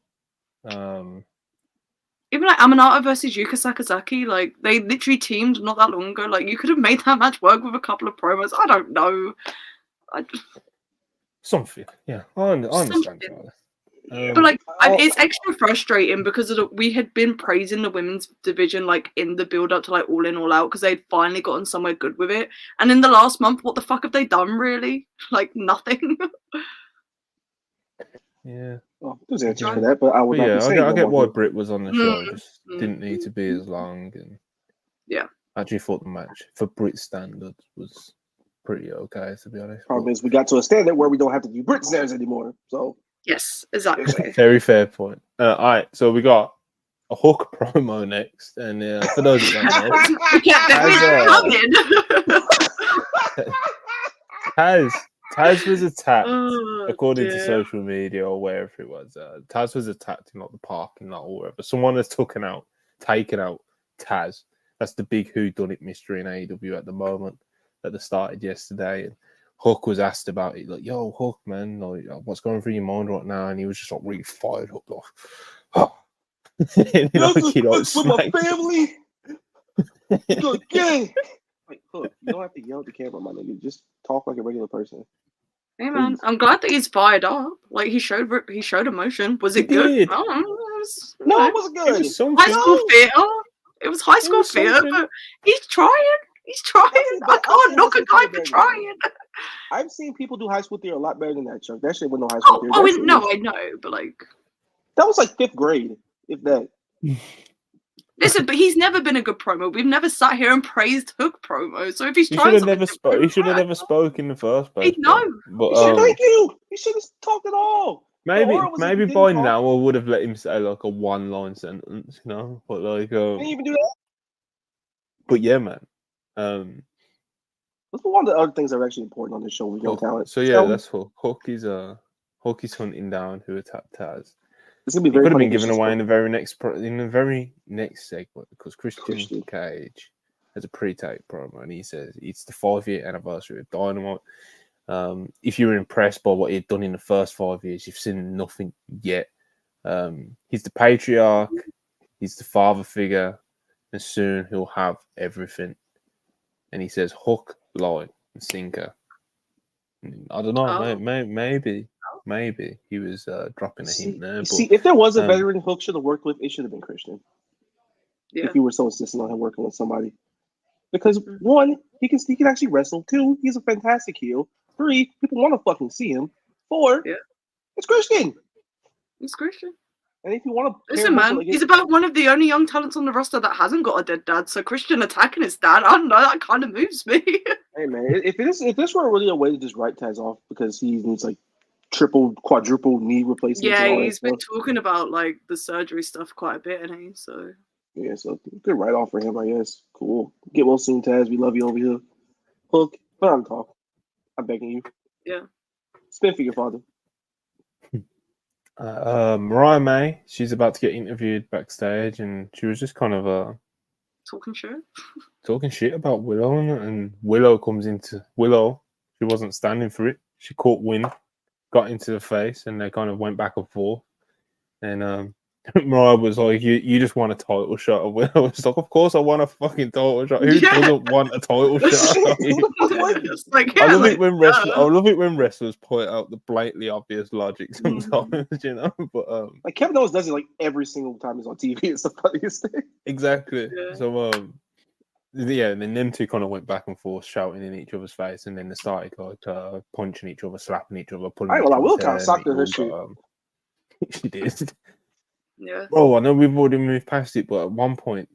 even like Aminata versus Yuka Sakazaki, like they literally teamed not that long ago. Like you could have made that match work with a couple of promos. I don't know. Something, yeah, I understand. But like, it's extra frustrating because we had been praising the women's division like in the build up to like All In All Out because they'd finally gotten somewhere good with it. And in the last month, what the fuck have they done really? Like nothing. Yeah. Well, there's answers for that, but I would not be saying I get why more. Britt was on the show. Just didn't need to be as long. And yeah, I actually thought the match for Brit standards was pretty okay, to be honest. Problem is, we got to a standard where we don't have to do Brit standards anymore. So yes, exactly. Very fair point. All right, so we got a Hook promo next, and for those that don't know, Taz was attacked, according to social media or wherever it was. Taz was attacked in like the parking lot or wherever. Someone has taken out Taz. That's the big whodunit mystery in AEW at the moment that they started yesterday. And Hook was asked about it, like, "Yo, Hook, man, like, what's going through your mind right now?" And he was just like really fired up, like, "Oh, for my family." Good game. Like, Hook, you don't have to yell at the camera, my nigga. Just talk like a regular person. Hey man, I'm glad that he's fired up. Like he showed emotion. Was it good? No, it wasn't good. It was high school theater. It was high school theater, but he's trying. He's trying. I can't knock a guy for trying. I've seen people do high school theater a lot better than that, Chuck. That shit was no high school theater. I know, but like that was like 5th grade, if that. Listen, but he's never been a good promo. We've never sat here and praised Hook promo. So if he's he trying, should have never spoke in the first place. No, but thank you. He should have talked at all. Maybe by now I would have let him say like a one-line sentence, you know. But like, didn't even do that. But yeah, man. Let's move on to other things that are actually important on this show. We got talent. So yeah, that's Hook. Hook is hunting down who attacked Taz. It's gonna be very. Could have been given away in the very next segment because Christian Cage has a pre-tape promo and he says it's the 5-year anniversary of Dynamite. If you were impressed by what he'd done in the first 5 years, you've seen nothing yet. He's the patriarch. He's the father figure, and soon he'll have everything. And he says hook, line, and sinker. I don't know. Maybe he was dropping a hint there. But, if there was a veteran Hook should have worked with, it should have been Christian. Yeah. If you were so insistent on him working with somebody, because 1, he can actually wrestle. 2, he's a fantastic heel. 3, people want to fucking see him. 4, it's Christian. It's Christian. And if you want to listen, man, he's about one of the only young talents on the roster that hasn't got a dead dad. So Christian attacking his dad, I don't know, that kind of moves me. Hey man, if this were really a way to just write Taz off because he needs like triple, quadruple knee replacements. Yeah, he's been talking about like the surgery stuff quite a bit, and so good write off for him, I guess. Cool. Get well soon, Taz. We love you over here. Hook, put on talk. I'm begging you. Yeah. Spin for your father. Mariah May, she's about to get interviewed backstage, and she was just kind of talking shit about Willow, and Willow comes into Willow. She wasn't standing for it. She caught wind, got into the face, and they kind of went back and forth. And Mariah was like, "You just want a title shot of Willow." It's like, of course I want a fucking title shot. Who doesn't want a title shot? I love it when wrestlers point out the blatantly obvious logic sometimes, you know. But like Kevin Owens does it like every single time he's on TV. It's the funniest thing. Exactly. Yeah. So and then them two kind of went back and forth, shouting in each other's face, and then they started like punching each other, slapping each other, pulling. I will kind of socked her shit. She did. Yeah. Oh, I know we've already moved past it, but at one point,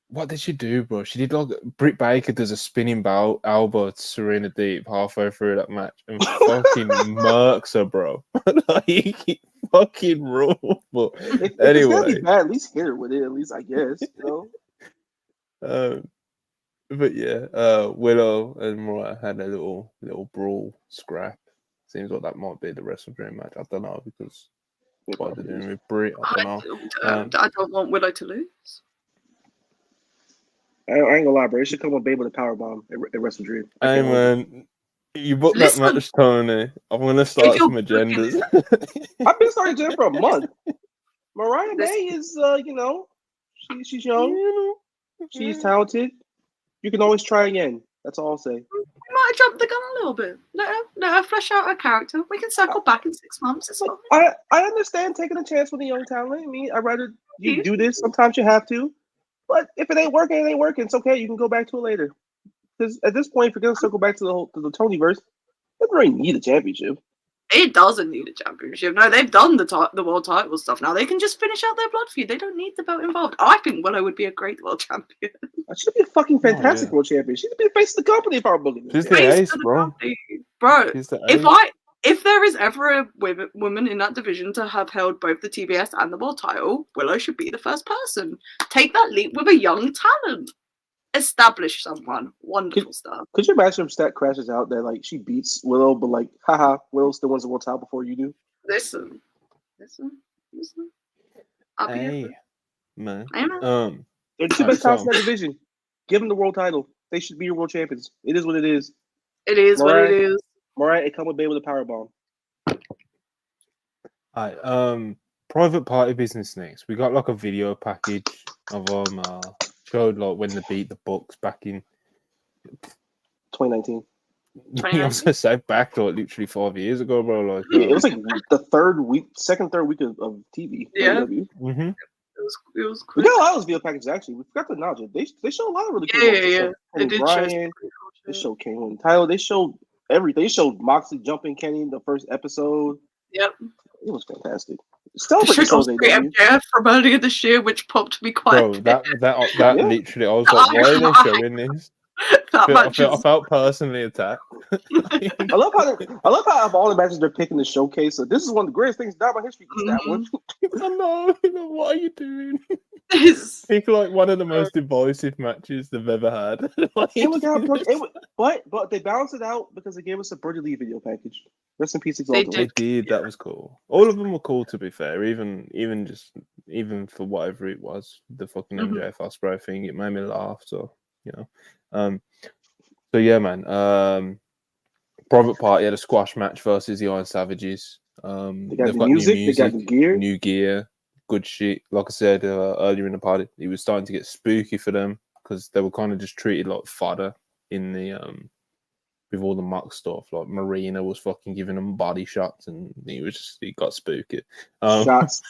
what did she do, bro? She did like Britt Baker does a spinning elbow to Serena Deeb halfway through that match and fucking murks her, bro. Like, fucking rule. But If it's anyway, gonna be bad, at least hit her with it. At least I guess, but yeah, Willow and Mariah had a little brawl scrap. Seems like that might be the WrestleDream match. I don't know because what they're doing with Brie. I don't know. I don't want Willow to lose. I ain't gonna lie, bro. It should come with Babe with a powerbomb at WrestleDream. Hey man, you booked that match, Tony. I'm gonna start some agendas. I've been starting to for a month. Mariah May is, she's young. She's talented. You can always try again. That's all I'll say. We might have jumped the gun a little bit. Let her flesh out her character. We can circle back in 6 months. It's fine. I understand taking a chance with a young talent. I mean, I'd rather you do this. Sometimes you have to. But if it ain't working, it ain't working. It's okay. You can go back to it later. Because at this point, if you're going to circle back to the Tonyverse, it doesn't really need a championship. It doesn't need a championship. No, they've done the world title stuff now. They can just finish out their blood feud. They don't need the belt involved. I think Willow would be a great world champion. She'd be a fucking fantastic world champion. She'd be the face of the company if I were booking this. She's the ace, bro. Bro, if there is ever a woman in that division to have held both the TBS and the world title, Willow should be the first person. Take that leap with a young talent. Establish someone. Wonderful stuff. Could you imagine if Stat crashes out that like she beats Willow, but like, haha, Willow still wins the world title before you do? Listen. Hey, man. They're the two best talents in that division. Give them the world title. They should be your world champions. It is what it is. It is what it is. Mariah, it come with Babe with a powerbomb. Alright, private party business next. We got like a video package of showed like when they beat the Bucks back in 2019. I was gonna say back to like literally 5 years ago, bro. Like it was like the second, third week of TV. Yeah. Mm-hmm. It was quick. We got a lot of those video packages actually. We forgot to acknowledge it. They show a lot of really cool Yeah. They did Brian. They showed Kane and Tyler. They showed everything. They showed Moxley jumping Kenny in the first episode. Yep. It was fantastic. Still the shit was MJF from earlier this year, which popped me quite. Bro, that literally, I was like, why are they showing this? I felt personally attacked. I love how of all the matches they're picking to showcase. So this is one of the greatest things in Dynamite history. That one. I know. What are you doing? Pick like one of the most divisive matches they've ever had. But they balanced it out because they gave us a Brody Lee video package. Rest in peace, Exalted. They did. That was cool. All of them were cool, to be fair. Even for whatever it was, the fucking MJF Ospreay thing, it made me laugh. So so yeah, man. Private Party had a squash match versus the Iron Savages. They got the music. They got the new gear, good shit. Like I said earlier in the party, it was starting to get spooky for them because they were kind of just treated like fodder in the with all the mock stuff. Like Marina was fucking giving them body shots, and it got spooky. Shots.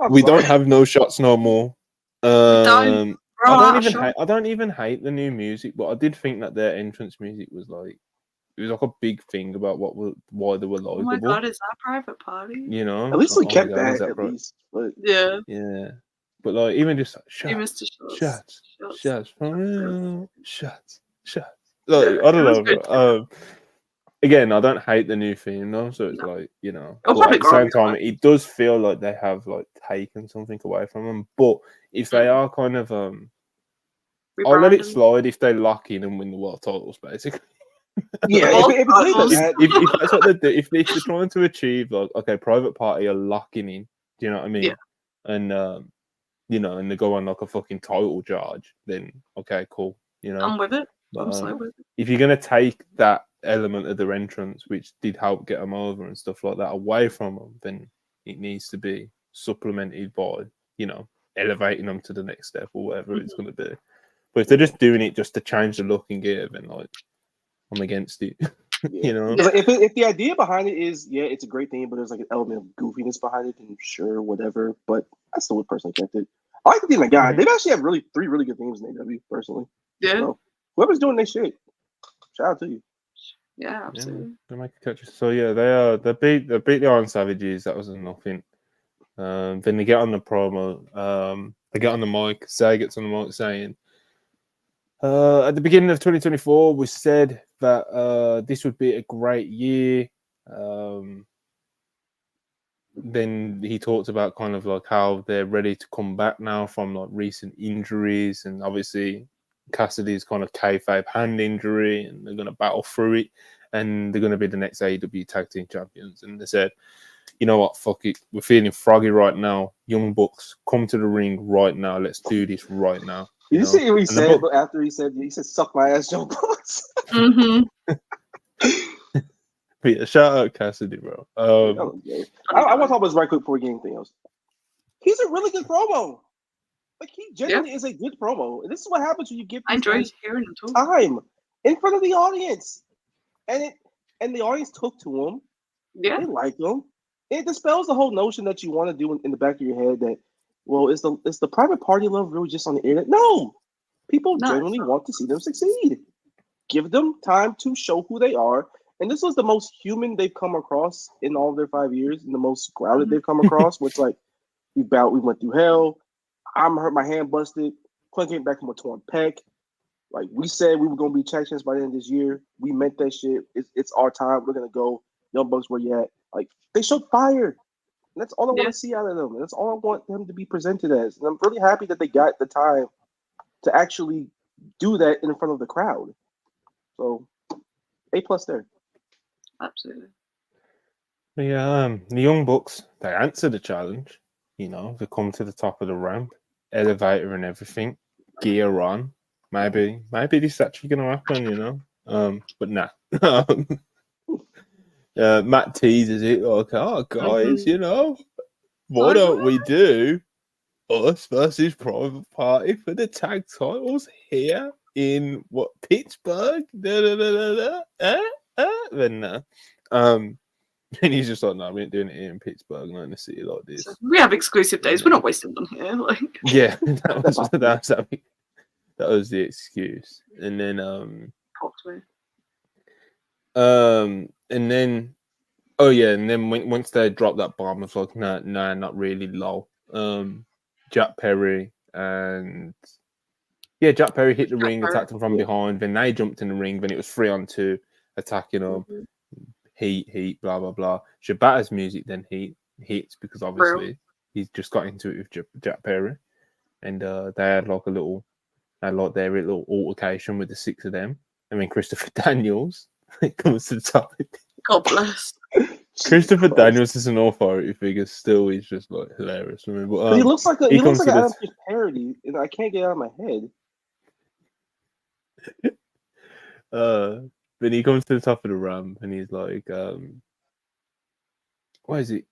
We don't have no shots no more. I don't even hate the new music, but I did think that their entrance music was like a big thing about why they were likable. Oh my god, is that Private Party? You know, at least we kept that at least. But yeah. But like even just like, shots. Like, I don't know. Again, I don't hate the new theme though, so it's like, you know, but at the same time, it does feel like they have like taken something away from them. But if they are kind of, I'll let it slide if they lock in and win the world titles, basically. Yeah, if that's what they do, if they're trying to achieve, like, okay, Private Party are locking in, do you know what I mean? Yeah. And you know, and they go on like a fucking title charge, then okay, cool. You know, I'm with it. But, I'm so with it. if you're gonna take that element of their entrance, which did help get them over and stuff like that, away from them, then it needs to be supplemented by, you know, elevating them to the next step or whatever it's going to be. But if they're just doing it just to change the look and gear, then like I'm against it. You know, if the idea behind it is it's a great thing, but there's like an element of goofiness behind it, then sure, whatever. But I still would personally kept it. I like the theme. They've actually have three really good themes in AEW personally. Yeah. So, whoever's doing their shit, shout out to you. Yeah, absolutely. They make a catch. So yeah, they beat the Iron Savages. That was nothing. Then they get on the promo. They get on the mic. Zay gets on the mic saying, at the beginning of 2024, we said that this would be a great year. Then he talked about kind of like how they're ready to come back now from like recent injuries, and obviously Cassidy's kind of kayfabe hand injury, and they're going to battle through it, and they're going to be the next AEW Tag Team Champions. And they said, you know what, fuck it, we're feeling froggy right now. Young Bucks, come to the ring right now. Let's do this right now. Did you see what he said? But after he said, "Suck my ass, Joe Bucks." Yeah, shout out Cassidy, bro. I want to talk about this right quick before we get anything else. He's a really good promo. Like, he genuinely is a good promo. And this is what happens when you give I enjoy hearing him talk. time in front of the audience. And the audience took to him. Yeah. They like him. It dispels the whole notion that you want to do in the back of your head that, well, is the private party love really just on the internet? No. People genuinely want to see them succeed. Give them time to show who they are. And this was the most human they've come across in all of their 5 years, and the most grounded they've come across. Which, like, we went through hell. I'm hurt, my hand busted. Clint came back from a torn pec. Like, we said we were gonna be champions by the end of this year. We meant that shit. It's our time. We're gonna go. Young Bucks, where you at? Like, they showed fire. And that's all I want to see out of them. And that's all I want them to be presented as. And I'm really happy that they got the time to actually do that in front of the crowd. So, A+ there. Absolutely. Yeah, the Young Bucks, they answer the challenge. You know, they come to the top of the ramp, elevator and everything, gear on. Maybe this actually going to happen, you know. But nah. Matt teases it like, oh, guys, you know, why don't we do us versus Private Party for the tag titles here in Pittsburgh? Then nah. And he's just like, no, we ain't doing it here in Pittsburgh, not in a city like this. So we have exclusive days. We're not wasting them here. Like, yeah, that was the excuse. And then and then once they dropped that bomb, I was like, nah, not really, lol. Jack Perry Jack Perry hit the ring, attacked him from behind. Then they jumped in the ring. Then it was 3-on-2, attacking him. Heat, blah blah blah. Shibata's music then hits because obviously he's just got into it with Jack Perry, and they had like their little altercation with the 6 of them. I mean, Christopher Daniels comes to the top. God bless. Christopher Daniels is an authority figure. Still, he's just like hilarious for me. But he looks like an Adam Pearce parody, and I can't get it out of my head. Then he comes to the top of the ramp and he's like, what is it?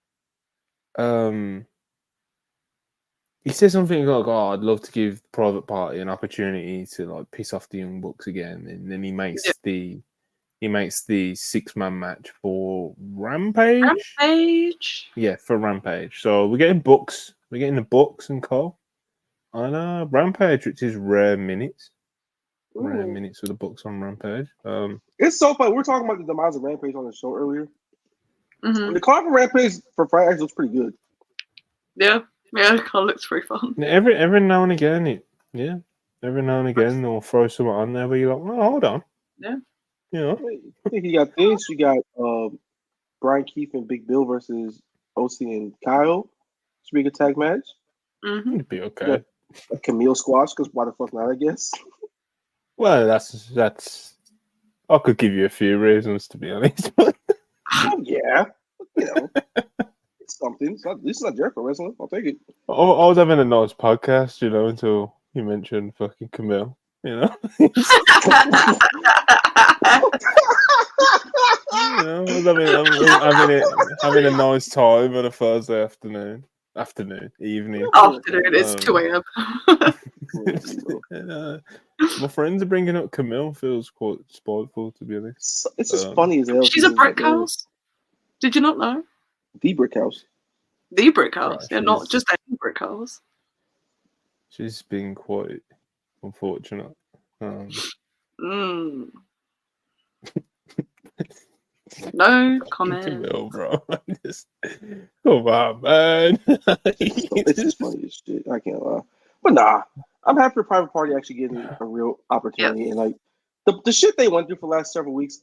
He says something like, oh, I'd love to give Private Party an opportunity to like piss off the Young Bucks again. And then he makes the 6-man match for Rampage. Yeah, for Rampage. So we're getting Bucks. We're getting the Bucks and Cole on Rampage, which is rare minutes. Rare minutes with the Bucks on Rampage. It's so funny. We were talking about the demise of Rampage on the show earlier. The card for Rampage for Friday looks pretty good. Yeah, the card looks pretty fun. Every now and again, they'll throw someone on there where you're like, oh, hold on. Yeah. You know? I think you got this. You got Brian Keith and Big Bill versus OC and Kyle. Should be a good tag match. It'd be okay. A Camille squash, because why the fuck not, I guess. Well, that's. I could give you a few reasons, to be honest. Oh, yeah, you know, it's something. This is not Jericho wrestling. I'll take it. I was having a nice podcast, you know, until you mentioned fucking Camille. You know, I was having a nice time on a Thursday afternoon. Evening. It's 2 a.m. My friends are bringing up Camille. Feels quite spiteful, to be honest. It's just funny as hell. She's a brick house. Did you not know? The brick house. The brick house. Right, not just any brick house. She's been quite unfortunate. No comment. Camille, bro. Come on, man. It's just funny as shit. I can't lie. But nah, I'm happy for Private Party actually getting a real opportunity. And like the shit they went through for the last several weeks,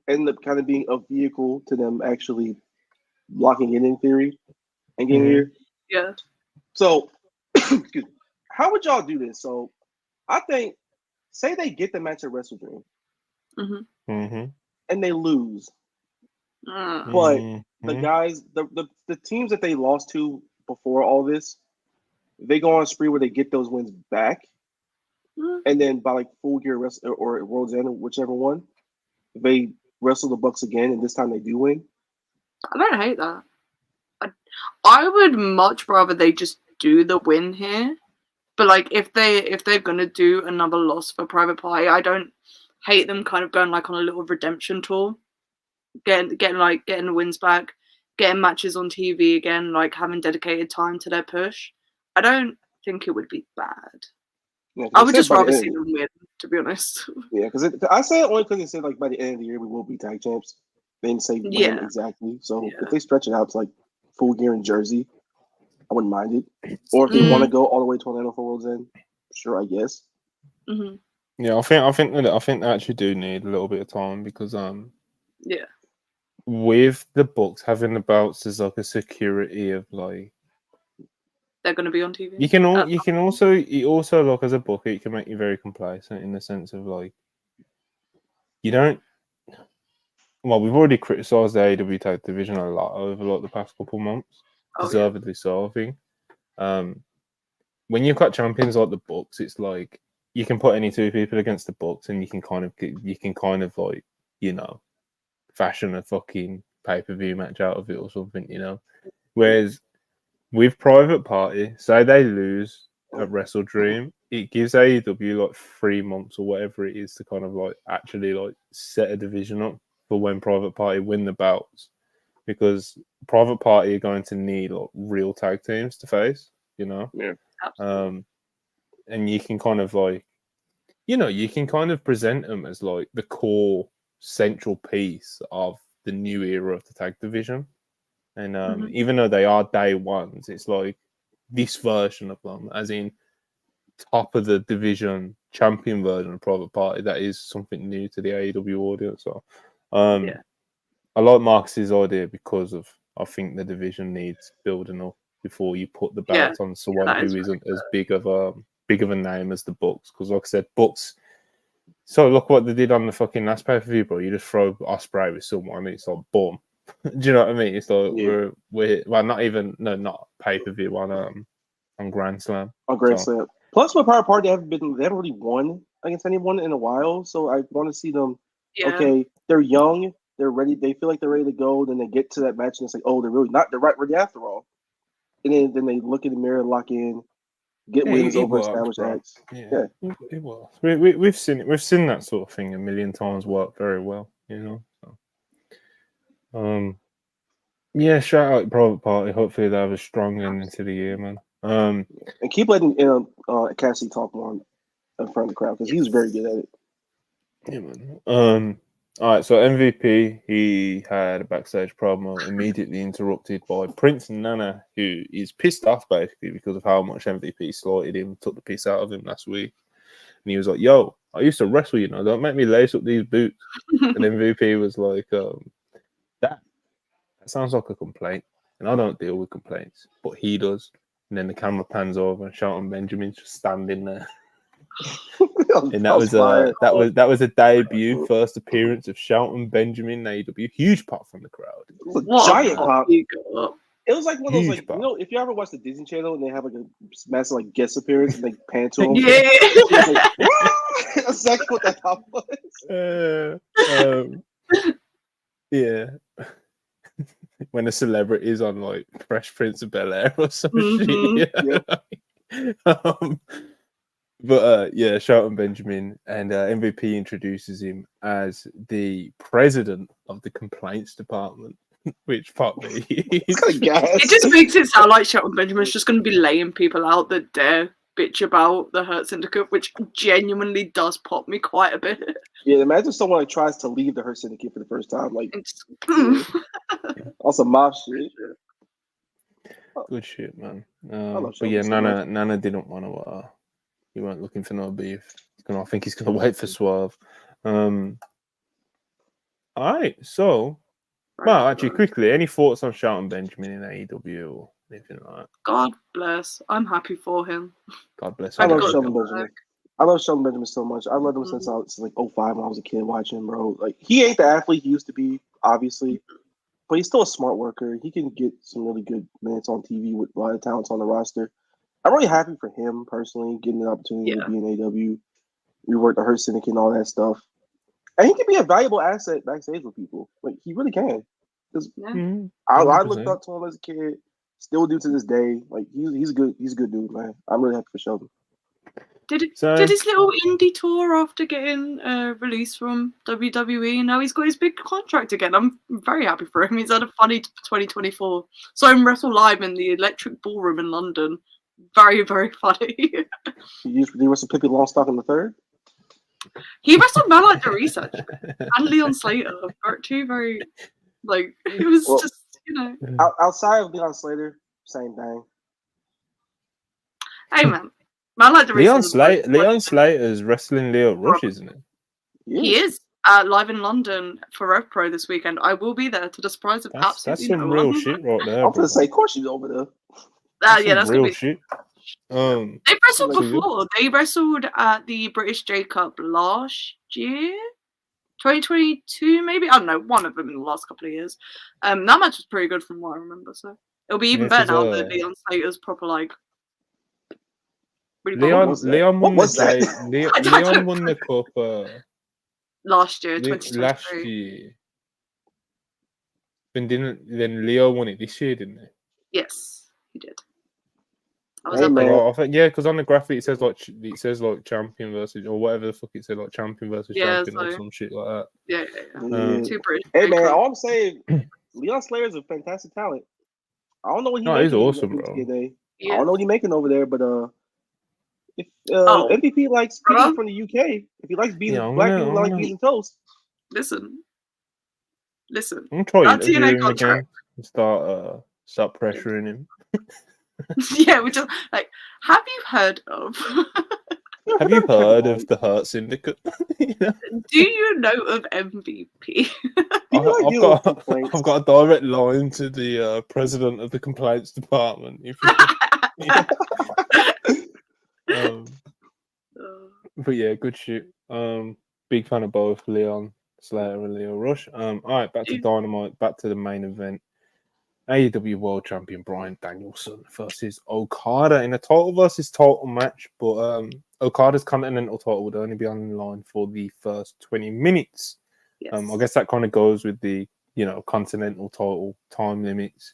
ended up kind of being a vehicle to them actually locking in theory and getting here. Yeah. So, excuse me. How would y'all do this? So, I think, say they get the match at WrestleDream and they lose, but the guys, the teams that they lost to before all this, they go on a spree where they get those wins back, and then by like Full Gear or World's End, whichever one, they wrestle the Bucks again, and this time they do win. I don't hate that. I would much rather they just do the win here. But like if they're gonna do another loss for Private Party, I don't hate them kind of going like on a little redemption tour, getting the wins back, getting matches on TV again, like having dedicated time to their push. I don't think it would be bad. Yeah, I would just rather see them win, to be honest. Yeah, because I say it only because they said like by the end of the year we will be tag champs. They didn't say when exactly. So if they stretch it out to like Full Gear in Jersey, I wouldn't mind it. Or if they want to go all the way to Orlando for World's End, sure, I guess. Yeah, I think they actually do need a little bit of time because with the Bucks having the belts, there's like a security of like they're going to be on TV. You can also like as a booker, it can make you very complacent in the sense of like you don't. Well, we've already criticised the AEW tag division a lot over like the past couple months. Deservedly so, I think. When you've got champions like the Bucks, it's like you can put any two people against the Bucks, and you can kind of like fashion a fucking pay-per-view match out of it or something, Whereas with Private Party, say they lose at WrestleDream, it gives AEW like 3 months or whatever it is to kind of like actually like set a division up for when Private Party win the belts. Because Private Party are going to need like real tag teams to face, Yeah. And you can kind of like, you can kind of present them as like the core central piece of the new era of the tag division. And even though they are day ones, it's like this version of them, as in top of the division champion version of Private Party, that is something new to the AEW audience. So, I like Marcus's idea because I think the division needs building up before you put the belt on someone who isn't as big of a name as the Bucks. Because like I said, Bucks. So look what they did on the fucking last pay-per-view, bro. You just throw Ospreay with someone, and it's like boom. Do you know what I mean? It's like we're not pay-per-view on Grand Slam. On Grand Slam. Plus, with Private Party, they haven't really won against anyone in a while. So I want to see them. Yeah. Okay, they're young. They're ready. They feel like they're ready to go. Then they get to that match, and it's like, oh, they're really not. They're ready after all. And then they look in the mirror, lock in, get wins over established acts. Yeah, it was. We've seen it. We've seen that sort of thing a million times work very well. So. Shout out Private Party. Hopefully they have a strong ending to the year, man. And keep letting Cassie talk more in front of the crowd because he was very good at it. Yeah, man. All right, so MVP, he had a backstage promo immediately interrupted by Prince Nana, who is pissed off basically because of how much MVP slighted him, took the piss out of him last week. And he was like, yo, I used to wrestle, don't make me lace up these boots. And MVP was like, that sounds like a complaint. And I don't deal with complaints, but he does. And then the camera pans over and Shelton Benjamin's just standing there. And that was a debut, first appearance of Shelton Benjamin in AEW. Huge pop from the crowd. Giant pop. It was like one of those, like, if you ever watch the Disney Channel and they have like a massive like guest appearance and they pan to him. That's exactly what that pop was. Yeah. When a celebrity is on like Fresh Prince of Bel-Air or some shit. But Shelton Benjamin, and MVP introduces him as the president of the complaints department, which popped me. It just makes it sound like Shelton Benjamin's just going to be laying people out that dare bitch about the Hurt Syndicate, which genuinely does pop me quite a bit. Yeah, imagine someone like tries to leave the Hurt Syndicate for the first time, like also mob shit. Good shit, man. But yeah, Nana didn't want to. He weren't looking for no beef. I think he's gonna wait for Swerve. All right, so well, actually, quickly, any thoughts on Shelton Benjamin in AEW or anything like that? God bless. I'm happy for him. God bless. I love everybody. Shelton Benjamin. I love Shelton Benjamin so much. I loved him since I was like 05 when I was a kid watching him, bro. Like, he ain't the athlete he used to be, obviously, but he's still a smart worker. He can get some really good minutes on TV with a lot of talents on the roster. I'm really happy for him personally, getting the opportunity to be in AEW. We worked the Hurt Syndicate and all that stuff. And he can be a valuable asset backstage with people. Like, he really can. I looked up to him as a kid, still do to this day. Like, he's a good dude, man. I'm really happy for Shelton. Did his little indie tour after getting released from WWE, and now he's got his big contract again. I'm very happy for him. He's had a funny 2024. Saw him wrestle live in the Electric Ballroom in London. Very, very funny. He wrestled Pippi Longstock in the third? He wrestled Man Like the Research and Leon Slater. Two very, like, it was just, you know. Outside of Leon Slater, same thing. Hey, man. Man Like the Research. Leon Slater's wrestling Leo Rush, isn't it? He is. Live in London for Rev Pro this weekend. I will be there to the surprise of absolutely no one. That's some real shit right there. I'm going to say, of course she's over there. That's real gonna be shit. They wrestled before. They wrestled at the British J Cup last year, 2022 maybe. I don't know. One of them in the last couple of years. That match was pretty good from what I remember. So it'll be even better now that Leon Slater's proper like. Really Leon won the cup last year, 2023. Last year. Then Leo won it this year, didn't he? Yes, he did. I think because on the graphic it says like champion versus or whatever the fuck it said, like champion versus champion or some shit like that. Yeah. Hey man, all I'm saying, Leon Slater is a fantastic talent. I don't know what he's awesome, bro. I don't know what he's making over there, but if MVP likes people from the UK, if he likes beating black people like beating toast. Listen. I'm trying to interview him again and start pressuring him. Yeah, which is like, have you heard of the Hurt Syndicate? Do you know of MVP? I've got a direct line to the president of the complaints department. But yeah, good shit. Big fan of both Leon Slater and Leo Rush. All right, back to Dynamite, back to the main event. AEW World Champion Bryan Danielson versus Okada in a title versus title match, but Okada's Continental title would only be on the line for the first 20 minutes. Yes. I guess that kind of goes with the Continental title time limits,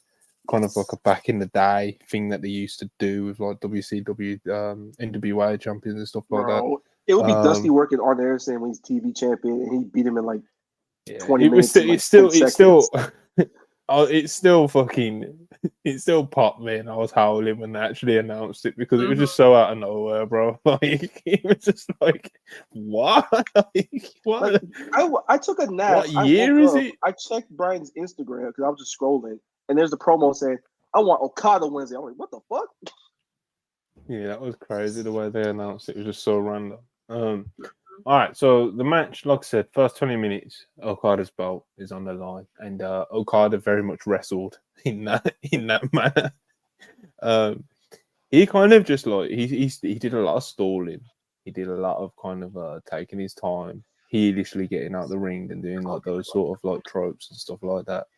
kind of like a back in the day thing that they used to do with like WCW, NWA champions and stuff like that. It would be Dusty working on there saying when he's TV champion and he beat him in like 20 minutes. It's still popped me, and I was howling when they actually announced it because it was just so out of nowhere, bro. Like it was just like, what? What? I took a nap. What year is it? I checked Brian's Instagram because I was just scrolling, and there's the promo saying, "I want Okada Wednesday." I'm like, what the fuck? Yeah, that was crazy the way they announced it. It was just so random. All right, so the match, like I said, first 20 minutes, Okada's belt is on the line, and Okada very much wrestled in that manner. He kind of just like he did a lot of stalling. He did a lot of kind of taking his time, heelishly getting out the ring and doing like those sort of like tropes and stuff like that.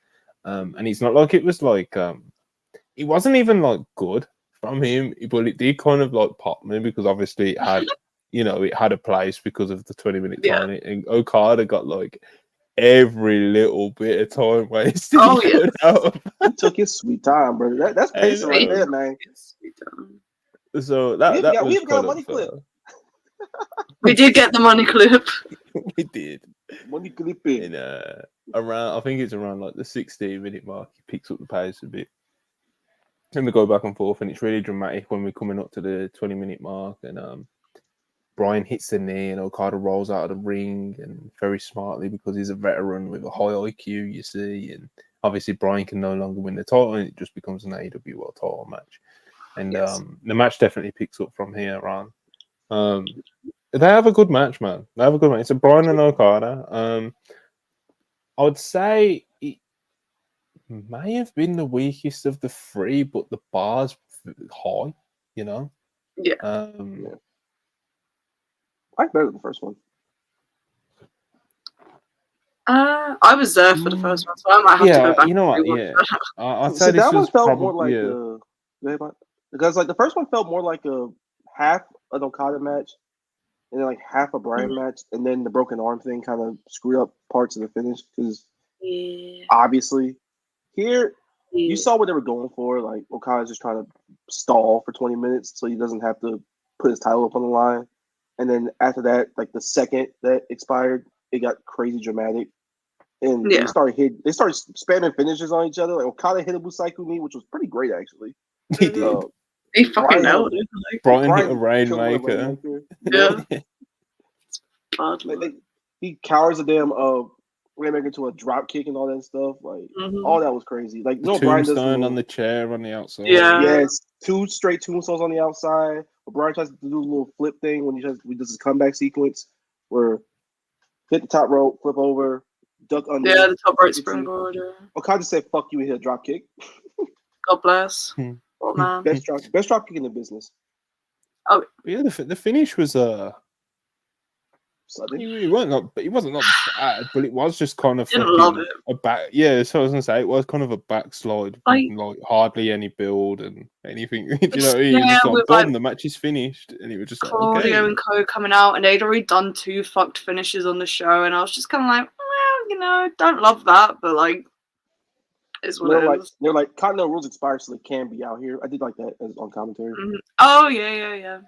And it's not like it was like it wasn't even like good from him, but it did kind of like pop me because obviously it had. It had a place because of the 20-minute time, and Okada got like every little bit of time wasted. He took his sweet time, bro. That's pacing right there, man. So we got a money clip. We did get the money clip. We did. Money clip in around. I think it's around like the 16-minute mark. He picks up the pace a bit, and we go back and forth, and it's really dramatic when we're coming up to the 20-minute mark, and Bryan hits the knee and Okada rolls out of the ring, and very smartly because he's a veteran with a high IQ, you see. And obviously Bryan can no longer win the title, and it just becomes an AEW World title match. And the match definitely picks up from here on. They have a good match, man. They have a good match. It's a Bryan and Okada. I would say it may have been the weakest of the three, but the bar's high, you know. Yeah. I like better than the first one. I was there for the first one, so I might have to go back. You know what? and rewatch Yeah, that. I'd See, say this that one was felt more probably like because like the first one felt more like a half an Okada match, and then like half a Bryan match, and then the broken arm thing kind of screwed up parts of the finish because obviously here you saw what they were going for. Like Okada's just trying to stall for 20 minutes so he doesn't have to put his title up on the line, and then after that, like the second that expired, it got crazy dramatic. And they started spamming finishes on each other. Like Okada hit a Busaiku knee, which was pretty great actually. he did. He fucking nailed it. Like, Brian hit a Rainmaker. Yeah. Like he cowers a damn Rainmaker to a drop kick and all that stuff. Like all that was crazy. Like no, Brian does on the chair on the outside. Yeah. Yes, 2 straight tombstones on the outside. But Brian tries to do a little flip thing when he does his comeback sequence where hit the top rope, flip over, duck under. Yeah, the top right springboard. Okada said, "Fuck you," and hit a drop kick. God bless. Oh man, best drop kick in the business. Oh yeah, the finish was sudden. He wasn't bad, but it was just kind of didn't love it. a back. Yeah, so I was gonna say it was kind of a backslide, like hardly any build and anything. You know, he was just like, boom, the match is finished, and it was just Claudio like, okay. and Co coming out, and they'd already done 2 fucked finishes on the show, and I was just kind of like, well, you know, don't love that, but like, it's what it is. They're like, Continental rules expire, so they can be out here. I did like that on commentary. Oh yeah.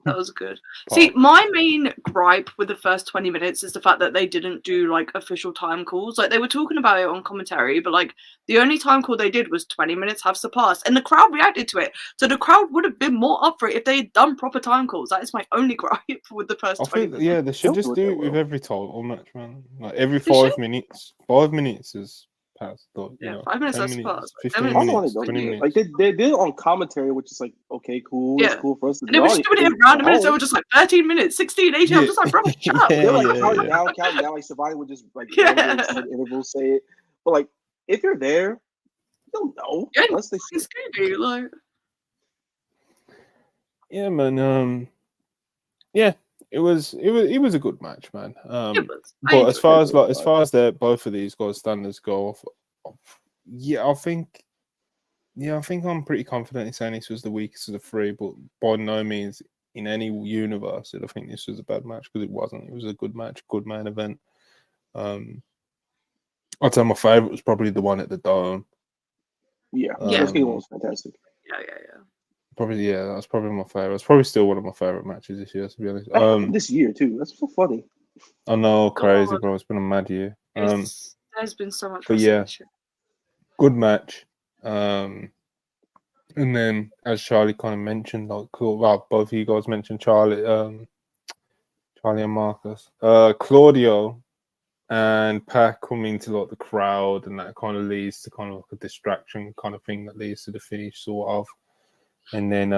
That was good. See, my main gripe with the first 20 minutes is the fact that they didn't do like official time calls. Like they were talking about it on commentary, but like the only time call they did was 20 minutes have surpassed, and the crowd reacted to it. So the crowd would have been more up for it if they had done proper time calls. That is my only gripe with the first 20 minutes. Yeah, they should just do it with every title match, man. Like every 5 minutes. 5 minutes is past. Like, yeah, you know, 5 minutes has passed. 15 minutes, 20 minutes. Like they did it on commentary, which is like, okay, cool. Yeah. It's cool for us to do. And they were just doing it in random minutes. They were just like 13 minutes, 16, 18. I'm just like, bro, shut up. They're like counting down. Like Shivani would just like intervals say it. But like, if you're there, you don't know unless they see it. Like, yeah, man. Yeah. It was a good match, man. But as far as both of these guys' standards go, I think I'm pretty confident in saying this was the weakest of the 3, but by no means in any universe did I think this was a bad match, because it wasn't. It was a good match, good main event. I'd say my favorite was probably the one at the Dome. Yeah, that one was fantastic. Yeah. Probably, that was probably my favorite. It's probably still one of my favorite matches this year, to be honest. This year too. That's so funny. I know, crazy, bro. It's been a mad year. There's been so much. But yeah, good match. And then, as Charlie kind of mentioned, like, both of you guys mentioned Charlie and Marcus, Claudio and Pac come into like the crowd, and that kind of leads to kind of like a distraction kind of thing that leads to the finish, sort of. And then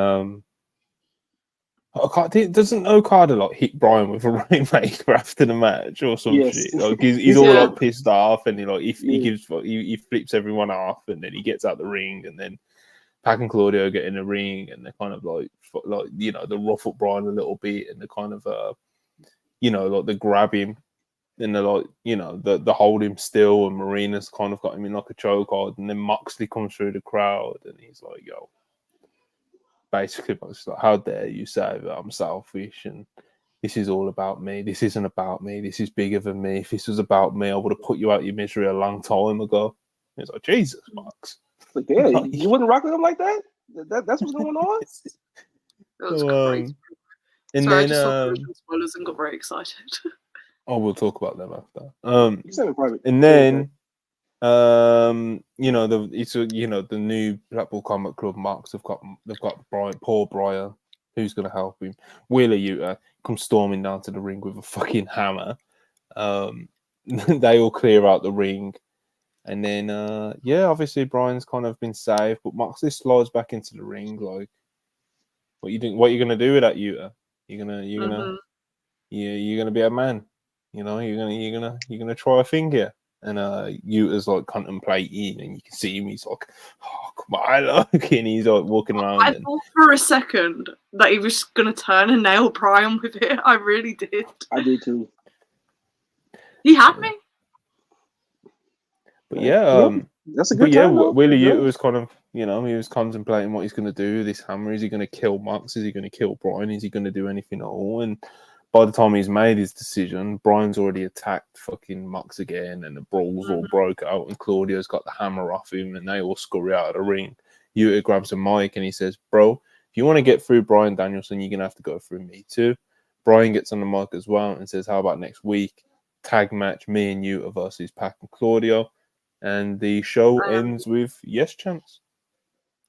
doesn't Okada like hit Brian with a rainmaker after the match or some shit? Like he's all like pissed off, and he flips everyone off, and then he gets out the ring, and then Pac and Claudio get in the ring, and they're kind of like you know, they rough up Brian a little bit, and they kind of you know, like they grab him, and they're like, you know, they hold him still, and Marina's kind of got him in like a chokehold, and then Moxley comes through the crowd, and he's like, yo. Basically, it's like, how dare you say that I'm selfish and this is all about me. This isn't about me. This is bigger than me. If this was about me, I would have put you out of your misery a long time ago. It's like, Jesus, Max. Like, yeah, you wouldn't rock with him like that? That's what's going on? That was crazy. And Sorry, then, I just saw spoilers and got very excited. We'll talk about them after. And then, you know, the new Blackpool Combat Club marks they've got Paul Bryan, who's going to help him. Wheeler Yuta comes storming down to the ring with a fucking hammer. They all clear out the ring, and then obviously Bryan's kind of been saved, but Moxley slides back into the ring. Like, what you think? What you gonna do with that, Yuta? You're gonna be a man. You know, you're gonna try a thing here. And Utah's like contemplating, and you can see him. He's like, "Oh, come on!" Look, and he's like walking around. I thought for a second that he was gonna turn and nail Brian with it. I really did. I did too. He had me. But yeah, that's a good. Willie Utah was kind of, he was contemplating what he's going to do with this hammer. Is he going to kill Mox? Is he going to kill Brian? Is he going to do anything at all? And by the time he's made his decision, Brian's already attacked fucking Mox again, and the brawls all broke out, and Claudio's got the hammer off him, and they all scurry out of the ring. Utah grabs a mic and he says, "Bro, if you want to get through Brian Danielson, you're going to have to go through me too." Brian gets on the mic as well and says, "How about next week? Tag match, me and Utah versus Pac and Claudio." And the show ends with yes chance.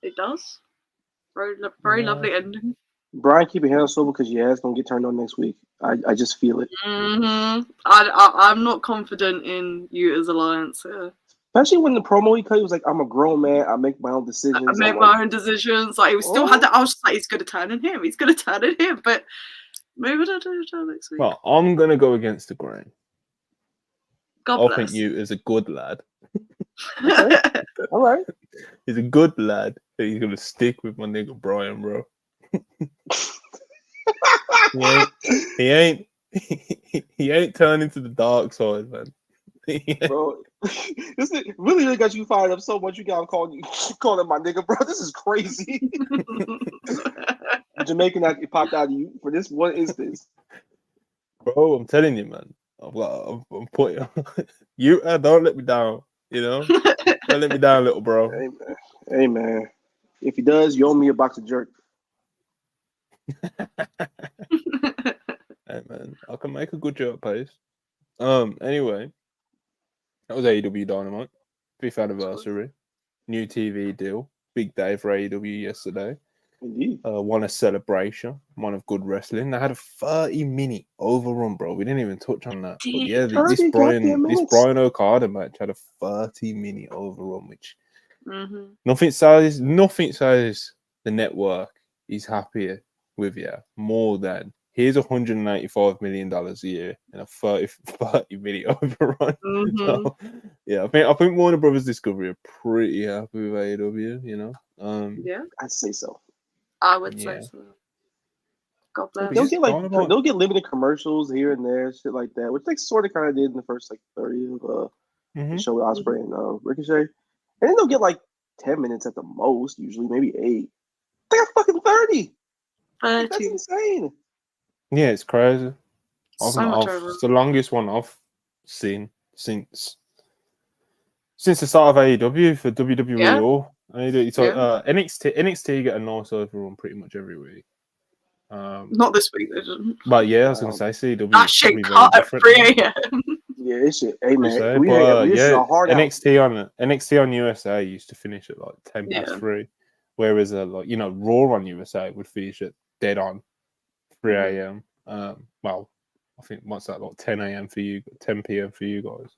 It does. Very lovely ending. Brian, keep your hands sober because your ass gonna get turned on next week. I just feel it. I'm not confident in Utah's alliance here. Especially when the promo he cut, he was like, "I'm a grown man. I make my own decisions. I make my own decisions." Like, he still had that. I was just like, "He's gonna turn on him. He's gonna turn on him." But maybe they'll do it next week. Well, I'm gonna go against the grain. God bless. I think Utah's a good lad. Okay. All right. He's a good lad. He's gonna stick with my nigga Brian, bro. he ain't turning to the dark side, man. Bro, this really got you fired up so much. You got him calling my nigga, bro. This is crazy. Jamaican that popped out of you for this one instance, bro. I'm telling you, man. I'm putting you. Don't let me down. Don't let me down, little bro. Hey man. If he does, you owe me a box of jerk. Hey man, I can make a good jerk paste. Anyway, that was AEW Dynamite 5th anniversary, new TV deal, big day for AEW yesterday. Indeed. One of celebration, one of good wrestling. They had a 30-minute overrun, bro. We didn't even touch on that. But yeah, this Brian Okada match had a 30-minute overrun, which nothing says the network is happier with you more than here's $185 million a year and a 30-minute overrun. So, yeah, I think Warner Brothers Discovery are pretty happy with AEW. Yeah, I'd say so. I would say so. God bless. They'll get limited commercials here and there, shit like that, which they sort of kind of did in the first 30 of the show with Ospreay and Ricochet, and then they'll get 10 minutes at the most, usually maybe 8. They got fucking 30. That's insane. Yeah, it's crazy. So much over. It's the longest one I've seen since the start of AEW for WWE or. It's like NXT get a nice overrun pretty much every week. Not this week, they didn't. But yeah, I was gonna say CW. That shit cut at 3 a.m. Yeah, this shit. Hey man, NXT on USA used to finish at 10 past 3, whereas Raw on USA would finish at dead on 3 a.m. Well, I think what's that 10 a.m. for you, 10 p.m. for you guys.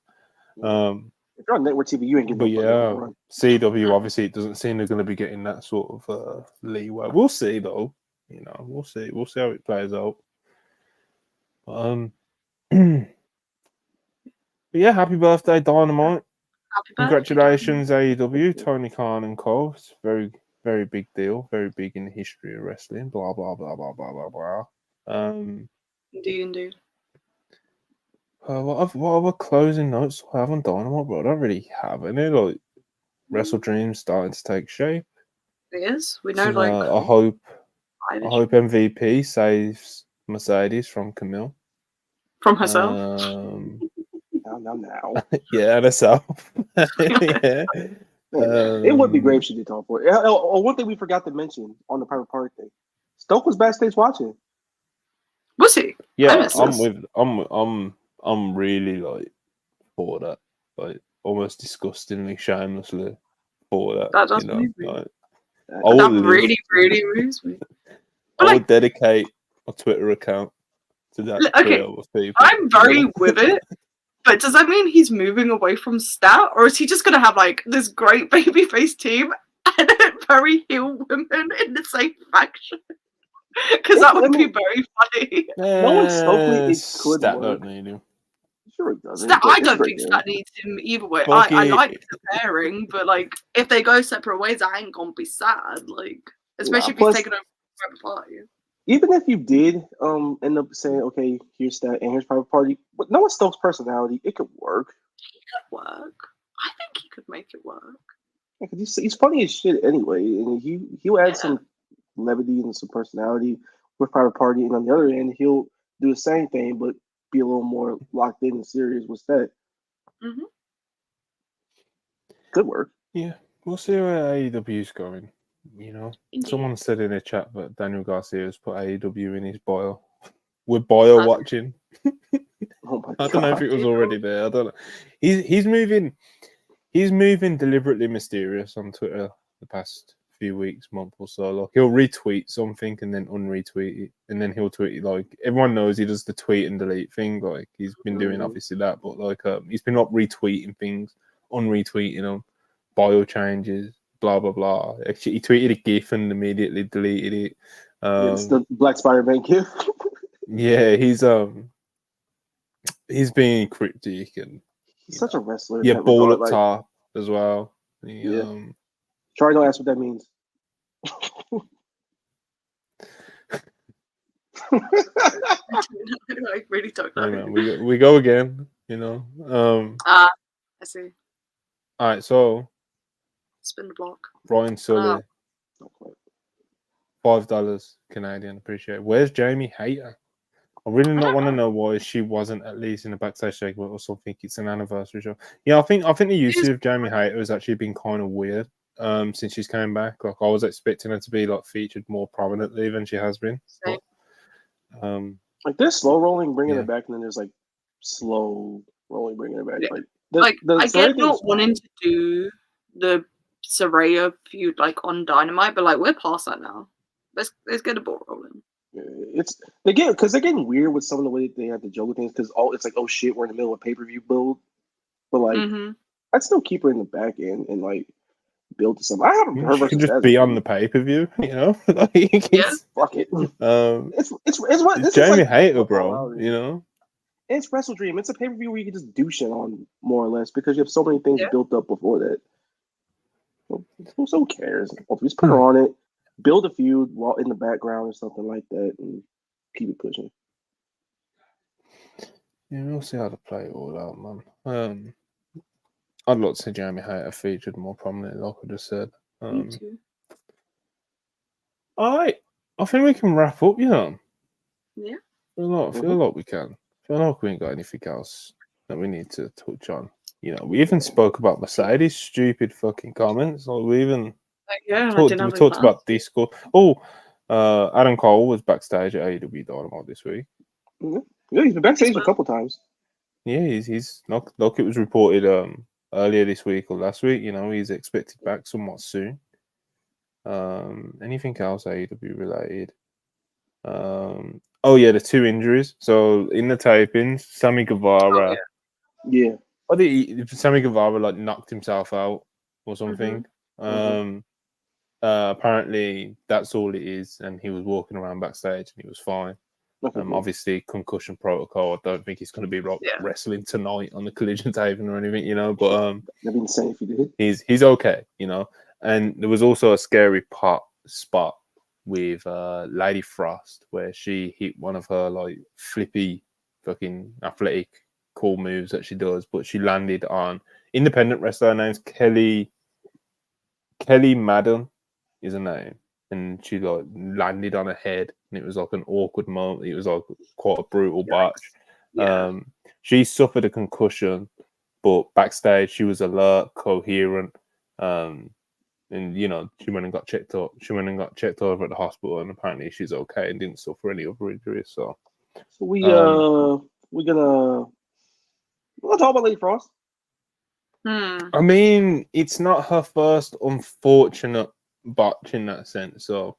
If you're on network TV, you ain't getting. But yeah, CW obviously it doesn't seem they're going to be getting that sort of leeway. We'll see though. We'll see how it plays out. But yeah, happy birthday, Dynamite! Congratulations, AEW, Tony Khan and Co. It's very, very big deal. Very big in the history of wrestling. Blah blah blah blah blah blah blah. Indeed. What other closing notes do I have on Dynamite, bro? I don't really have any. WrestleDream starting to take shape. It is. We know, I hope MVP saves Mercedes from Camille. From herself? Now. Yeah, and herself. Yeah. It would be great if she did talk for it. One thing we forgot to mention on the private party thing. Stoke was backstage watching. Was he? Yeah, I'm really for that, almost disgustingly, shamelessly for that. That does move me. That really, really moves me. I would dedicate a Twitter account to that. Okay, of people. I'm very with it, but does that mean he's moving away from Stat, or is he just gonna have this great babyface team and very heel women in the same faction? Because that would be very funny. No one Stokely could Stat work. don't need him. Sure it doesn't. I don't think that needs him either way. I like the pairing, but like if they go separate ways, I ain't gonna be sad. Like especially if he's taking over private party. Even if you did end up saying, okay, here's that and here's private party, but no one Stokes' personality, it could work. He could work. I think he could make it work. Yeah, 'cause he's funny as shit anyway, and he'll add some levity and some personality with private party, and on the other end, he'll do the same thing but be a little more locked in and serious with that. Mm-hmm. Could work. Yeah, we'll see where AEW's going. You know, someone said in the chat that Daniel Garcia has put AEW in his bio. We're bio watching. Oh my I don't know if it was already there. I don't know. He's moving deliberately mysterious on Twitter the past few weeks, month or so. Like he'll retweet something and then unretweet it, and then he'll tweet it. Like everyone knows he does the tweet and delete thing. Like he's been doing obviously that, but like he's been up retweeting things, unretweeting them, bio changes, blah blah blah. Actually, he tweeted a GIF and immediately deleted it. It's the Black Spider-Man GIF. Yeah, he's being cryptic and he's such a wrestler. Yeah, ball up top as well. Try don't ask what that means. I really don't know. We go again, you know. I see. All right, so spin the block. Brian Sully, $5 Canadian. Appreciate it. Where's Jamie Hayter? I really not want to know why she wasn't at least in a backstage segment or something. It's an anniversary show. Yeah, I think the use of Jamie Hayter has actually been kind of weird since she's came back. Like I was expecting her to be like featured more prominently than she has been. But, like there's slow rolling bringing it back, and then there's like slow rolling bringing it back. Yeah. I get not wanting to do the Saraya feud like on Dynamite, but like we're past that now. Let's get the ball rolling. They're getting weird with some of the way they have to juggle things because it's like, oh shit, we're in the middle of a pay-per-view build, but like I'd still keep her in the back end and like build to something. I haven't heard versus just be on the pay-per-view, you know. Fuck it. It's Jamie Hayter, bro. You know, it's WrestleDream. It's a pay-per-view where you can just do shit on more or less because you have so many things built up before that. So who cares? Just put her on it. Build a feud while in the background or something like that, and keep it pushing. Yeah, we'll see how to play it all out, man. I'd like to see Jamie Hayter featured more prominently, like I just said. Me too. All right, I think we can wrap up. You know. Yeah. I feel like we can. I feel like we ain't got anything else that we need to touch on. You know, we even spoke about Mercedes' stupid fucking comments. Like we even. We talked about Discord. Adam Cole was backstage at AEW Dynamite this week. Mm-hmm. Yeah, he's been backstage a couple times. Yeah, he's not like it was reported earlier this week or last week. You know, he's expected back somewhat soon. Anything else AEW related? The 2 injuries. So in the tapings, Sammy Guevara. I think Sammy Guevara like knocked himself out or something. Apparently that's all it is, and he was walking around backstage and he was fine. Obviously concussion protocol. I don't think he's going to be wrestling tonight on the collision taping or anything, you know. But that'd be insane if he did. He's okay, you know. And there was also a scary spot with Lady Frost where she hit one of her like flippy fucking athletic cool moves that she does, but she landed on independent wrestler. Her name's Kelly Madden is her name, and she like landed on her head, and it was like an awkward moment. It was like quite a brutal botch. She suffered a concussion, but backstage she was alert, coherent, and you know she went and got checked up. She went and got checked over at the hospital, and apparently she's okay and didn't suffer any other injuries. So we'll talk about Lady Frost. I mean, it's not her first unfortunate botch in that sense. So,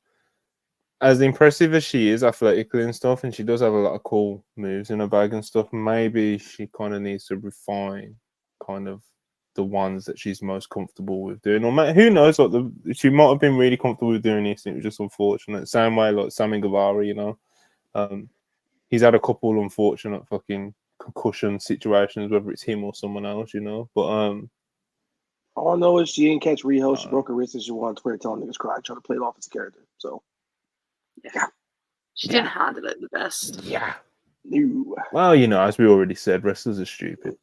as impressive as she is athletically and stuff, and she does have a lot of cool moves in her bag and stuff, maybe she kind of needs to refine kind of the ones that she's most comfortable with doing. Or who knows, like she might have been really comfortable with doing this, and it was just unfortunate. Same way like Sammy Guevara, you know. He's had a couple unfortunate fucking concussion situations, whether it's him or someone else, you know. But all I know is she didn't catch Riho. She broke her wrist and she went on Twitter telling niggas cry, trying to play it off as a character. So, yeah. She didn't handle it the best. Yeah. No. Well, you know, as we already said, wrestlers are stupid.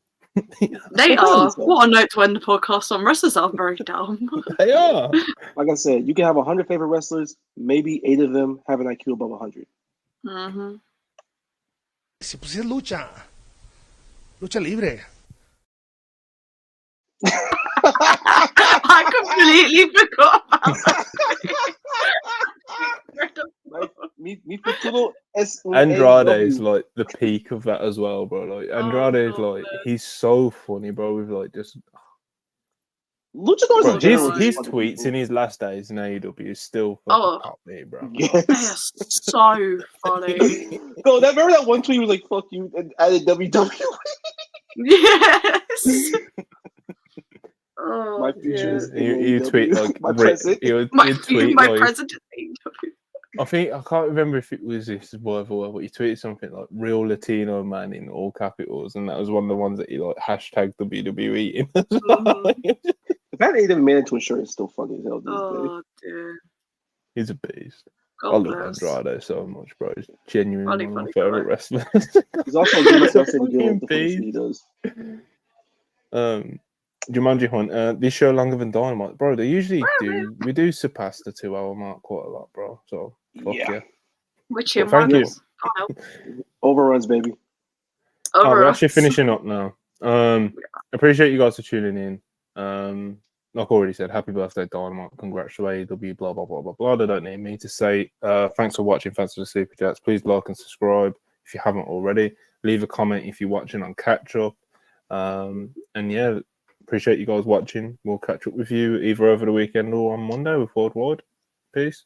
They are. What a note to end the podcast on. Wrestlers are very dumb. They are. Like I said, you can have 100 favorite wrestlers. Maybe 8 of them have an IQ above 100. Mm-hmm. Si pues es lucha libre. I completely forgot about that. Andrade is like the peak of that as well, bro. Like Andrade is like he's so funny, bro. With like just Luchadors in general. His tweets in his last days in AEW is still fucking pop me, bro. Yes. They are so funny. Bro, remember that one tweet was like "fuck you" and added WWE. Yes. Oh, My future is you tweet like my present. My like, present is AEW. I can't remember if it was this whatever, but he tweeted something like "real Latino man" in all capitals, and that was one of the ones that he like hashtag WWE in. The fact that he didn't manage to ensure it's still funny as hell these days. Oh dear. He's a beast. God I love bless. Andrade so much, bro. He's genuinely one of my Funny favorite wrestlers. He's also a good stuff in Fucking the things he does. Jumanji Hunt, this show longer than Dynamite, bro. They usually do. We do surpass the 2-hour mark quite a lot, bro. So fuck yeah. Which Well, thank you. Overruns, baby. We're actually finishing up now. Appreciate you guys for tuning in. Like I already said, happy birthday, Dynamite. Congrats to AEW, blah, blah, blah, blah, blah. They don't need me to say. Thanks for watching. Thanks for the Super Chats. Please like and subscribe if you haven't already. Leave a comment if you're watching on Catch Up. And yeah, appreciate you guys watching. We'll catch up with you either over the weekend or on Monday with Worldwide. Peace.